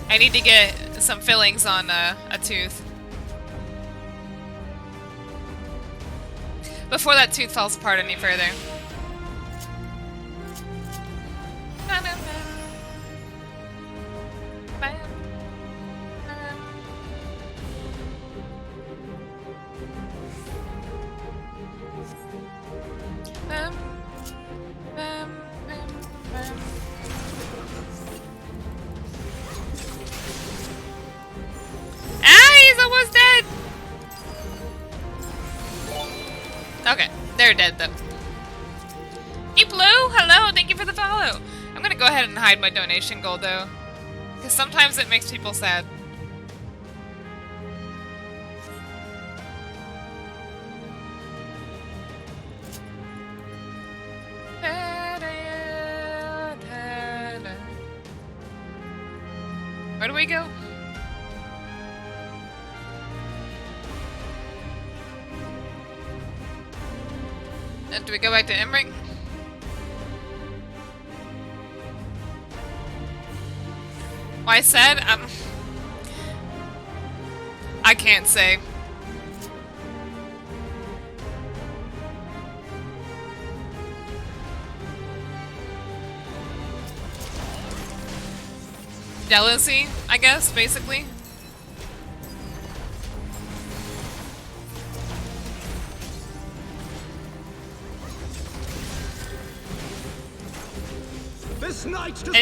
I need to get some fillings on a tooth. Before that tooth falls apart any further. Okay, they're dead though. Hey Blue, hello, thank you for the follow. I'm gonna go ahead and hide my donation gold though, because sometimes it makes people sad. Where do we go? Do we go back to Emmerich? Why I said? I can't say. Jealousy, I guess, basically.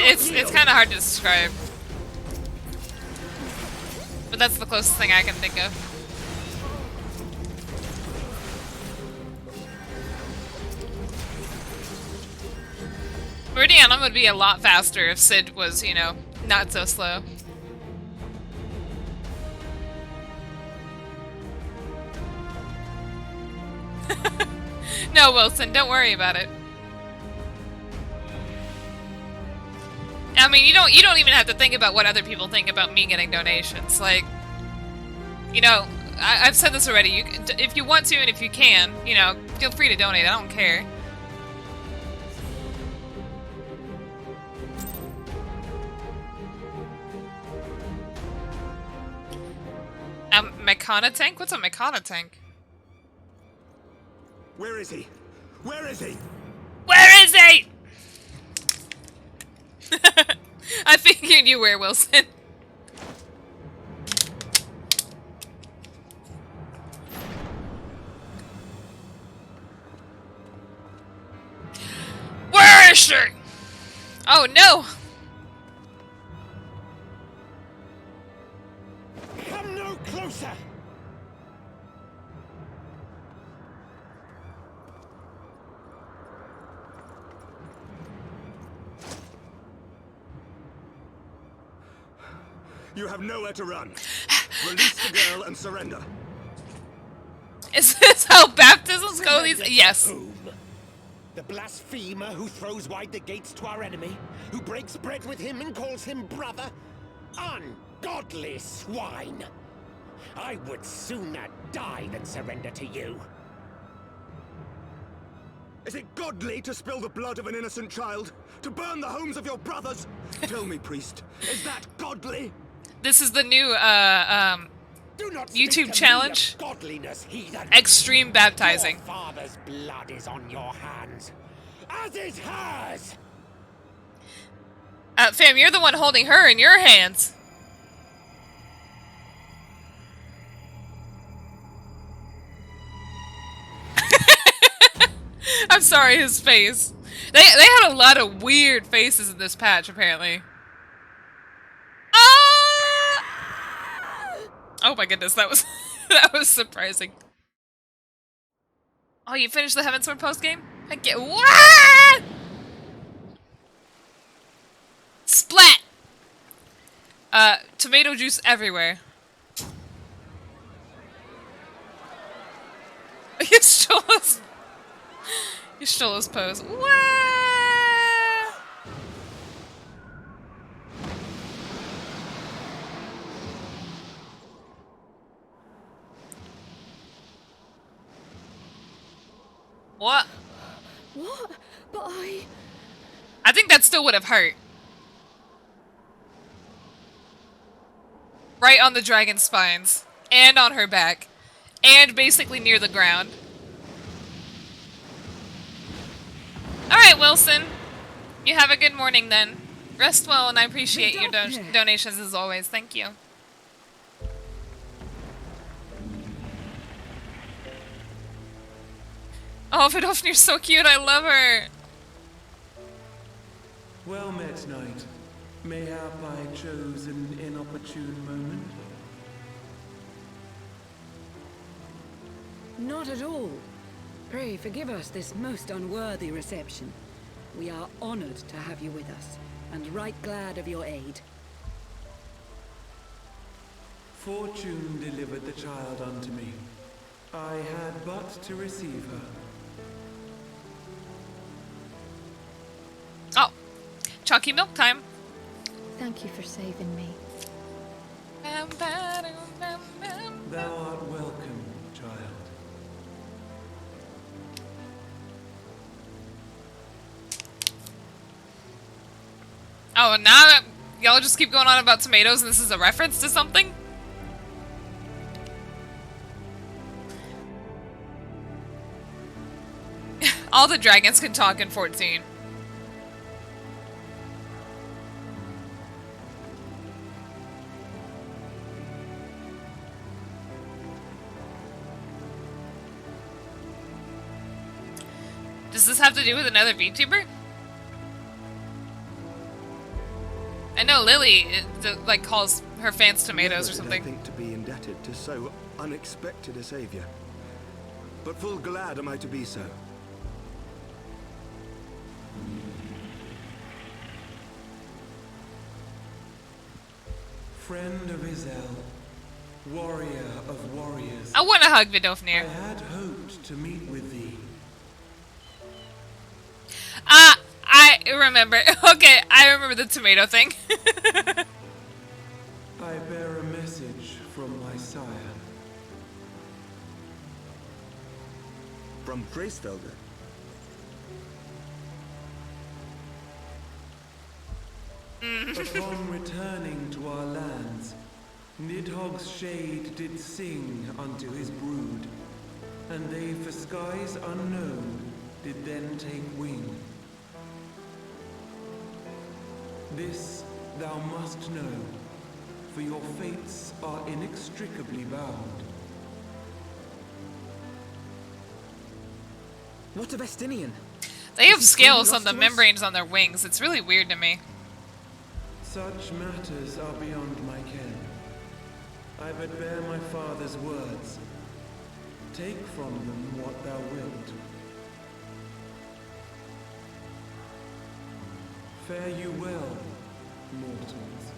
It's kind of hard to describe, but that's the closest thing I can think of. Meridianum would be a lot faster if Sid was, you know, not so slow. No, Wilson, don't worry about it. I mean, you don't even have to think about what other people think about me getting donations. Like, you know, I've said this already. If you want to and if you can, you know, Feel free to donate, I don't care. Mechana tank? What's a Mechana tank? Where is he? Where is he? Where is he? I figured you were, Wilson. Where is she? Oh no! Come no closer! You have nowhere to run. Release the girl and surrender. Is this how baptisms go? These yes. Whom? The blasphemer who throws wide the gates to our enemy, who breaks bread with him and calls him brother? Ungodly swine! I would sooner die than surrender to you. Is it godly to spill the blood of an innocent child? To burn the homes of your brothers? Tell me, priest, is that godly? This is the new Do not YouTube challenge. Godliness, heathen. Extreme baptizing. Your father's blood is on your hands, as is hers. Fam, you're the one holding her in your hands. I'm sorry, his face. They had a lot of weird faces in this patch, apparently. Oh my goodness, that was that was surprising. Oh, you finished the Heavensward post game? Heck yeah! What? Splat! Tomato juice everywhere. You stole his pose. What? What? What? But I think that still would have hurt. Right on the dragon's spines. And on her back. And basically near the ground. Alright, Wilson. You have a good morning then. Rest well, and I appreciate your donations as always. Thank you. Oh, Vidofnir's so cute. I love her. Well met, knight. Mayhap I chose an inopportune moment. Not at all. Pray forgive us this most unworthy reception. We are honored to have you with us, and right glad of your aid. Fortune delivered the child unto me. I had but to receive her. Oh, chalky milk time. thank you for saving me. Thou art welcome, child. Oh, and now that y'all just keep going on about tomatoes and this is a reference to something? All the dragons can talk in 14. Does this have to do with another VTuber? I know Lily like calls her fans tomatoes or something. I think to be indebted to so unexpected a savior, but full glad am I to be so. Friend of Izel, warrior of warriors. I want to hug Vidofnir. I had hoped to meet with thee. I remember. Okay, I remember the tomato thing. I bear a message from my sire. From Preisfelder? Upon returning to our lands, Nidhogg's shade did sing unto his brood, and they for skies unknown did then take wing. This thou must know, for your fates are inextricably bound. What of Estinian? They have scales on the membranes on their wings. It's really weird to me. Such matters are beyond my ken. I but bear my father's words. Take from them what thou wilt. Fare you well, mortals.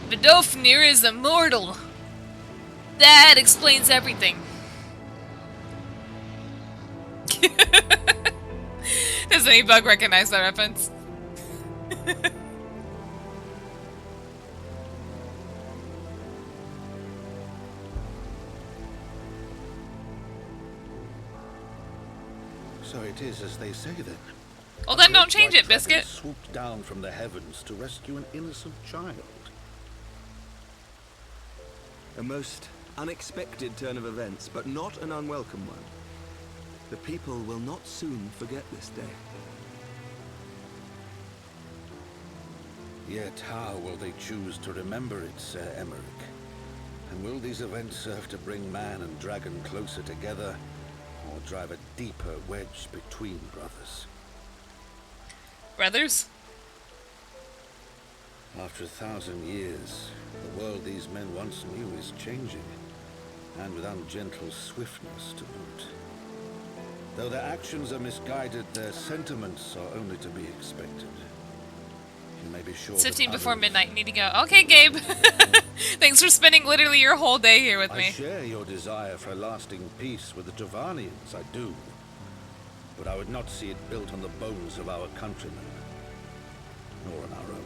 Vidofnir is immortal. That explains everything. Does any bug recognize that reference? So it is as they say then. Well then don't change it, Biscuit. Swooped down from the heavens to rescue an innocent child. A most unexpected turn of events, but not an unwelcome one. The people will not soon forget this day. Yet how will they choose to remember it, Sir Emmerich? And will these events serve to bring man and dragon closer together, or drive a deeper wedge between brothers? Brothers? After 1,000 years, the world these men once knew is changing, and with ungentle swiftness to boot. Though their actions are misguided, their sentiments are only to be expected. You may be sure. It's 15 before midnight. Need to go. Okay, Gabe. Thanks for spending literally your whole day here with me. I share your desire for a lasting peace with the Dravanians, I do. But I would not see it built on the bones of our countrymen, nor on our own.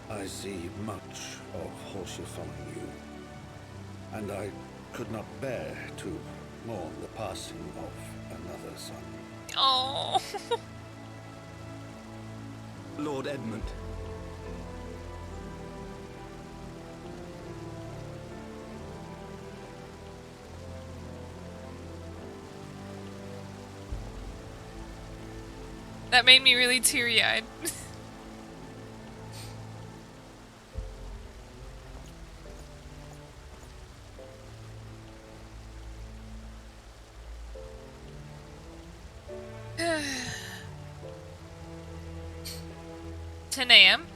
I see much of Horsea following you, and I could not bear to mourn the passing of another son. Oh. Lord Edmund. That made me really teary-eyed. AM?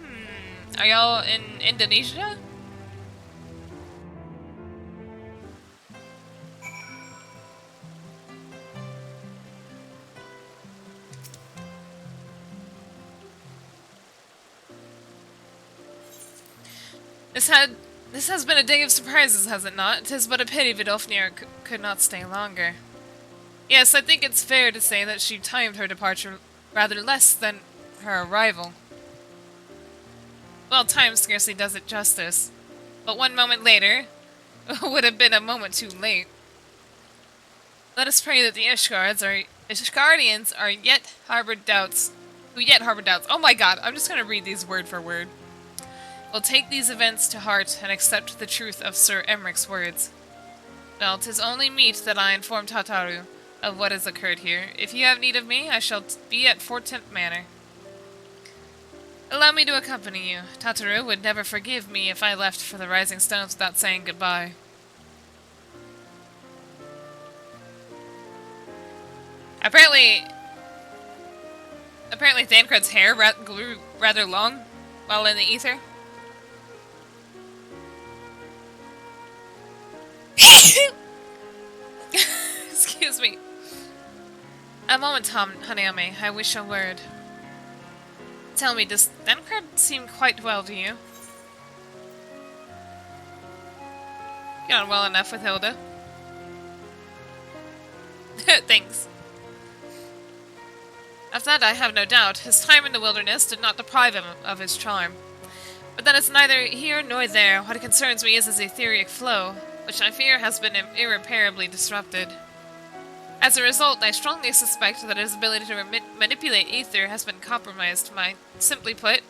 Are y'all in Indonesia? This has been a day of surprises, has it not? 'Tis but a pity Vidofnir could not stay longer. Yes, I think it's fair to say that she timed her departure rather less than her arrival. Well, time scarcely does it justice, but 1 moment later would have been a moment too late. Let us pray that the ISHGARDians are yet harbored doubts. Oh my god, I'm just gonna read these word for word. Will take these events to heart and accept the truth of Sir Emmerich's words. Well, 'tis only meet that I inform Tataru of what has occurred here. If you have need of me, I shall be at Fort Tenth Manor. Allow me to accompany you. Tataru would never forgive me if I left for the Rising Stones without saying goodbye. Apparently Thancred's hair grew rather long while in the ether. Excuse me. A moment, Hanayome. I wish a word. Tell me, does Thancred seem quite well to you? Get on well enough with Hilda. Of that I have no doubt. His time in the wilderness did not deprive him of his charm. But that is neither here nor there. What concerns me is his etheric flow, which I fear has been irreparably disrupted. As a result, I strongly suspect that his ability to manipulate ether has been compromised. Simply put,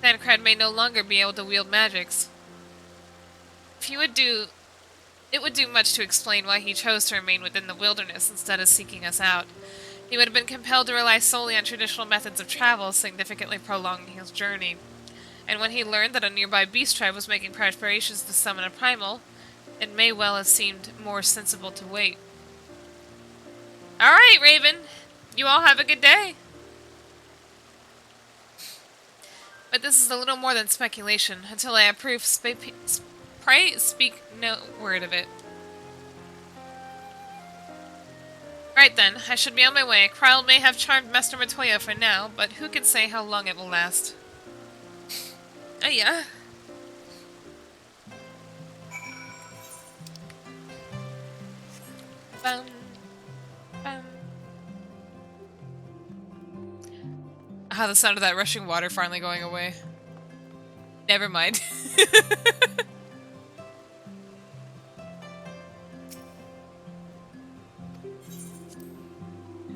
Thancred may no longer be able to wield magics. It would do much to explain why he chose to remain within the wilderness instead of seeking us out. He would have been compelled to rely solely on traditional methods of travel, significantly prolonging his journey. And when he learned that a nearby beast tribe was making preparations to summon a primal, it may well have seemed more sensible to wait. Alright, Raven. You all have a good day. But this is a little more than speculation. Until I approve, pray speak no word of it. Right then, I should be on my way. Krile may have charmed Master Matoya for now, but who can say how long it will last? Oh yeah. Bum, bum. Ah, the sound of that rushing water finally going away. Never mind.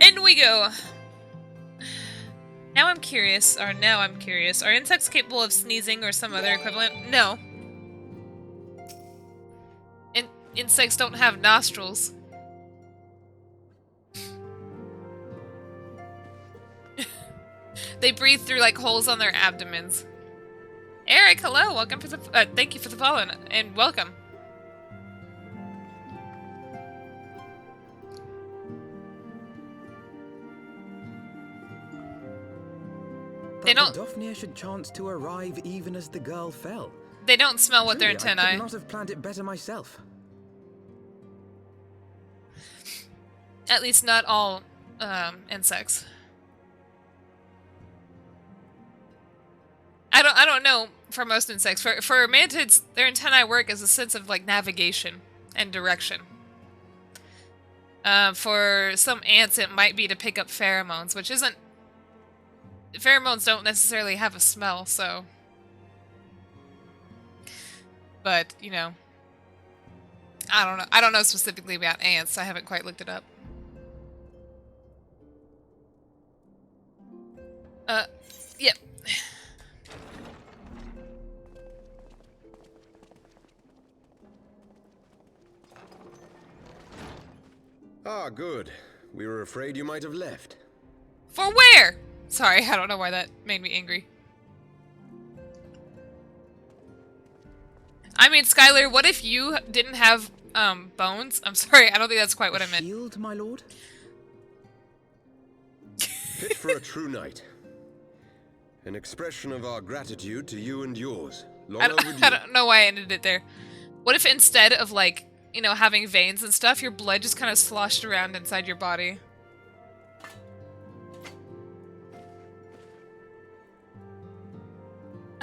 In we go! Now I'm curious, are insects capable of sneezing or some other equivalent? No. Insects don't have nostrils. They breathe through like holes on their abdomens. Eric, hello! Welcome for the thank you for the follow and welcome. They don't. Daphnia should chance to arrive even as the girl fell. They don't smell what their Truly, antennae. I could not have planned it better myself. At least not all insects. I don't know for most insects. For mantids, their antennae work as a sense of like navigation and direction. For some ants, it might be to pick up pheromones, which isn't. Pheromones don't necessarily have a smell, so. But, you know. I don't know. I don't know specifically about ants. I haven't quite looked it up. Yep. Ah, good. We were afraid you might have left. For where? Sorry, I don't know why that made me angry. I mean, Skylar, what if you didn't have, bones? I'm sorry, I don't think that's quite what I meant. Shield, my lord? Fit for a true knight. An expression of our gratitude to you and yours. Long overdue. I don't know why I ended it there. What if instead of, like, you know, having veins and stuff, your blood just kind of sloshed around inside your body?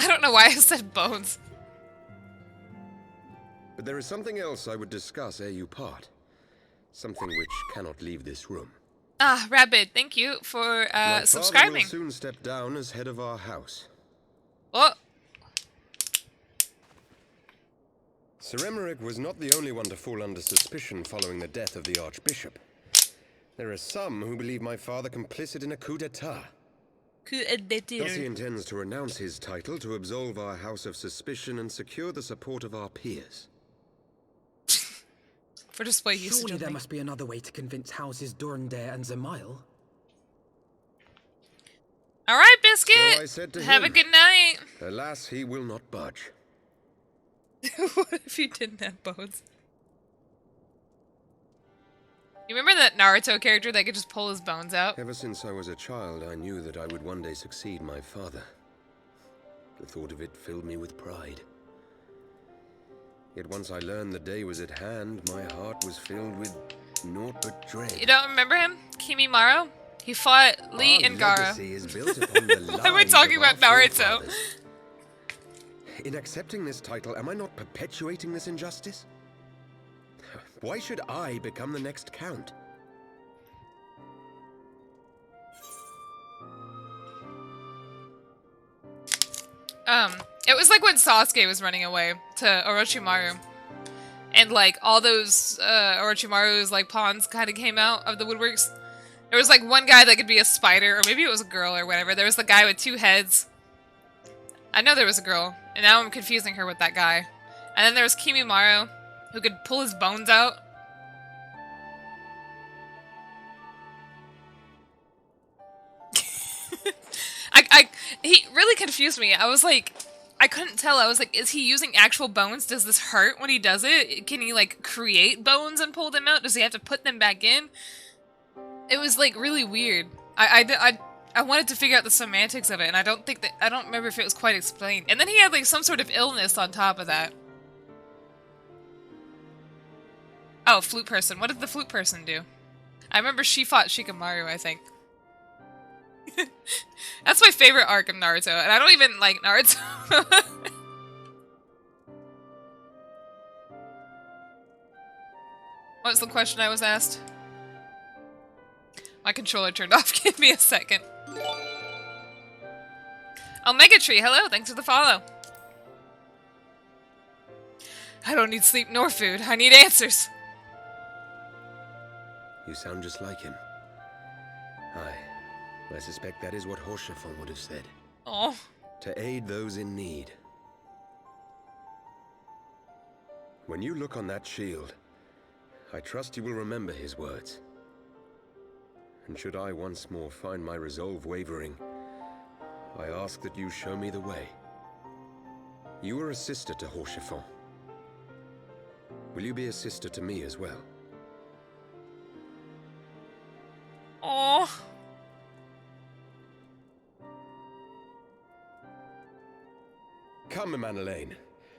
I don't know why I said bones. But there is something else I would discuss ere you part. Something which cannot leave this room. Ah, Rabbit, thank you for subscribing. My father will soon step down as head of our house. Oh. Sir Emmerich was not the only one to fall under suspicion following the death of the Archbishop. There are some who believe my father complicit in a coup d'etat. Thus he intends to renounce his title to absolve our house of suspicion and secure the support of our peers. For just what he's Surely there must be another way to convince houses Durandare and Zemail. Alright, Biscuit! So I said to have him, a good night! Alas, he will not budge. What if you didn't have bones? You remember that Naruto character that could just pull his bones out? Ever since I was a child, I knew that I would one day succeed my father. The thought of it filled me with pride. Yet once I learned the day was at hand, my heart was filled with naught but dread. You don't remember him? Kimimaro? He fought Lee and Gaara. Why am I talking about Naruto? In accepting this title, am I not perpetuating this injustice? Why should I become the next count? It was like when Sasuke was running away to Orochimaru. And like all those Orochimaru's like pawns kind of came out of the woodworks. There was like one guy that could be a spider, or maybe it was a girl or whatever. There was the guy with 2 heads. I know there was a girl, and now I'm confusing her with that guy. And then there was Kimimaru, who could pull his bones out. He really confused me. I was like, I couldn't tell. I was like, is he using actual bones? Does this hurt when he does it? Can he like create bones and pull them out? Does he have to put them back in? It was like really weird. I wanted to figure out the semantics of it, and I don't remember if it was quite explained. And then he had like some sort of illness on top of that. Oh, flute person. What did the flute person do? I remember she fought Shikamaru, I think. That's my favorite arc of Naruto, and I don't even like Naruto. What was the question I was asked? My controller turned off. Give me a second. Omega Tree, hello, thanks for the follow. I don't need sleep nor food. I need answers. You sound just like him. I suspect that is what Hoshifon would have said. Oh. To aid those in need. When you look on that shield, I trust you will remember his words. And should I once more find my resolve wavering, I ask that you show me the way. You are a sister to Hoshifon. Will you be a sister to me as well? Oh. Come, Manalaine.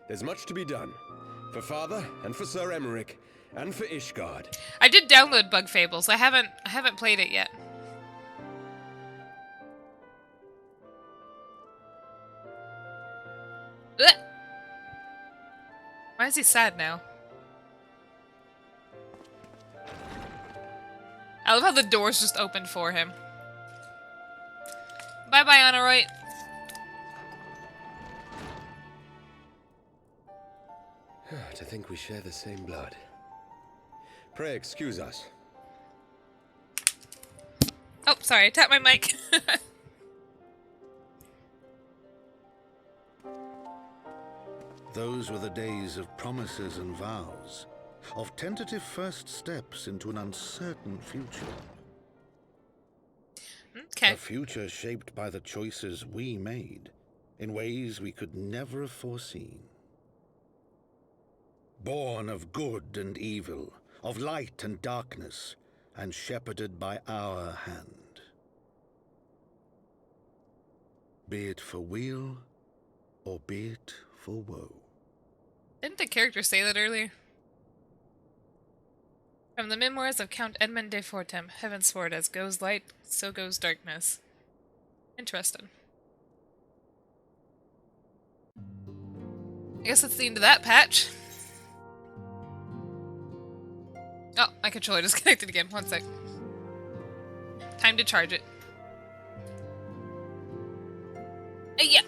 There's much to be done. For Father, and for Sir Emmerich, and for ISHGARD. I did download Bug Fables. I haven't played it yet. Ugh. Why is he sad now? I love how the doors just opened for him. Bye-bye, Honorite. To think we share the same blood. Pray excuse us. Oh, sorry, I tapped my mic. Those were the days of promises and vows, of tentative first steps into an uncertain future. Okay. A future shaped by the choices we made, in ways we could never have foreseen. Born of good and evil, of light and darkness, and shepherded by our hand. Be it for weal, or be it for woe. Didn't the character say that earlier? From the memoirs of Count Edmund de Fortem, Heavensward, as goes light, so goes darkness. Interesting. I guess that's the end of that patch. Oh, my controller disconnected again. One sec. Time to charge it. Yeah.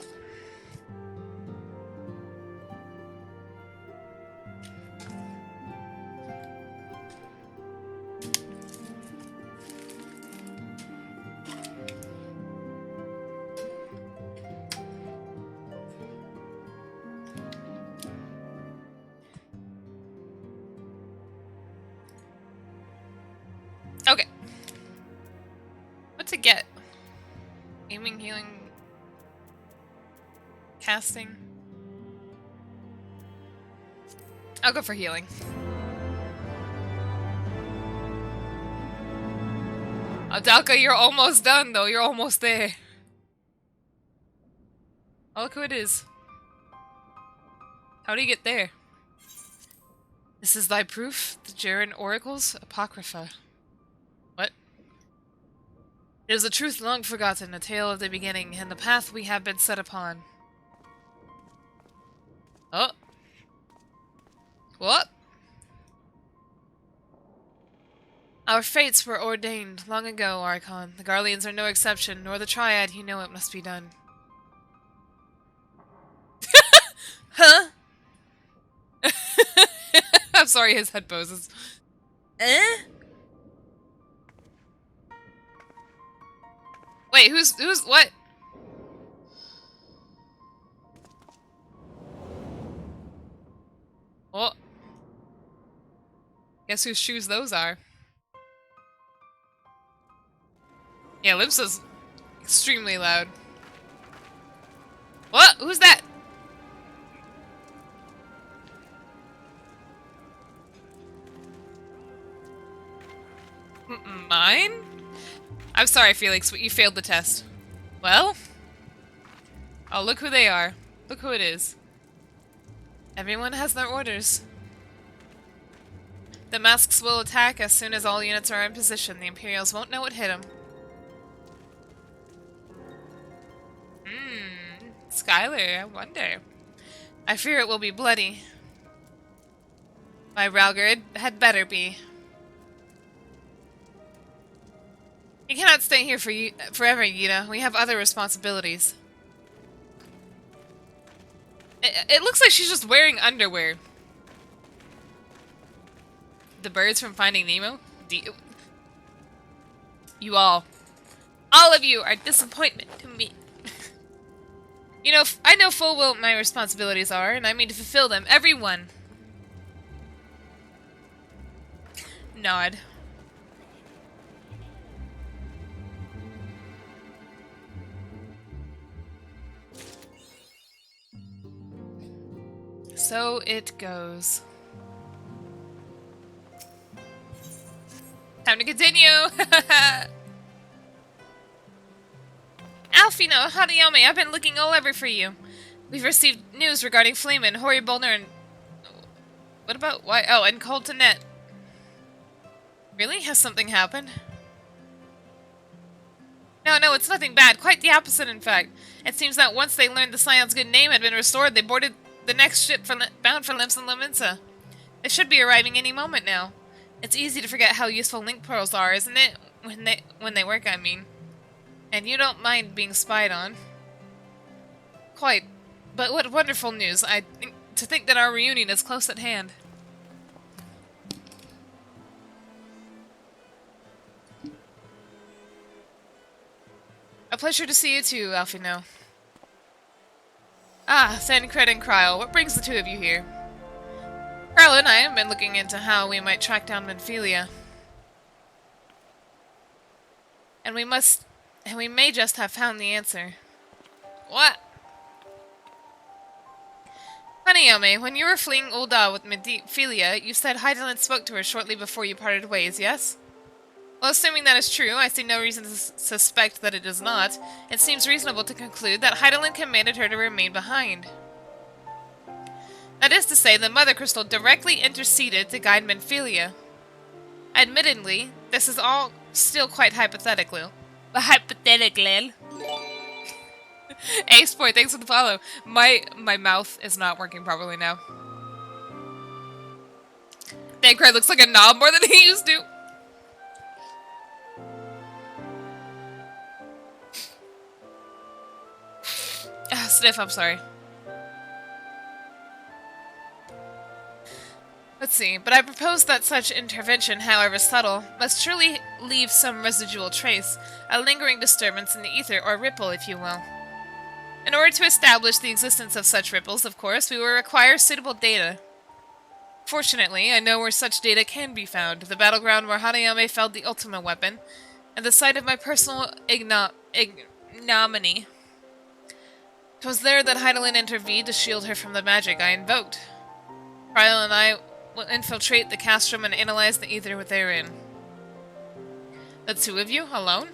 Okay. What to get? Aiming, healing, casting. I'll go for healing. Adalka, you're almost done though. You're almost there. Oh, look who it is. How do you get there? This is thy proof, the Jaren Oracles, Apocrypha. What? It is a truth long forgotten, a tale of the beginning, and the path we have been set upon. Oh. What? Our fates were ordained long ago, Archon. The Garleans are no exception, nor the Triad, you know it must be done. Huh? I'm sorry, his head poses. Wait, who's what? Well, guess whose shoes those are? Yeah, Limsa's extremely loud. What? Who's that? Mine? I'm sorry, Felix, but you failed the test. Well? Oh, look who they are. Look who it is. Everyone has their orders. The masks will attack as soon as all units are in position. The Imperials won't know what hit them. Skylar, I wonder. I fear it will be bloody. By Ralgar, it had better be. You cannot stay here forever, Yida. We have other responsibilities. It looks like she's just wearing underwear. The birds from Finding Nemo? You all of you are disappointment to me. You know, I know full well what my responsibilities are, and I mean to fulfill them. Everyone. Nod. So it goes. Time to continue! Alfino, Hanayome, I've been looking all over for you. We've received news regarding Fleeman, Hori Bolner, and... What about... Why? Oh, and Coltonet. Really? Has something happened? No, it's nothing bad. Quite the opposite, in fact. It seems that once they learned the Scion's good name had been restored, they boarded the next ship bound for Limsa and Laminsa. They should be arriving any moment now. It's easy to forget how useful link pearls are, isn't it? When they work, I mean. And you don't mind being spied on. Quite. But what wonderful news. To think that our reunion is close at hand. A pleasure to see you too, Alfino. Ah, Thancred and Kryl, what brings the two of you here? Kryl and I have been looking into how we might track down Menphelia. And we may just have found the answer. What? Hanayome, when you were fleeing Ul'dah with Menphelia, you said Hydaelyn spoke to her shortly before you parted ways, yes? Well, assuming that is true, I see no reason to suspect that it is not. It seems reasonable to conclude that Hydaelyn commanded her to remain behind. That is to say, the Mother Crystal directly interceded to guide Menphelia. Admittedly, this is all still quite hypothetical. Hypothetical. Hey, Sport, thanks for the follow. My mouth is not working properly now. Thancred looks like a knob more than he used to. Sniff, I'm sorry. Let's see, but I propose that such intervention, however subtle, must surely leave some residual trace, a lingering disturbance in the ether, or ripple, if you will. In order to establish the existence of such ripples, of course, we will require suitable data. Fortunately, I know where such data can be found, the battleground where Hanayome felled the Ultima weapon, and the site of my personal ignominy. 'Twas there that Hydaelyn intervened to shield her from the magic I invoked. Kryl and I will infiltrate the castrum and analyze the ether therein. The two of you, alone?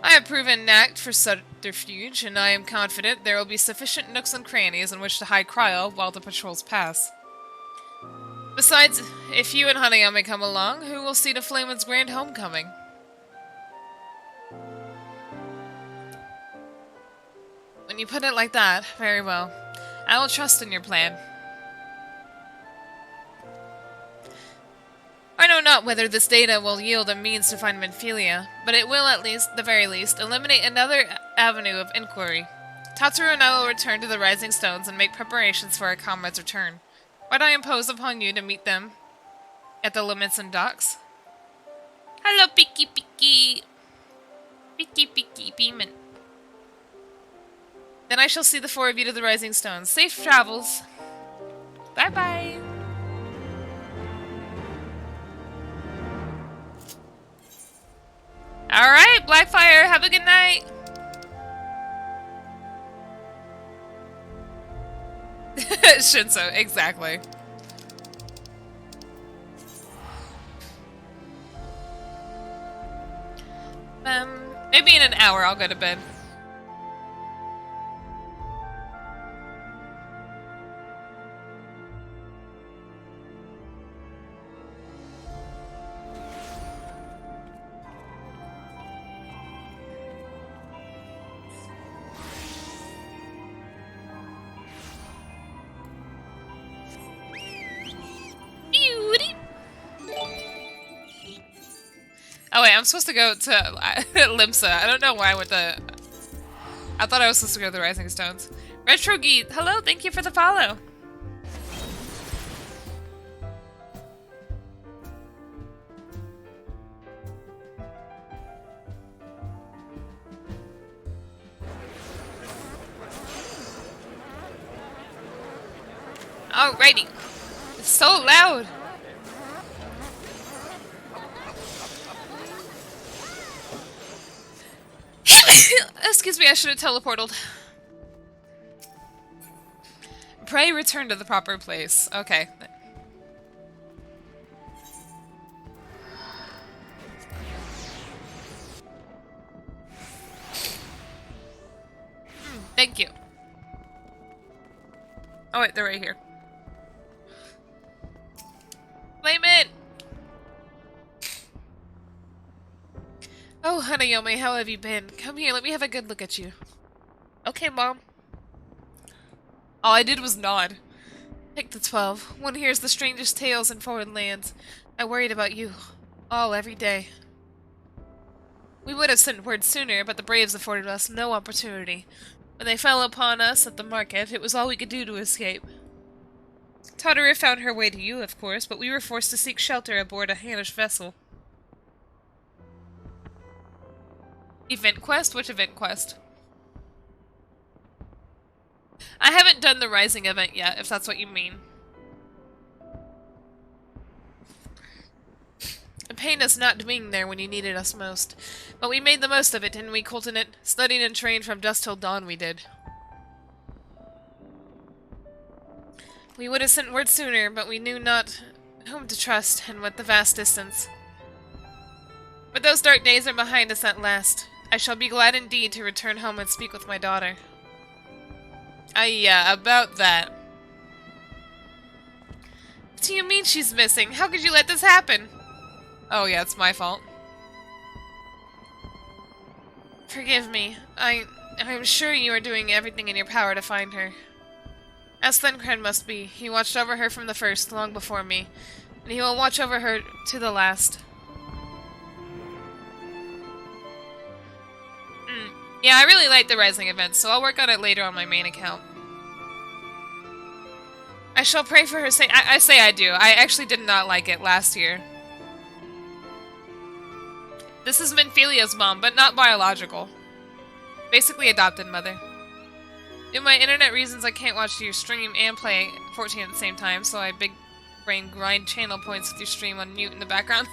I have proven knack for subterfuge, and I am confident there will be sufficient nooks and crannies in which to hide Kryl while the patrols pass. Besides, if you and Hanayome come along, who will see to Flameman's grand homecoming? When you put it like that, very well. I will trust in your plan. I know not whether this data will yield a means to find Menphelia, but it will at least, the very least, eliminate another avenue of inquiry. Tatsuru and I will return to the Rising Stones and make preparations for our comrade's return. Might I impose upon you to meet them at the Limits and Docks? Hello, Picky Picky. Picky Picky Beeman. Then I shall see the four of you to the Rising Stones. Safe travels. Bye-bye. Alright, Blackfire, have a good night. Shinso, exactly. Maybe in an hour I'll go to bed. Oh wait, I'm supposed to go to Limsa. I don't know why I went to... I thought I was supposed to go to the Rising Stones. Retro Geet, hello, thank you for the follow. Alrighty. It's so loud. Excuse me, I should have teleported. Pray return to the proper place. Okay. Thank you. Oh wait, they're right here. Flame it! Oh, Hanayome, how have you been? Come here, let me have a good look at you. Okay, Mom. All I did was nod. Pick the 12. One hears the strangest tales in foreign lands. I worried about you. All, every day. We would have sent word sooner, but the Braves afforded us no opportunity. When they fell upon us at the market, it was all we could do to escape. Totteru found her way to you, of course, but we were forced to seek shelter aboard a Hanish vessel. Event quest? Which event quest? I haven't done the Rising event yet, if that's what you mean. It pained us not being there when you needed us most. But we made the most of it, didn't we, Coltonit? Studied and trained from dusk till dawn, we did. We would have sent word sooner, but we knew not whom to trust, and with the vast distance. But those dark days are behind us at last. I shall be glad indeed to return home and speak with my daughter. Yeah, about that. What do you mean she's missing? How could you let this happen? Oh yeah, it's my fault. Forgive me. I'm sure you are doing everything in your power to find her. As Thenkren must be. He watched over her from the first, long before me. And he will watch over her to the last. Yeah, I really like the Rising events, so I'll work on it later on my main account. I shall pray for her I say I do. I actually did not like it last year. This is Minphilia's mom, but not biological. Basically adopted mother. Due to my internet reasons, I can't watch your stream and play 14 at the same time, so I big brain grind channel points with your stream on mute in the background.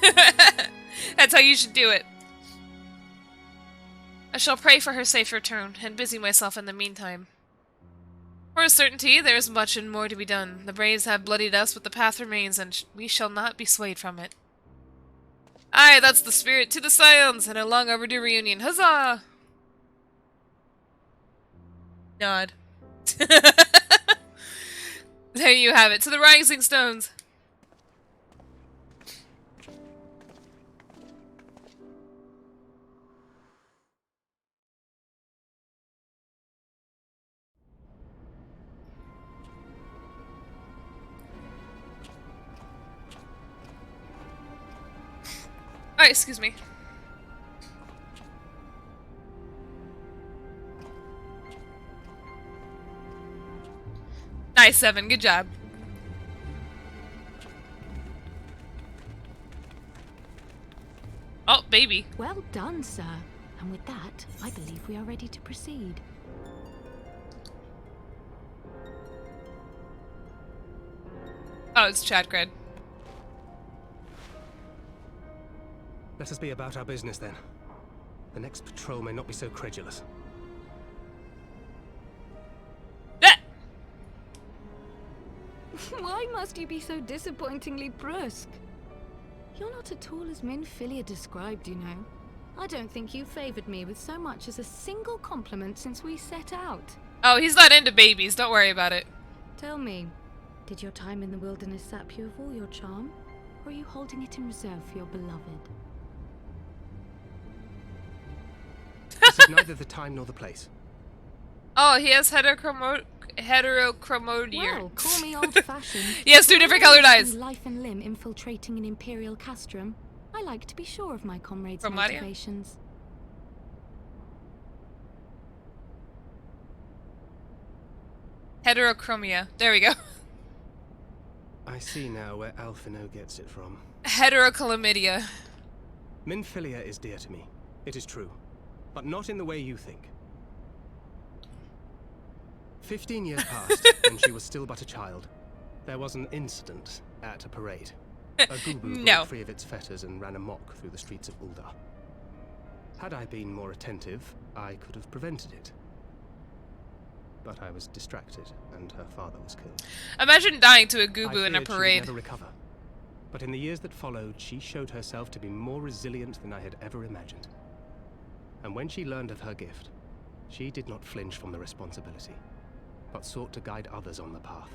That's how you should do it. I shall pray for her safe return, and busy myself in the meantime. For a certainty, there is much and more to be done. The Braves have bloodied us, but the path remains, and we shall not be swayed from it. Aye, that's the spirit. To the Scions, and a long overdue reunion. Huzzah! Nod. There you have it. To the Rising Stones! Alright, excuse me. Nice, 7. Good job. Oh, baby. Well done, sir. And with that, I believe we are ready to proceed. Oh, it's chat grid. Let us be about our business then. The next patrol may not be so credulous. Why must you be so disappointingly brusque? You're not at all as Minfilia described, you know. I don't think you favored me with so much as a single compliment since we set out. Oh, he's not into babies. Don't worry about it. Tell me, did your time in the wilderness sap you of all your charm? Or are you holding it in reserve for your beloved? This is neither the time nor the place. Oh, he has heterochromodia. Well, call me old-fashioned. He has 2 different colored eyes. Life and limb infiltrating an imperial castrum. I like to be sure of my comrades' Chromadia? motivations. Heterochromia. There we go. I see now where Alphino gets it from. Heterochlamydia. Minfilia is dear to me. It is true. But not in the way you think. 15 years passed, and she was still but a child. There was an incident at a parade. A gubu broke free of its fetters and ran amok through the streets of Uldar. Had I been more attentive, I could have prevented it. But I was distracted, and her father was killed. Imagine dying to a gubu in a She would parade. never recover. But in the years that followed, she showed herself to be more resilient than I had ever imagined. And when she learned of her gift, she did not flinch from the responsibility, but sought to guide others on the path.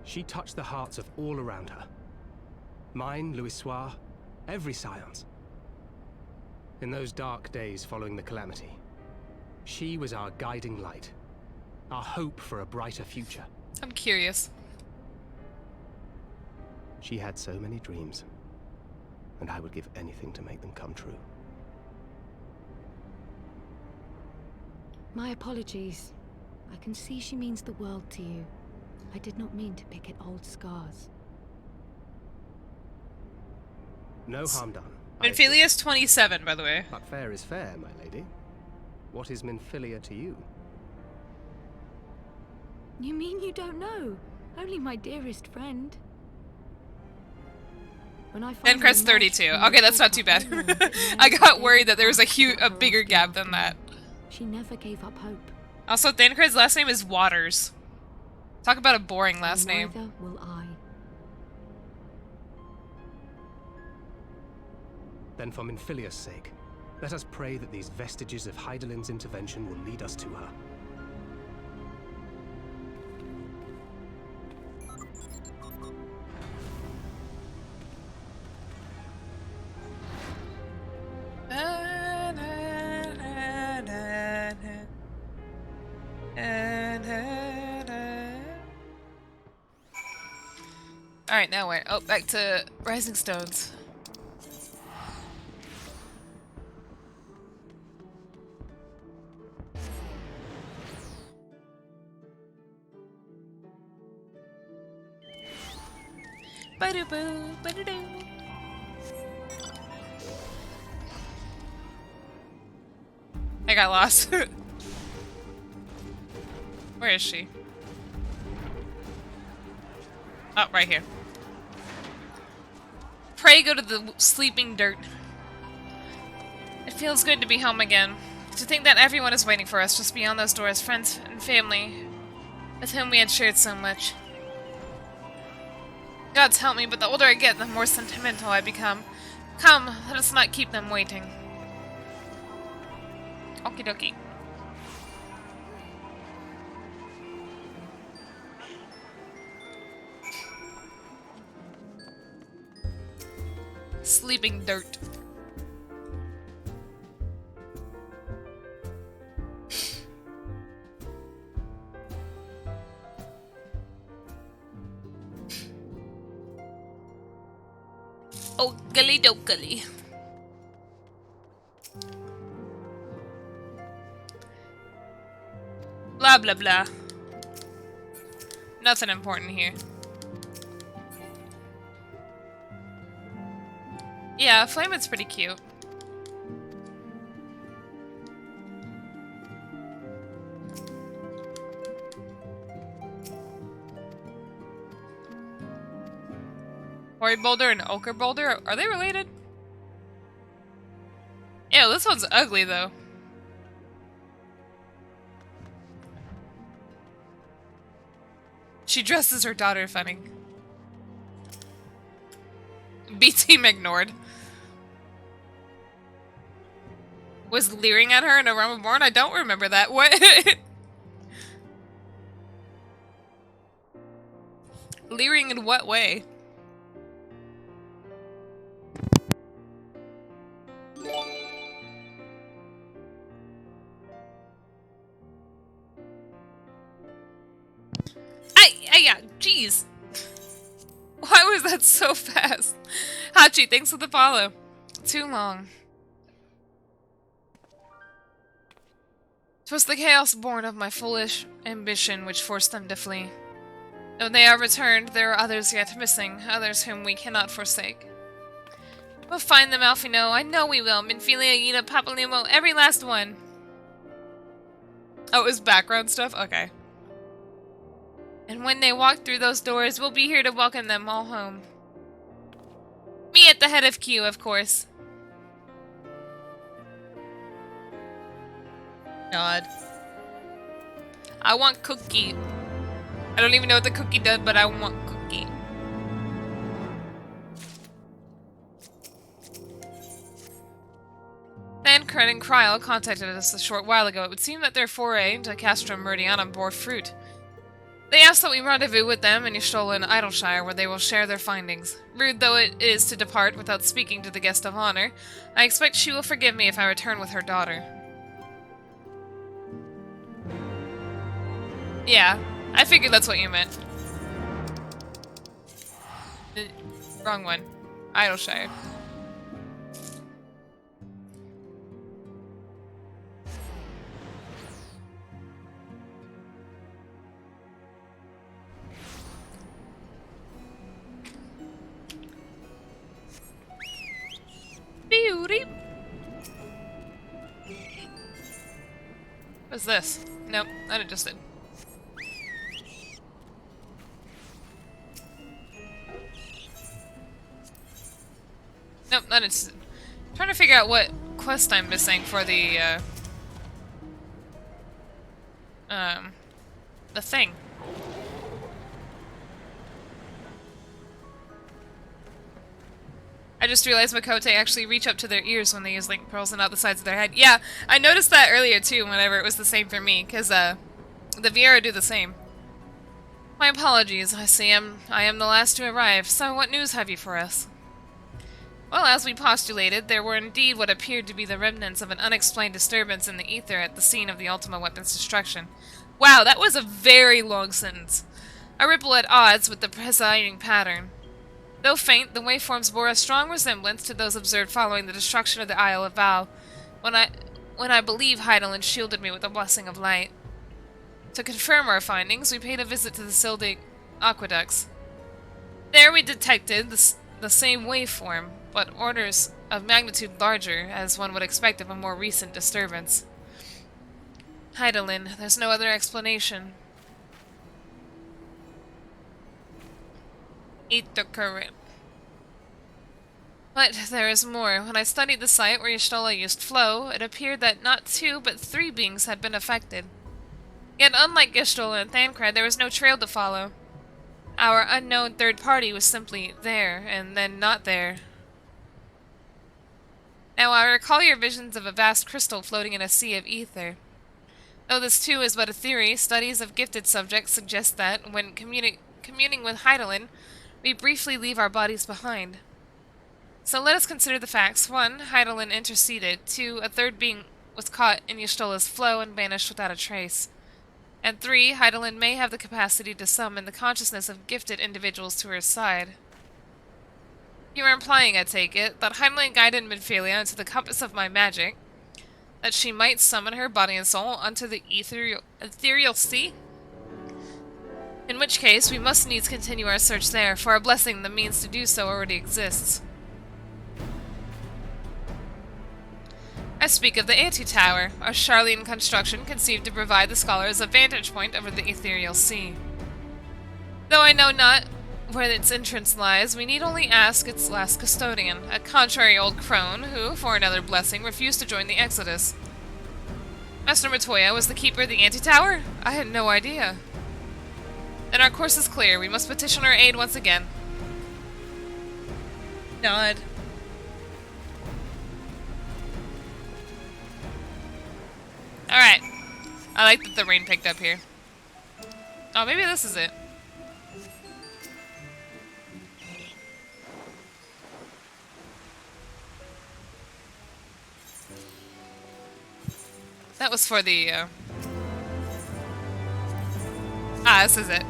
She touched the hearts of all around her. Mine, Louisoire, every science. In those dark days following the calamity, she was our guiding light, our hope for a brighter future. I'm curious. She had so many dreams, and I would give anything to make them come true. My apologies. I can see she means the world to you. I did not mean to pick at old scars. No harm done. Minfilia's 27, by the way. But fair is fair, my lady. What is Minfilia to you? You mean you don't know? Only my dearest friend. When I And Crest 32. Okay, that's not too bad. I got worried that there was a bigger gap than that. She never gave up hope. Also, Thancred's last name is Waters. Talk about a boring last name. Neither will I. Then for Minfilia's sake, let us pray that these vestiges of Hydaelyn's intervention will lead us to her. Alright, now where? Oh, back to Rising Stones. Ba-do-boo, ba-do-doo. I got lost. Where is she? Oh, right here. Pray go to the sleeping dirt. It feels good to be home again. To think that everyone is waiting for us just beyond those doors, friends and family with whom we had shared so much. Gods help me, but the older I get, the more sentimental I become. Come, let us not keep them waiting. Okie dokie. Sleeping dirt. Okily dokily. Blah blah blah. Nothing important here. Yeah, Flamehead's pretty cute. Hori Boulder and Ochre Boulder, are they related? Ew, this one's ugly though. She dresses her daughter funny. B-Team ignored. Was leering at her in A Realm Reborn? I don't remember that. What? Leering in what way? Yeah, jeez. Why was that so fast? Hachi, thanks for the follow. Too long. 'Twas the chaos born of my foolish ambition which forced them to flee. Though they are returned, there are others yet missing, others whom we cannot forsake. We'll find them, Alfino. I know we will. Minfilia, Yida, Papalimo, every last one. Oh, it was background stuff? Okay. And when they walk through those doors, we'll be here to welcome them all home. Me at the head of queue, of course. God. I want cookie. I don't even know what the cookie does, but I want cookie. Thancred and Kryl contacted us a short while ago. It would seem that their foray into Castrum Meridianum bore fruit. They asked that we rendezvous with them in Y'shtola and IDYLLSHIRE, where they will share their findings. Rude though it is to depart without speaking to the guest of honor, I expect she will forgive me if I return with her daughter. Yeah, I figured that's what you meant. Wrong one. IDYLLSHIRE. Beauty. What's this? Nope, not interested. Nope, not interested. I'm trying to figure out what quest I'm missing for the thing. I just realized Makote actually reach up to their ears when they use link pearls and not the sides of their head. Yeah, I noticed that earlier too, whenever it was the same for me, because the Viera do the same. My apologies, I am the last to arrive, so what news have you for us? Well, as we postulated, there were indeed what appeared to be the remnants of an unexplained disturbance in the ether at the scene of the Ultima Weapon's destruction. Wow, that was a very long sentence. A ripple at odds with the presiding pattern. Though faint, the waveforms bore a strong resemblance to those observed following the destruction of the Isle of Val, when I believe Hydaelyn shielded me with a blessing of light. To confirm our findings, we paid a visit to the Sildic aqueducts. There we detected the same waveform, but orders of magnitude larger, as one would expect of a more recent disturbance. Hydaelyn, there's no other explanation. Ether current. But there is more. When I studied the site where Y'shtola used flow, it appeared that not 2 but 3 beings had been affected. Yet unlike Y'shtola and Thancred, there was no trail to follow. Our unknown third party was simply there, and then not there. Now I recall your visions of a vast crystal floating in a sea of ether. Though this too is but a theory, studies of gifted subjects suggest that, when communing with Hydaelyn, we briefly leave our bodies behind. So let us consider the facts. 1, Hydaelyn interceded. 2, a third being was caught in Y'shtola's flow and vanished without a trace. And 3, Hydaelyn may have the capacity to summon the consciousness of gifted individuals to her side. You are implying, I take it, that Hydaelyn guided Minfilia into the compass of my magic, that she might summon her body and soul onto the ethereal sea? In which case, we must needs continue our search there, for a blessing the means to do so already exists. I speak of the Anti-Tower, a Charlian construction conceived to provide the scholars a vantage point over the ethereal sea. Though I know not where its entrance lies, we need only ask its last custodian, a contrary old crone who, for another blessing, refused to join the Exodus. Master Matoya was the keeper of the Anti-Tower? I had no idea. Then our course is clear. We must petition our aid once again. Nod. Alright. I like that the rain picked up here. Oh, maybe this is it. That was for the, Ah, this is it.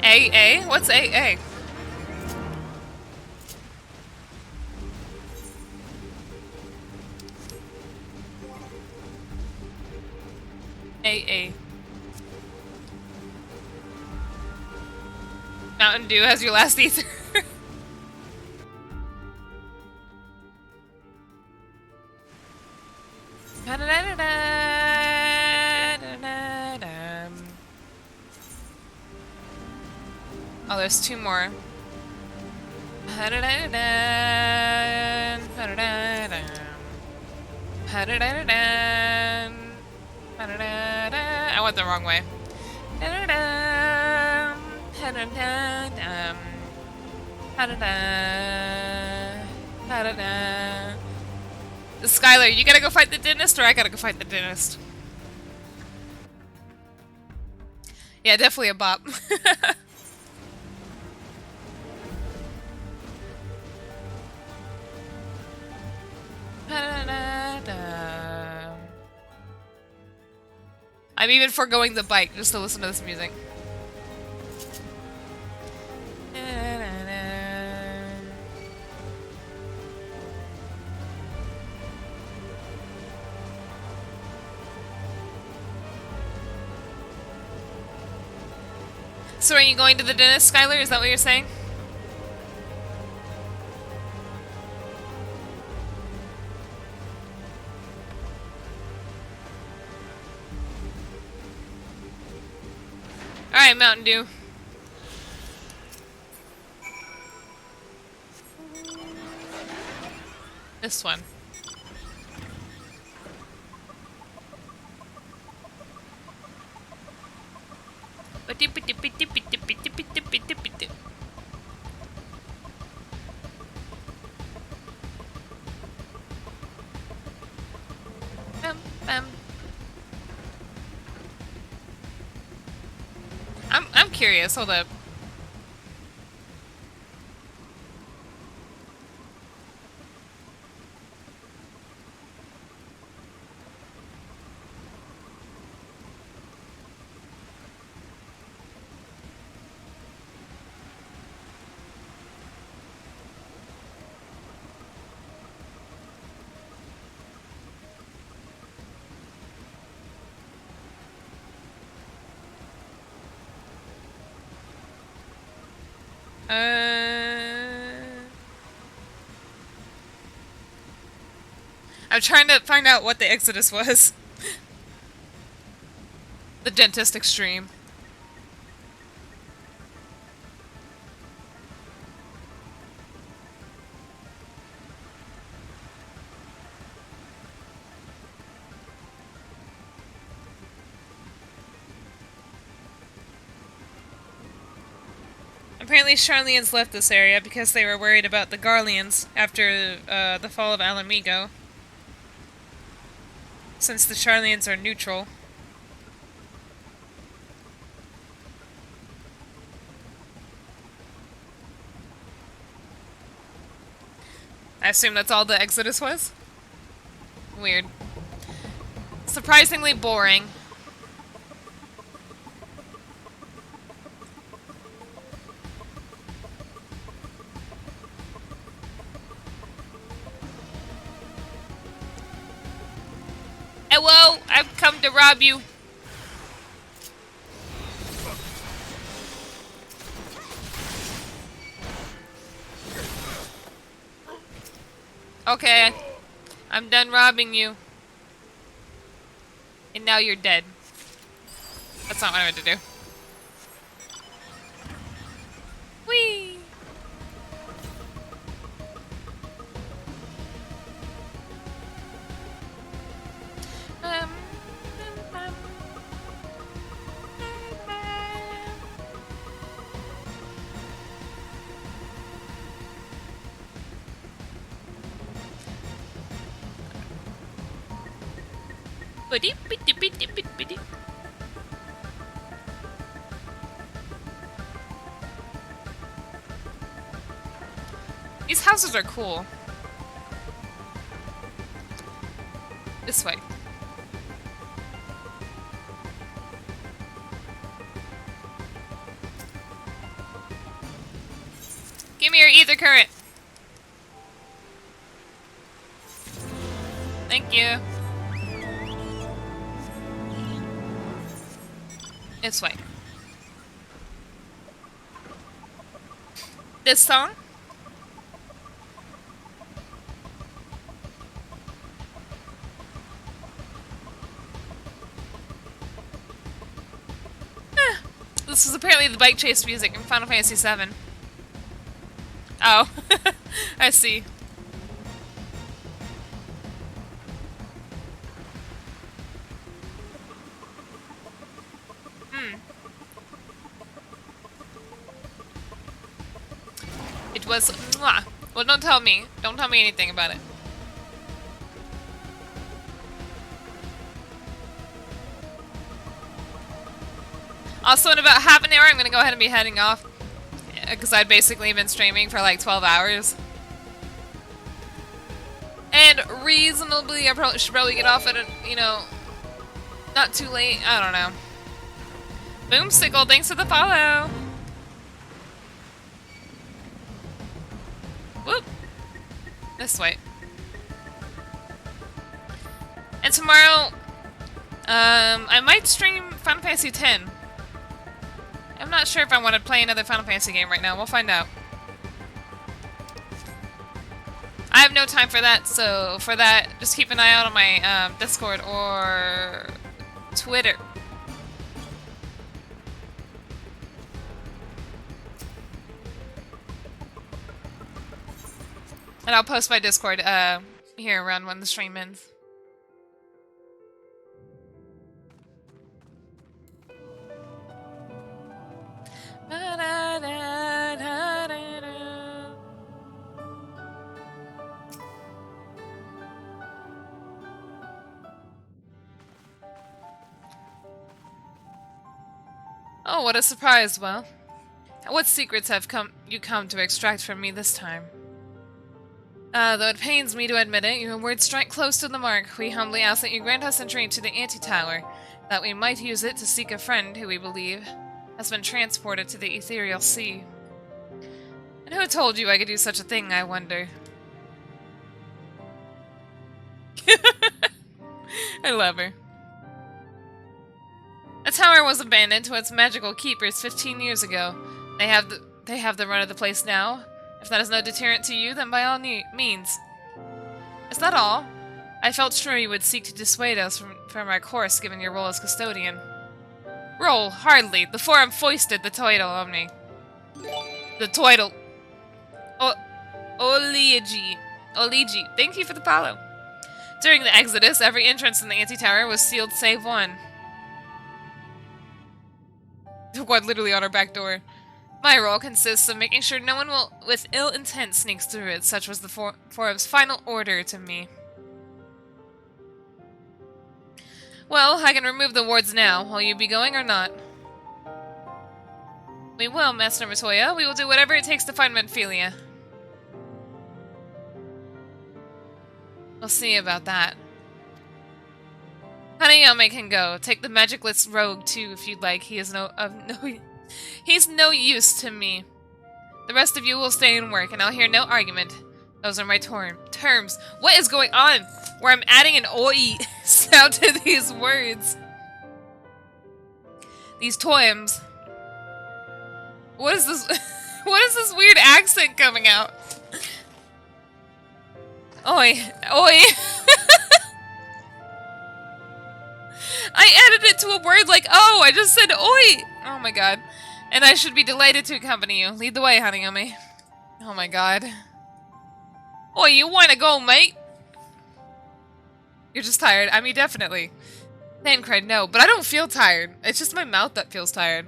AA? What's AA? AA. Mountain Dew has your last ether. Oh, there's two more. I went the wrong way. Skylar, you gotta go fight the dentist, or I gotta go fight the dentist? Yeah, definitely a bop. I'm even foregoing the bike just to listen to this music. So are you going to the dentist, Skylar? Is that what you're saying? Alright, Mountain Dew. This one. I'm curious, hold up. I'm trying to find out what the Exodus was. The Dentist Extreme. Apparently Charlians left this area because they were worried about the Garleans after the fall of Alamigo. Since the Charlians are neutral. I assume that's all the Exodus was? Weird. Surprisingly boring. Hello, I've come to rob you. Okay, I'm done robbing you. And now you're dead. That's not what I meant to do. Whee! These houses are cool. This way. Give me your ether current. Thank you. This way. This song? This is apparently the bike chase music in Final Fantasy XIV. Oh, I see. It was mwah. Well, don't tell me. Don't tell me anything about it. Also, in about half an hour, I'm going to go ahead and be heading off. Because I'd basically been streaming for like 12 hours. And reasonably, I should probably get off at a, you know, not too late. I don't know. Boomsicle, thanks for the follow. Whoop. This way. And tomorrow, I might stream Final Fantasy X. I'm not sure if I want to play another Final Fantasy game right now. We'll find out. I have no time for that, so for that, just keep an eye out on my Discord or Twitter. And I'll post my Discord here around when the stream ends. Oh, what a surprise, Well. What secrets have you come to extract from me this time? Though it pains me to admit it, your words strike close to the mark. We humbly ask that you grant us entry into the anti-tower, that we might use it to seek a friend who we believe has been transported to the ethereal sea. And who told you I could do such a thing, I wonder? I love her. The tower was abandoned to its magical keepers 15 years ago. They have the run of the place now. If that is no deterrent to you, then by all means. Is that all? I felt sure you would seek to dissuade us from our course, given your role as custodian. Role? Hardly. Before I'm foisted the title on me. The title. Oligi. Thank you for the follow. During the Exodus, every entrance in the anti-tower was sealed save one. What, literally on our back door. My role consists of making sure no one with ill intent sneaks through it. Such was the forum's final order to me. Well, I can remove the wards now. Will you be going or not? We will, Master Matoya. We will do whatever it takes to find Menphilia. We'll see about that. Hanayome can go. Take the magicless rogue too, if you'd like. He's no use to me. The rest of you will stay and work, and I'll hear no argument. Those are my terms. What is going on? Where I'm adding an oi sound to these words. These toems. What is this? What is this weird accent coming out? Oi. Oi. I added it to a word like, oh, I just said oi. Oh my god. And I should be delighted to accompany you. Lead the way, Hanayome. Oh my god. Oi, you wanna go, mate? You're just tired. I mean, definitely. Than cried no, but I don't feel tired. It's just my mouth that feels tired.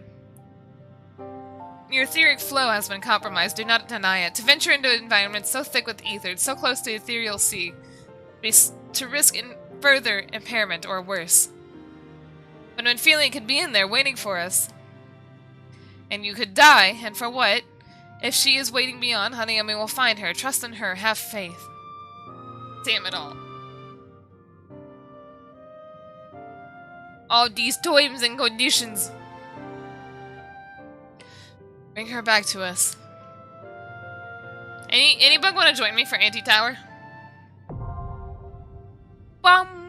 Your etheric flow has been compromised. Do not deny it. To venture into environments so thick with ether, so close to the ethereal sea, to risk further impairment or worse. But when feeling it could be in there, waiting for us. And you could die, and for what? If she is waiting beyond, Hanayome will find her. Trust in her. Have faith. Damn it all. All these times and conditions. Bring her back to us. Any bug want to join me for anti-tower? Bum.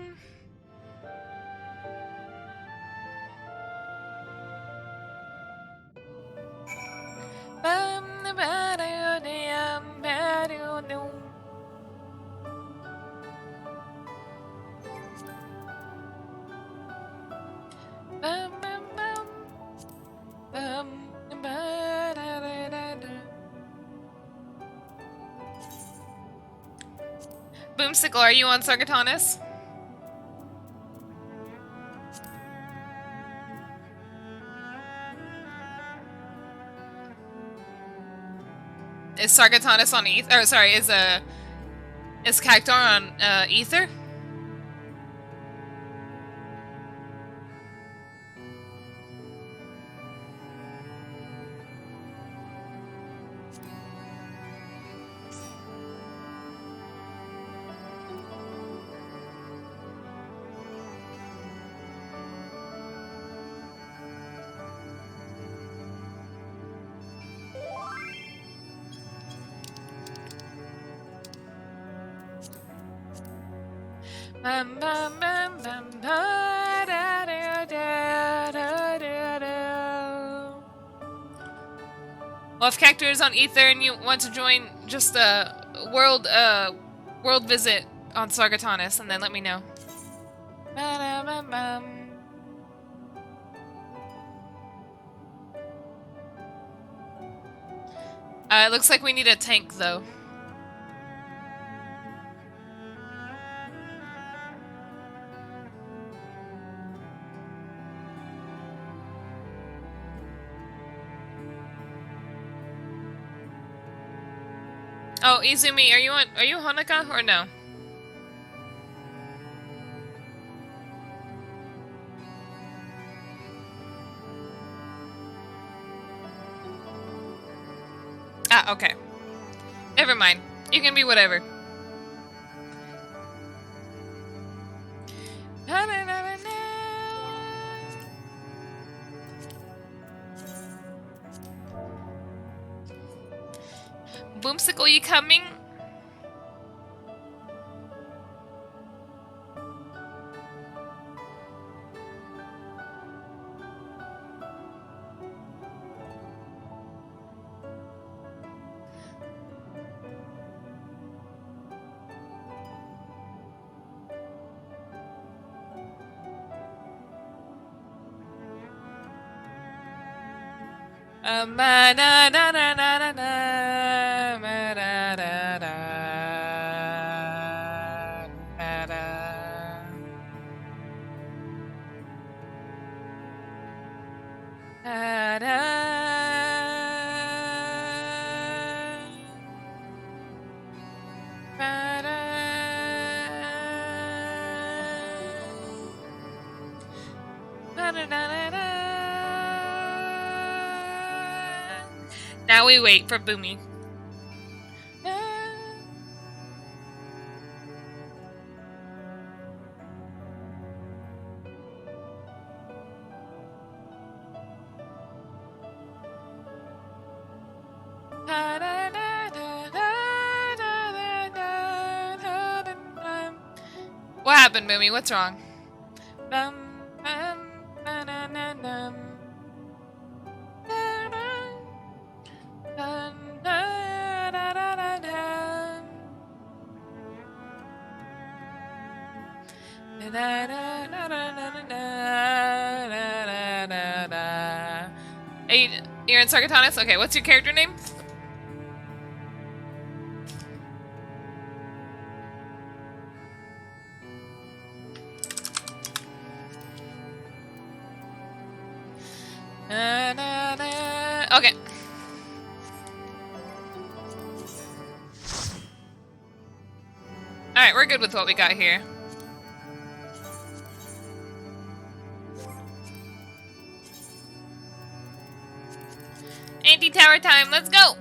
Boomsicle, are you on Sargatanis? Is Sargatanis on Ether? Or sorry, is Cactar on Ether? Well, if Cactar is on Ether and you want to join just a world visit on Sargatanis, and then let me know. It looks like we need a tank, though. Oh, Izumi, are you Honoka or no? Ah, okay. Never mind. You can be whatever. Boomsicle, you coming? Now we wait for Boomy. What happened, Boomy? What's wrong? You're in Sargatanis? Okay, what's your character name? Okay. Alright, we're good with what we got here. Anti-tower time, let's go!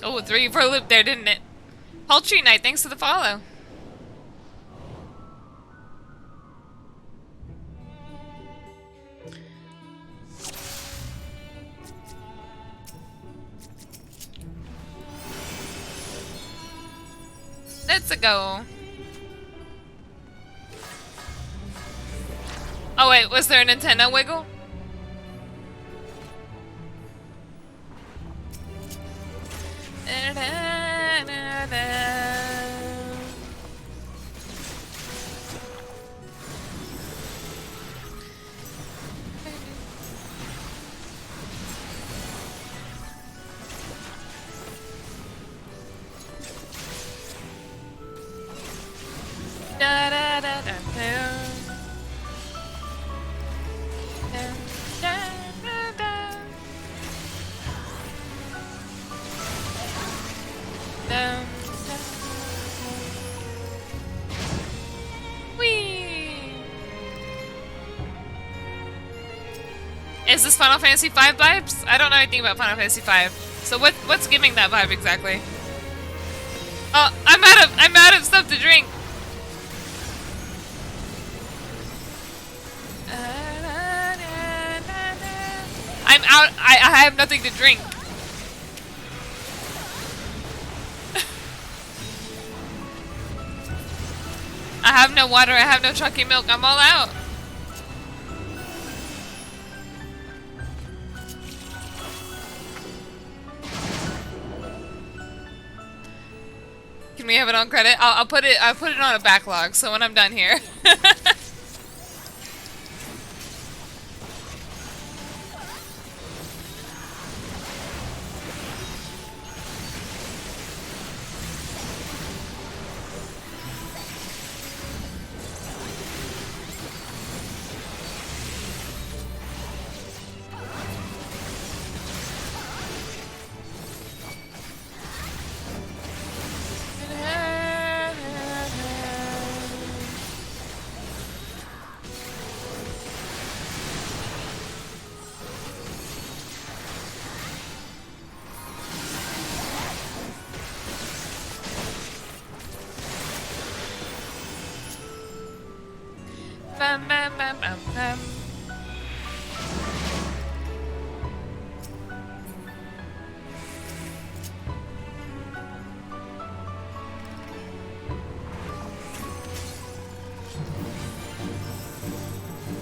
Oh, 3 for a loop there, didn't it? Paltry Knight, thanks for the follow. Let's go. Oh wait, was there a Nintendo wiggle? Is this Final Fantasy V vibes? I don't know anything about Final Fantasy V. So what's giving that vibe exactly? Oh, I'm out of stuff to drink. I'm out. I have nothing to drink. I have no water. I have no chunky milk. I'm all out. Can we have it on credit? I'll put it on a backlog. So when I'm done here.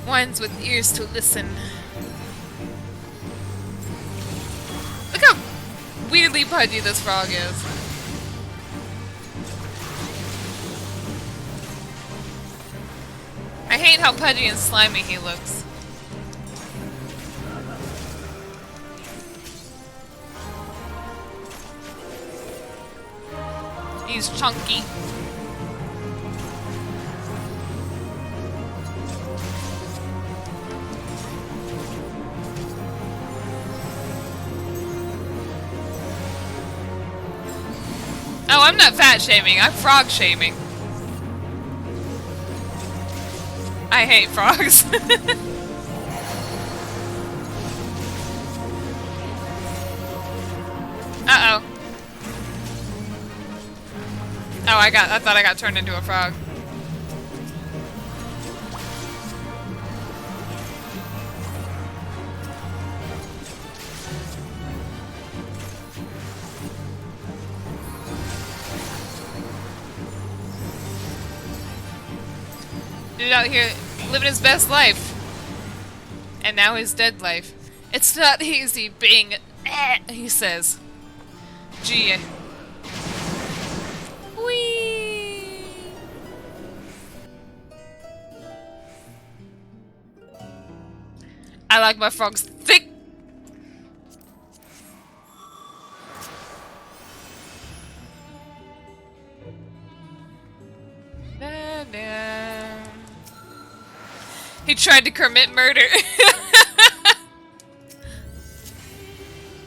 Ones with ears to listen. Look how weirdly pudgy this frog is. I hate how pudgy and slimy he looks. He's chunky. Oh, I'm not fat shaming, I'm frog shaming. I hate frogs. Uh-oh. Oh, I thought I got turned into a frog. Dude out here living his best life. And now his dead life. It's not easy being he says. Gee. Whee! I like my frogs thick. He tried to commit murder.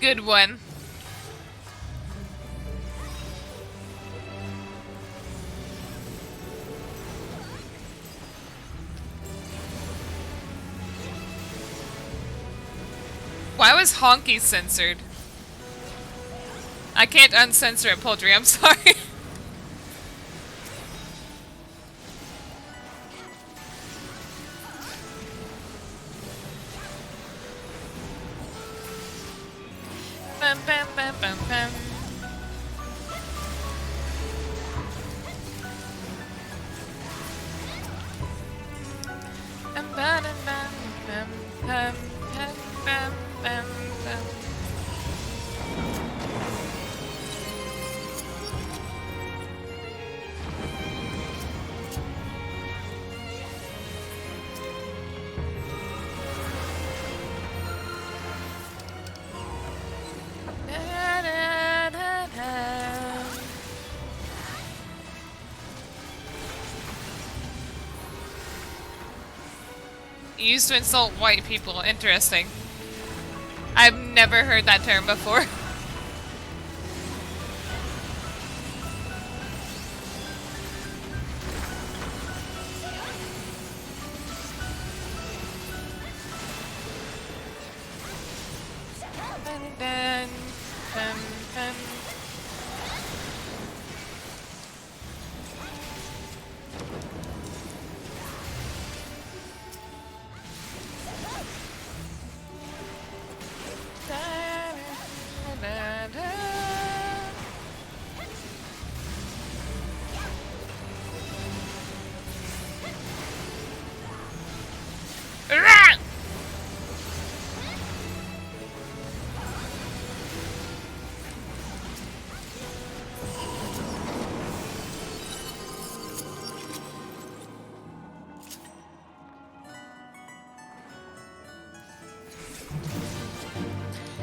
Good one. Why was honky censored? I can't uncensor it, Poultry, I'm sorry. Bum, bum, bum, bum, bum. Bum, bum, bum, bum, bum, bum, bum, bum, bum. Da, da, da, da. Used to insult white people. Interesting. I've never heard that term before.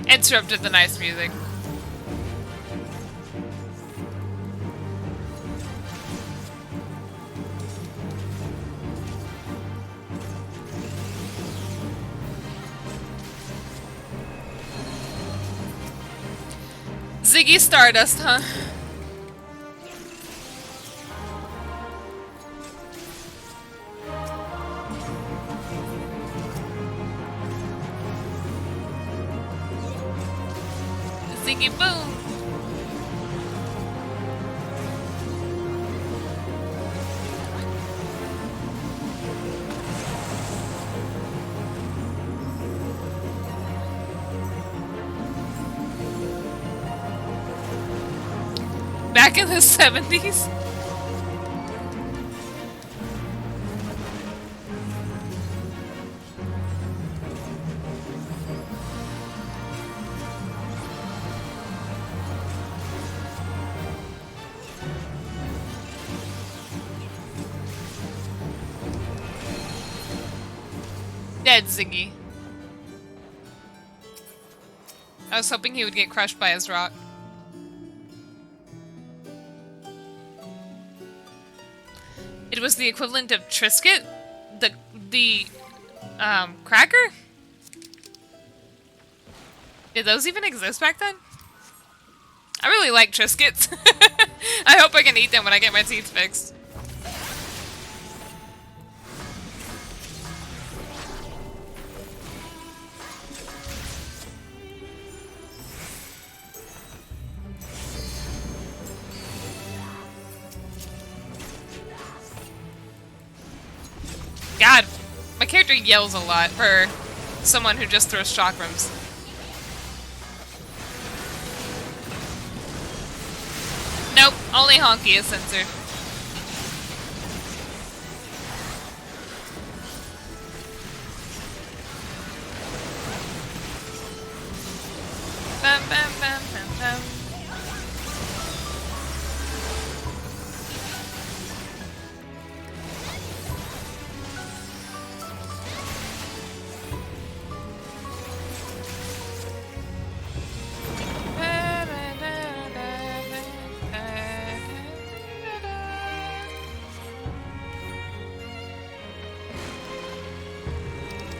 Interrupted the nice music. Ziggy Stardust, huh? Ziggy boom! Back in the 70s? Dead Ziggy. I was hoping he would get crushed by his rock. It was the equivalent of Triscuit? The cracker? Did those even exist back then? I really like Triscuits. I hope I can eat them when I get my teeth fixed. God, my character yells a lot for someone who just throws chakrams. Nope, only Honky is censored.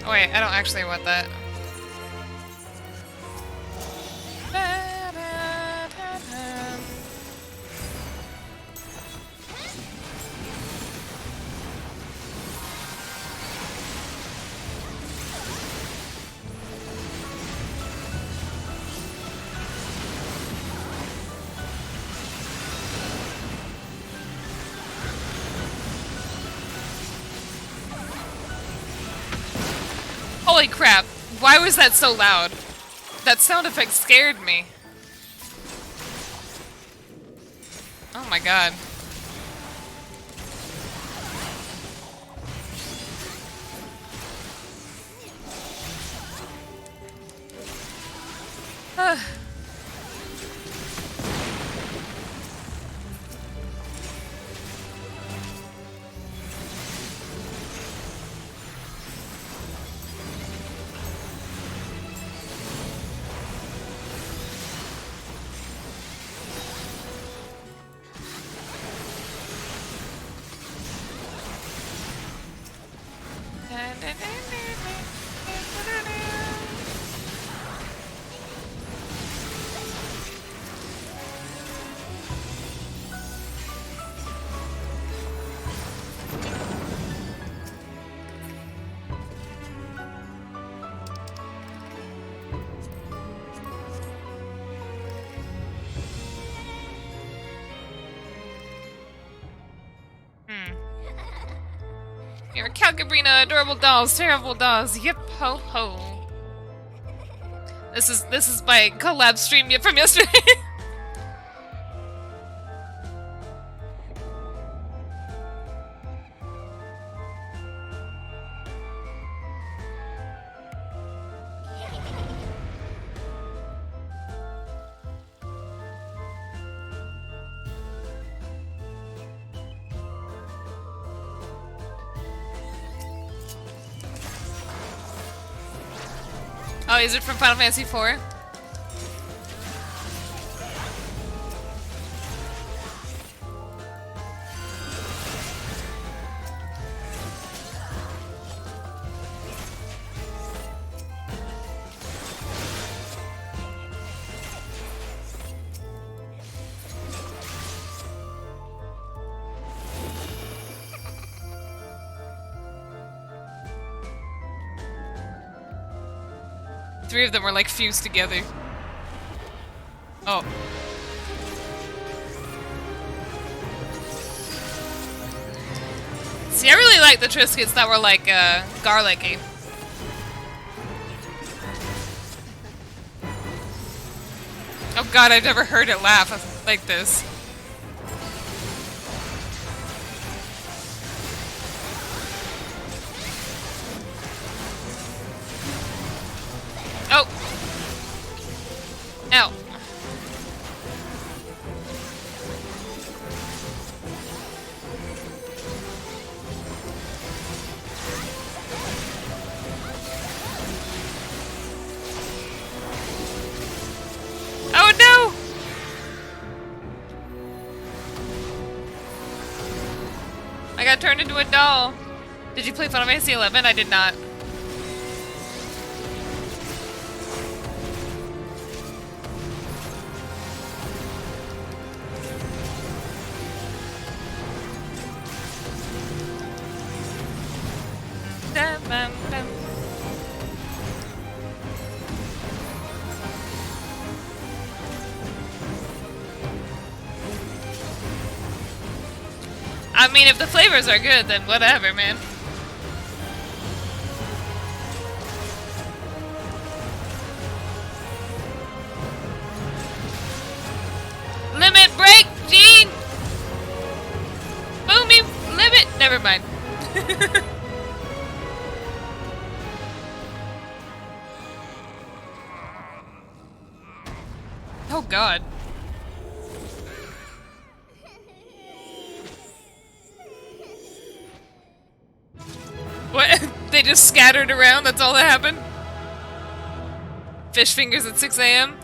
Oh wait, I don't actually want that. Holy crap, why was that so loud? That sound effect scared me. Oh my god. Your Calcabrina, adorable dolls, terrible dolls, yip ho ho. This is my collab stream yet from yesterday. Oh, is it from Final Fantasy IV? Three of them were like fused together. Oh. See, I really like the Triscuits that were like garlicky. Oh god, I've never heard it laugh like this. Oh! Ow. Oh no! I got turned into a doll. Did you play Final Fantasy XI? I did not. I mean, if the flavors are good, then whatever, man. Limit break, Gene! Boomy, limit! Never mind. Oh god. What? They just scattered around? That's all that happened? Fish fingers at 6 a.m.?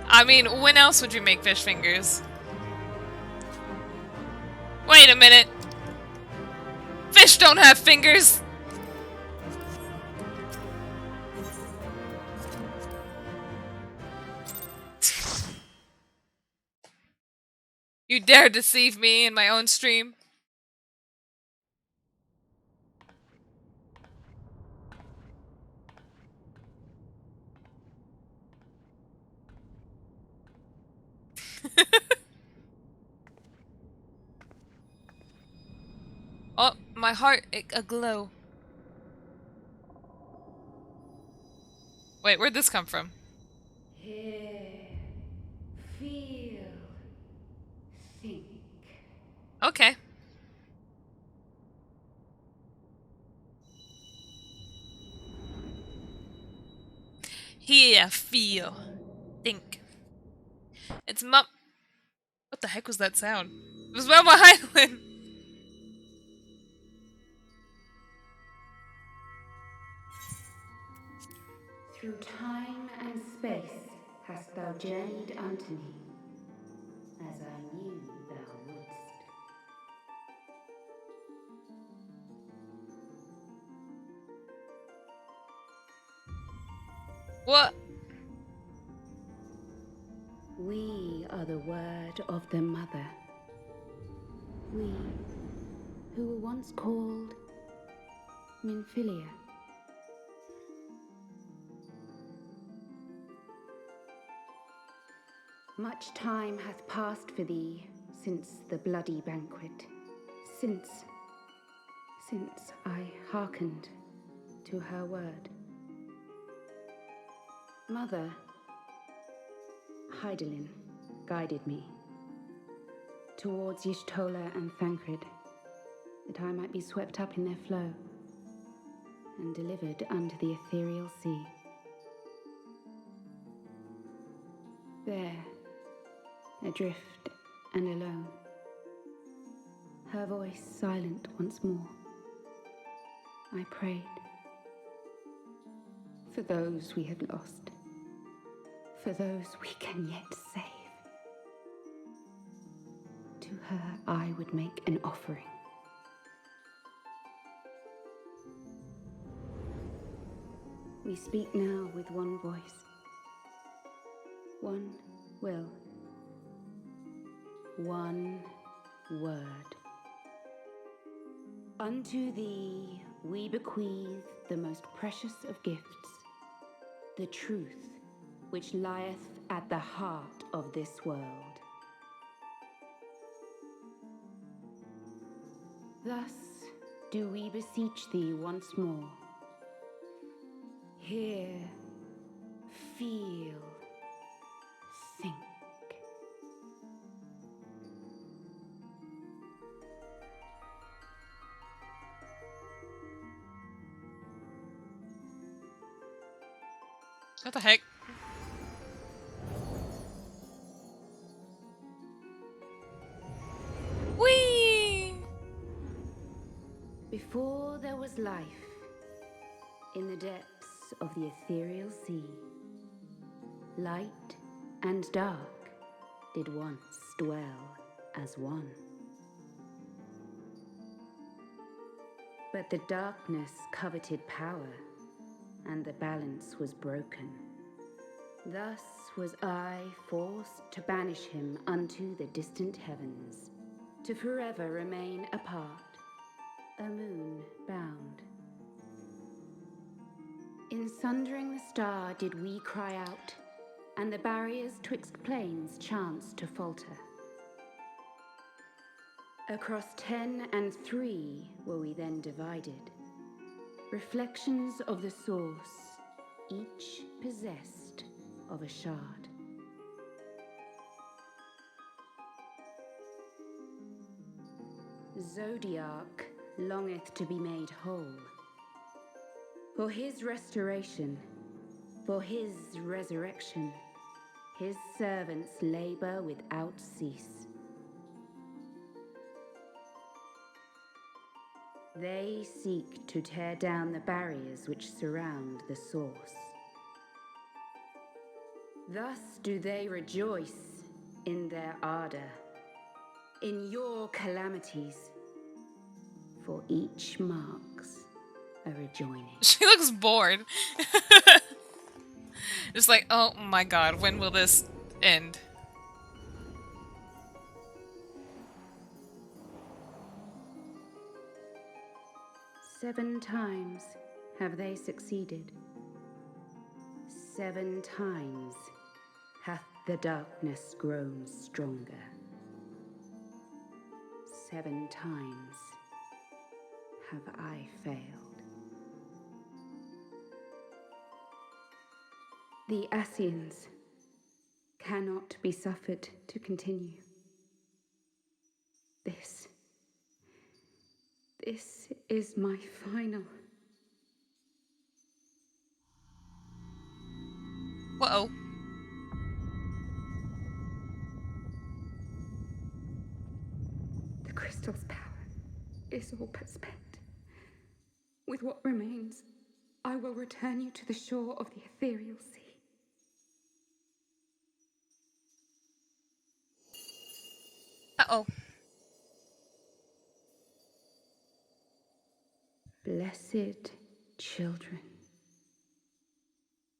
I mean, when else would you make fish fingers? Wait a minute. Fish don't have fingers! You dare deceive me in my own stream? Oh, my heart aglow. Wait, where'd this come from? Hear, feel, think. Okay. Hear, feel, think. It's Mum. What the heck was that sound? It was Mama Highland. Through time and space hast thou journeyed unto me, as I knew thou wouldst. What? We are the word of the mother. We, who were once called Minfilia. Much time hath passed for thee since the bloody banquet, since I hearkened to her word. Mother, Hydaelyn guided me towards Y'shtola and Thancred, that I might be swept up in their flow and delivered unto the ethereal sea. There, adrift and alone, her voice silent once more, I prayed for those we had lost, for those we can yet save. To her I would make an offering. We speak now with one voice, one will, one word. Unto thee we bequeath the most precious of gifts, the truth which lieth at the heart of this world. Thus do we beseech thee once more. Hear, feel, think. What the heck? Whee! Before there was life, in the depths of the ethereal sea, light and dark did once dwell as one. But the darkness coveted power, and the balance was broken. Thus was I forced to banish him unto the distant heavens, to forever remain apart, a moon bound. In sundering the star did we cry out, and the barriers twixt planes chanced to falter. Across 10 and 3 were we then divided, reflections of the source, each possessed of a shard. Zodiac longeth to be made whole. For his restoration, for his resurrection, his servants labor without cease. They seek to tear down the barriers which surround the source. Thus do they rejoice in their ardor, in your calamities, for each marks a rejoining. She looks bored. Just like, oh my god, when will this end? 7 times have they succeeded. 7 times hath the darkness grown stronger. 7 times have I failed. The Ascians cannot be suffered to continue. This is my final. Uh-oh. The crystal's power is all but spent. With what remains, I will return you to the shore of the ethereal sea. Uh-oh. Blessed children.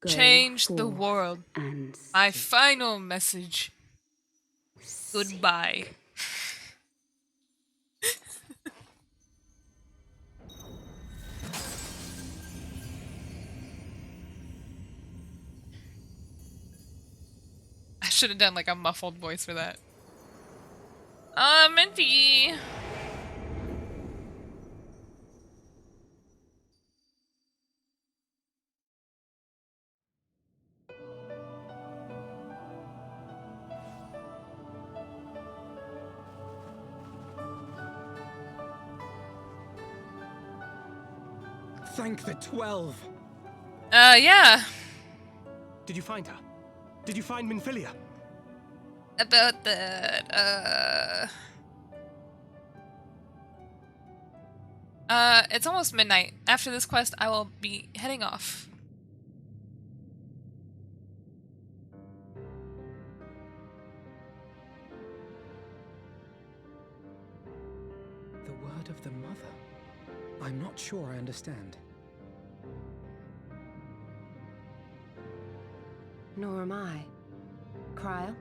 Go Change the forth world. And My seek. final message. Goodbye. I should have done like a muffled voice for that. Minty. Thank the 12. Yeah. Did you find her? Did you find Minfilia? About that, it's almost midnight. After this quest, I will be heading off. The word of the mother. I'm not sure I understand. Nor am I. Cryle?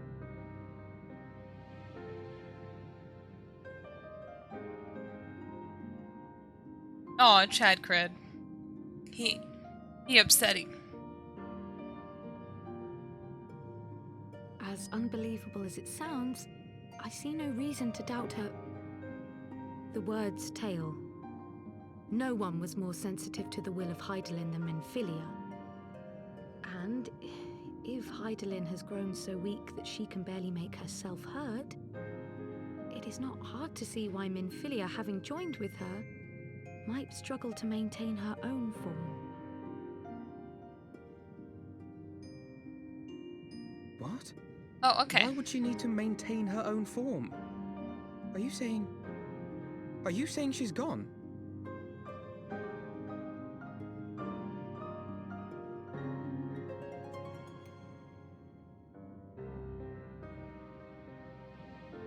Oh, Chad cred. He upsetting. As unbelievable as it sounds, I see no reason to doubt her. The word's tale. No one was more sensitive to the will of Hydaelyn than Minfilia. And if Hydaelyn has grown so weak that she can barely make herself heard, it is not hard to see why Minfilia, having joined with her, might struggle to maintain her own form. What? Oh, okay. Why would she need to maintain her own form? Are you saying she's gone?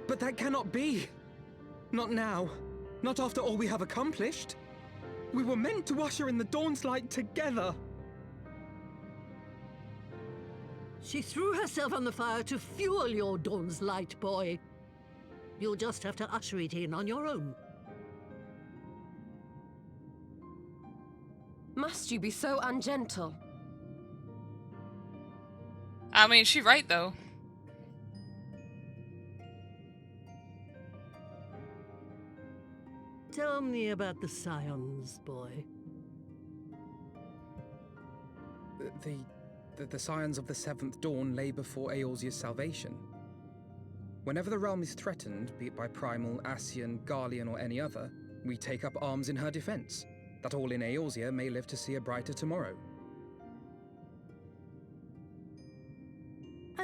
But that cannot be! Not now. Not after all we have accomplished. We were meant to usher in the dawn's light together. She threw herself on the fire to fuel your dawn's light, boy. You'll just have to usher it in on your own. Must you be so ungentle? I mean, she's right though. Tell me about the Scions, boy. The scions of the Seventh Dawn lay before Eorzea's salvation. Whenever the realm is threatened, be it by Primal, Ascian, Garlean, or any other, we take up arms in her defense, that all in Eorzea may live to see a brighter tomorrow.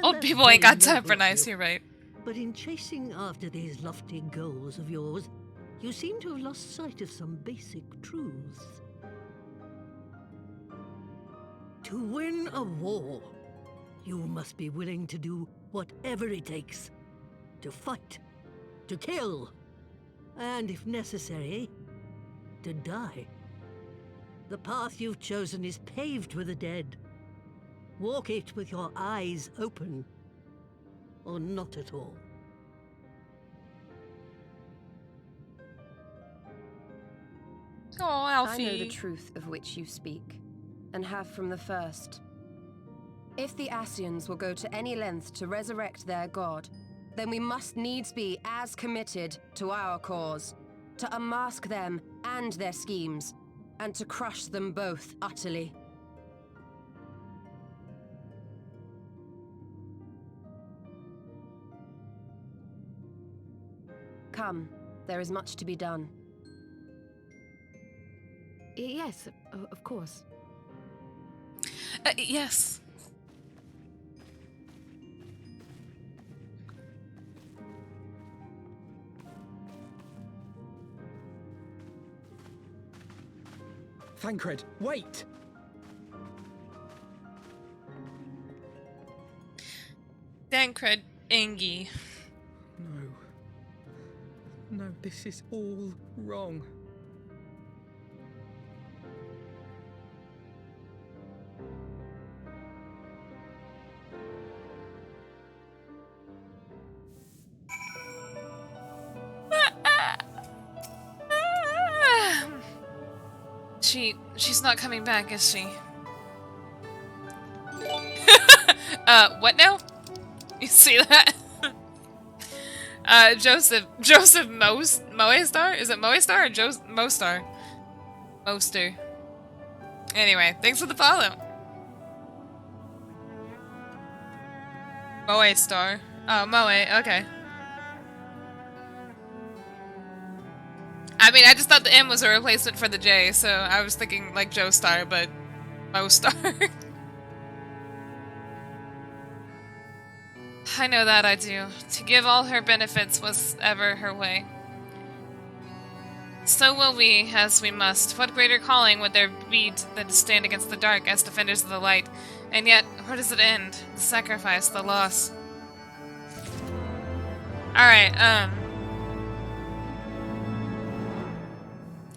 Old people ain't got time for nice, you're right. But in chasing after these lofty goals of yours, you seem to have lost sight of some basic truths. To win a war, you must be willing to do whatever it takes. To fight, to kill, and if necessary, to die. The path you've chosen is paved with the dead. Walk it with your eyes open, or not at all. Oh, Alfie. I know the truth of which you speak, and have from the first. If the Ascians will go to any length to resurrect their god, then we must needs be as committed to our cause, to unmask them and their schemes, and to crush them both utterly. Come, there is much to be done. Yes, of course. Yes. Thancred, wait! Thancred, Engi. No. No, this is all wrong. She's not coming back, is she? What now? You see that? Joseph Moestar? Is it Moestar or Mostar? Moster. Anyway, thanks for the follow. Moestar. Oh, Moe, okay. I mean, I just thought the M was a replacement for the J, so I was thinking like Joestar, but Mostar. I know that I do. To give all her benefits was ever her way. So will we, as we must. What greater calling would there be than to stand against the dark as defenders of the light? And yet, where does it end? The sacrifice, the loss. Alright,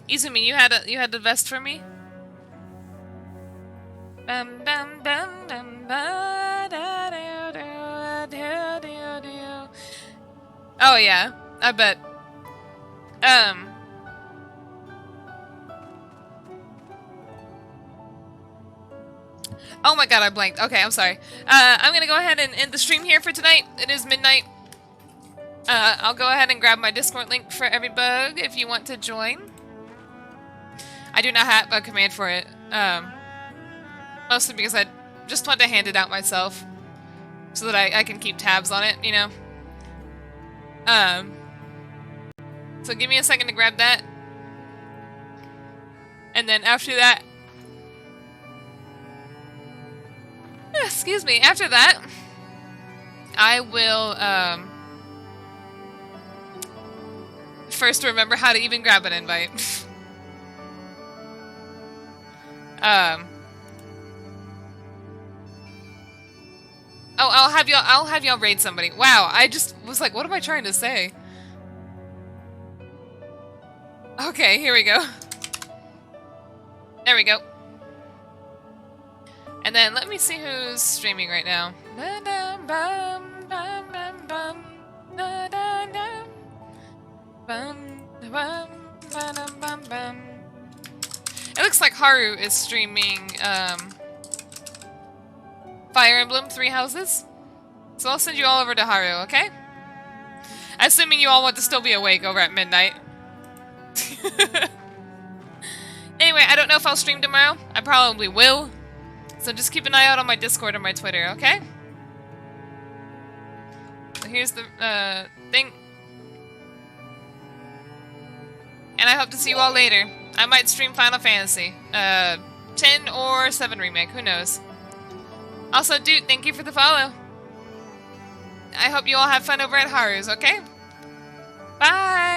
Izumi, you had the vest for me? Bum bum bum bum ba da do do do do. Oh yeah, I bet. Oh my god, I blanked. Okay, I'm sorry. I'm gonna go ahead and end the stream here for tonight. It is midnight. I'll go ahead and grab my Discord link for everybug if you want to join. I do not have a command for it. Mostly because I just want to hand it out myself. So that I can keep tabs on it, you know? So give me a second to grab that. And then after that... Excuse me, after that... I will, first remember how to even grab an invite. Oh, I'll have y'all raid somebody. Wow, I just was like, what am I trying to say? Okay, here we go. There we go. And then let me see who's streaming right now. It looks like Haru is streaming Fire Emblem 3 Houses. So I'll send you all over to Haru, okay? Assuming you all want to still be awake over at midnight. Anyway, I don't know if I'll stream tomorrow. I probably will. So just keep an eye out on my Discord or my Twitter, okay? So here's the thing. And I hope to see you all later. I might stream Final Fantasy. 10 or 7 Remake, who knows. Also, dude, thank you for the follow. I hope you all have fun over at Haru's, okay? Bye!